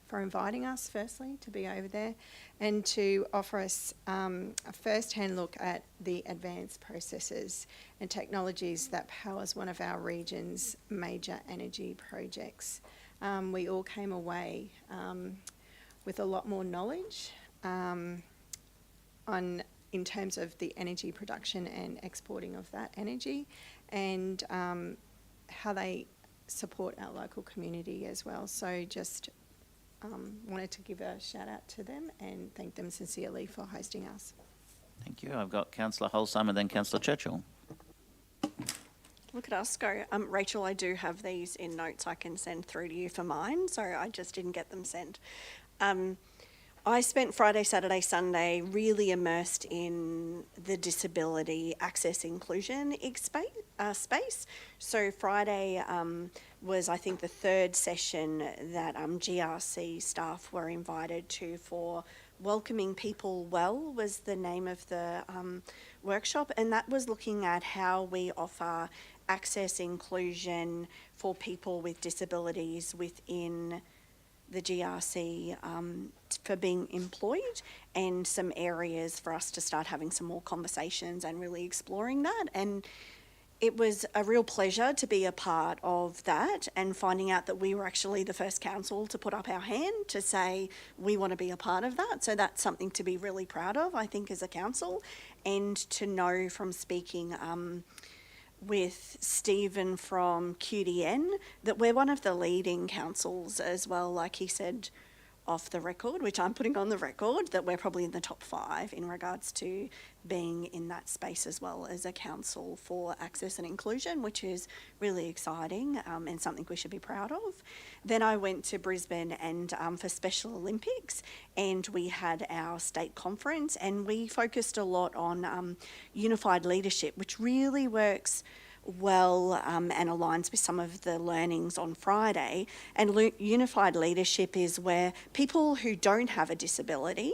[SPEAKER 14] for inviting us, firstly, to be over there and to offer us a first-hand look at the advanced processes and technologies that powers one of our region's major energy projects. We all came away with a lot more knowledge in terms of the energy production and exporting of that energy, and how they support our local community as well. So just wanted to give a shout out to them and thank them sincerely for hosting us.
[SPEAKER 3] Thank you. I've got Councillor Holsheimer, then Councillor Churchill.
[SPEAKER 15] Look at us go. Rachel, I do have these in notes I can send through to you for mine, so I just didn't get them sent. I spent Friday, Saturday, Sunday really immersed in the disability access inclusion space. So Friday was, I think, the third session that GRC staff were invited to for Welcoming People Well was the name of the workshop, and that was looking at how we offer access inclusion for people with disabilities within the GRC for being employed, and some areas for us to start having some more conversations and really exploring that. And it was a real pleasure to be a part of that and finding out that we were actually the first council to put up our hand to say we want to be a part of that. So that's something to be really proud of, I think, as a council, and to know from speaking with Stephen from QDN that we're one of the leading councils as well, like he said off the record, which I'm putting on the record, that we're probably in the top 5 in regards to being in that space as well as a council for access and inclusion, which is really exciting and something we should be proud of. Then I went to Brisbane and for Special Olympics, and we had our state conference, and we focused a lot on unified leadership, which really works well and aligns with some of the learnings on Friday. And unified leadership is where people who don't have a disability,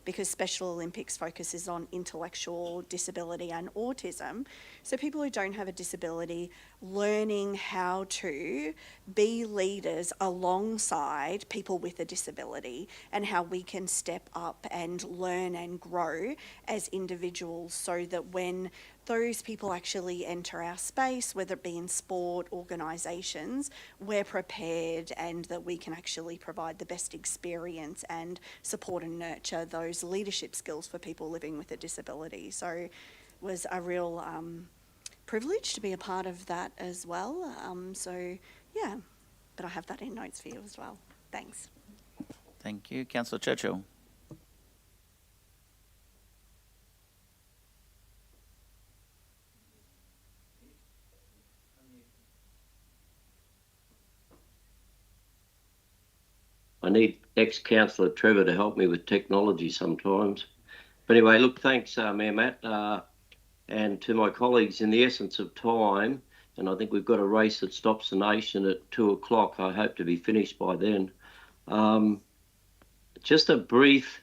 [SPEAKER 15] because Special Olympics focuses on intellectual disability and autism, so people who don't have a disability learning how to be leaders alongside people with a disability, and how we can step up and learn and grow as individuals, so that when those people actually enter our space, whether it be in sport, organisations, we're prepared, and that we can actually provide the best experience and support and nurture those leadership skills for people living with a disability. So it was a real privilege to be a part of that as well. So yeah, but I have that in notes for you as well. Thanks.
[SPEAKER 3] Thank you. Councillor Churchill.
[SPEAKER 4] I need ex-councillor Trevor to help me with technology sometimes. But anyway, look, thanks, Mayor Matt, and to my colleagues. In the essence of time, and I think we've got a race that stops the nation at 2 o'clock. I hope to be finished by then. Just a brief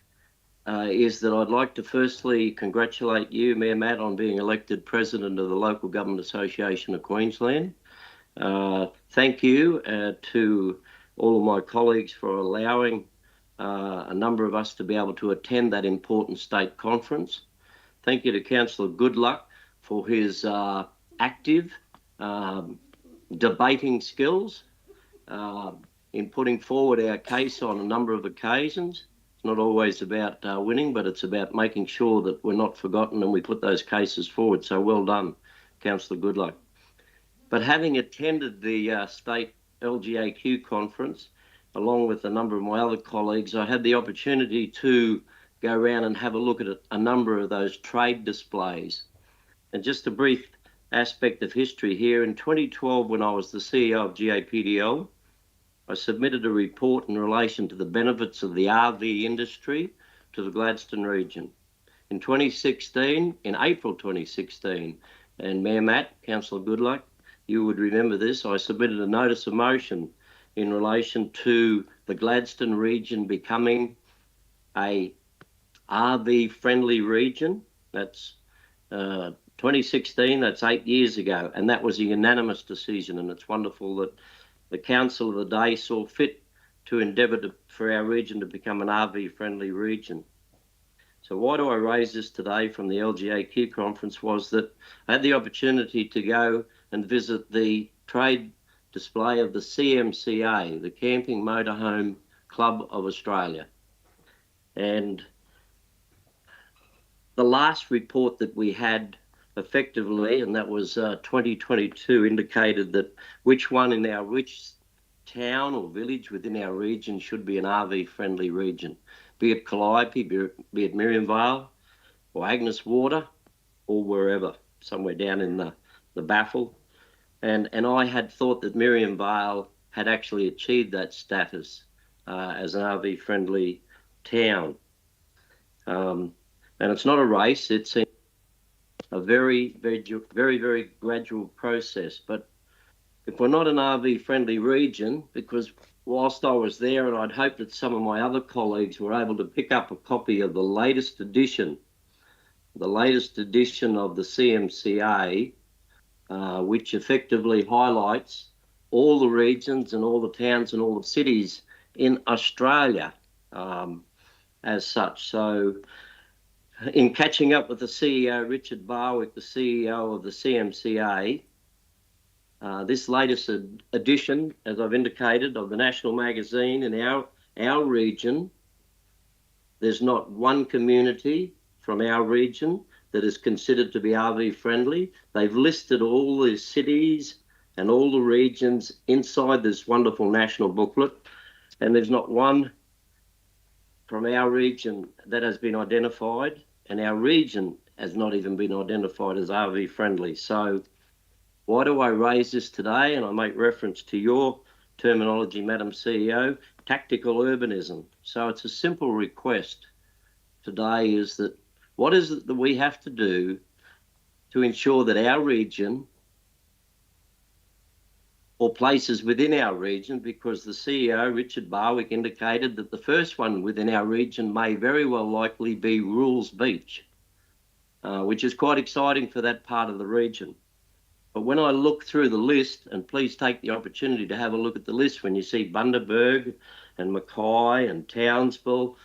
[SPEAKER 4] is that I'd like to firstly congratulate you, Mayor Matt, on being elected President of the Local Government Association of Queensland. Thank you to all of my colleagues for allowing a number of us to be able to attend that important state conference. Thank you to Councillor Goodluck for his active debating skills in putting forward our case on a number of occasions. It's not always about winning, but it's about making sure that we're not forgotten and we put those cases forward. So well done, Councillor Goodluck. But having attended the state LGAQ conference, along with a number of my other colleagues, I had the opportunity to go around and have a look at a number of those trade displays. And just a brief aspect of history here, in 2012, when I was the CEO of GAPDL, I submitted a report in relation to the benefits of the RV industry to the Gladstone region. In 2016, in April 2016, and Mayor Matt, Councillor Goodluck, you would remember this, I submitted a notice of motion in relation to the Gladstone region becoming a RV-friendly region. That's 2016, that's 8 years ago, and that was a unanimous decision, and it's wonderful that the Council of the day saw fit to endeavour for our region to become an RV-friendly region. So why do I raise this today from the LGAQ conference was that I had the opportunity to go and visit the trade display of the CMCA, the Camping Motorhome Club of Australia. And the last report that we had effectively, and that was 2022, indicated that which town or village within our region should be an RV-friendly region, be it Calliope, be it Miriam Vale, or Agnes Water, or wherever, somewhere down in the Baffle. And I had thought that Miriam Vale had actually achieved that status as an RV-friendly town. And it's not a race, it's a very, very gradual process. But if we're not an RV-friendly region, because whilst I was there, and I'd hoped that some of my other colleagues were able to pick up a copy of the latest edition of the CMCA, which effectively highlights all the regions and all the towns and all the cities in Australia as such. So in catching up with the CEO, Richard Barwick, the CEO of the CMCA, this latest edition, as I've indicated, of the national magazine in our region, there's not one community from our region that is considered to be RV friendly. They've listed all the cities and all the regions inside this wonderful national booklet, and there's not one from our region that has been identified, and our region has not even been identified as RV friendly. So why do I raise this today? And I make reference to your terminology, Madam CEO, tactical urbanism. So it's a simple request today is that what is it that we have to do to ensure that our region or places within our region, because the CEO, Richard Barwick, indicated that the first one within our region may very well likely be Rules Beach, which is quite exciting for that part of the region. But when I look through the list, and please take the opportunity to have a look at the list when you see Bundaberg and Mackay and Townsville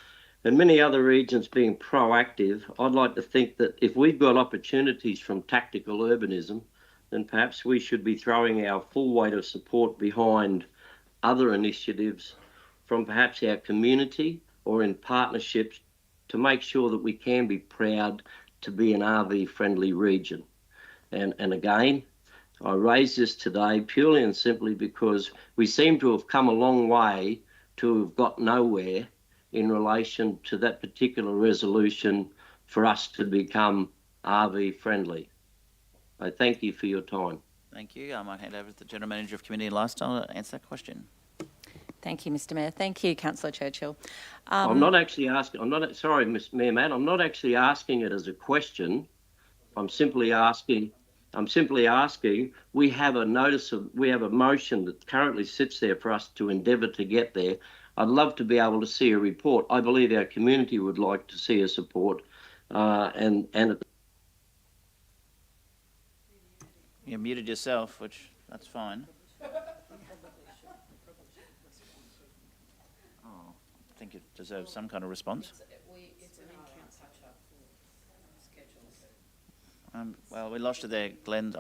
[SPEAKER 4] and many other regions being proactive, I'd like to think that if we've got opportunities from tactical urbanism, then perhaps we should be throwing our full weight of support behind other initiatives from perhaps our community or in partnerships to make sure that we can be proud to be an RV-friendly region. And again, I raise this today purely and simply because we seem to have come a long way to have got nowhere in relation to that particular resolution for us to become RV-friendly. I thank you for your time.
[SPEAKER 3] Thank you. I might hand over to the General Manager of Community and Lifestyle to answer that question.
[SPEAKER 21] Thank you, Mr. Mayor. Thank you, Councillor Churchill.
[SPEAKER 4] I'm not actually asking, sorry, Ms. Mayor Matt, I'm not actually asking it as a question. I'm simply asking, we have a motion that currently sits there for us to endeavour to get there. I'd love to be able to see a report. I believe our community would like to see a support, and
[SPEAKER 3] You muted yourself, which that's fine. Oh, I think it deserves some kind of response. Well, we lost you there, Glenn.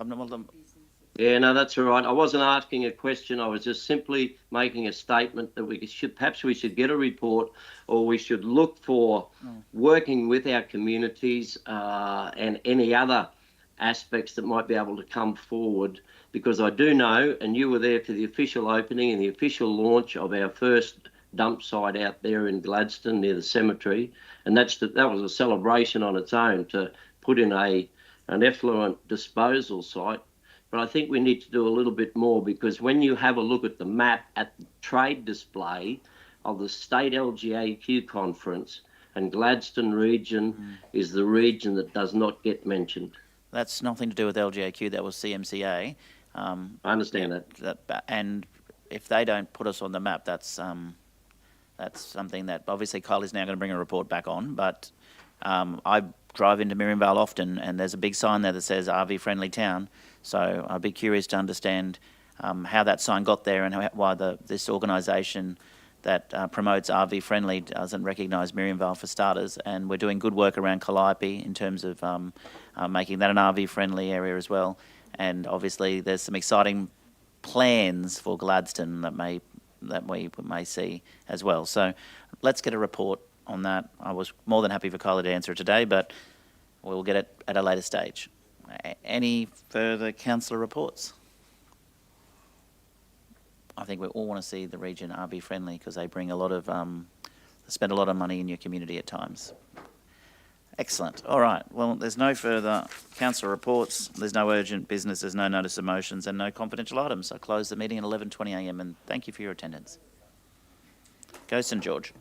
[SPEAKER 4] Yeah, no, that's all right. I wasn't asking a question. I was just simply making a statement that we should get a report, or we should look for working with our communities and any other aspects that might be able to come forward, because I do know, and you were there for the official opening and the official launch of our first dump site out there in Gladstone near the cemetery, and that was a celebration on its own to put in an effluent disposal site. But I think we need to do a little bit more, because when you have a look at the map at the trade display of the state LGAQ conference, and Gladstone region is the region that does not get mentioned.
[SPEAKER 3] That's nothing to do with LGAQ, that was CMCA.
[SPEAKER 4] I understand
[SPEAKER 3] that. And if they don't put us on the map, that's something that obviously Kylie's now going to bring a report back on, but I drive into Miriam Vale often, and there's a big sign there that says RV friendly town. So I'd be curious to understand how that sign got there, and why this organisation that promotes RV friendly doesn't recognise Miriam Vale for starters. And we're doing good work around Calliope in terms of making that an RV friendly area as well. And obviously there's some exciting plans for Gladstone that we may see as well. So let's get a report on that. I was more than happy for Kylie to answer it today, but we'll get it at a later stage. Any further councillor reports? I think we all want to see the region RV friendly, because they bring a lot of, they spend a lot of money in your community at times. Excellent. All right. Well, there's no further councillor reports. There's no urgent business. There's no notice of motions and no confidential items. I close the meeting at 11:20 a.m. and thank you for your attendance. Go St George.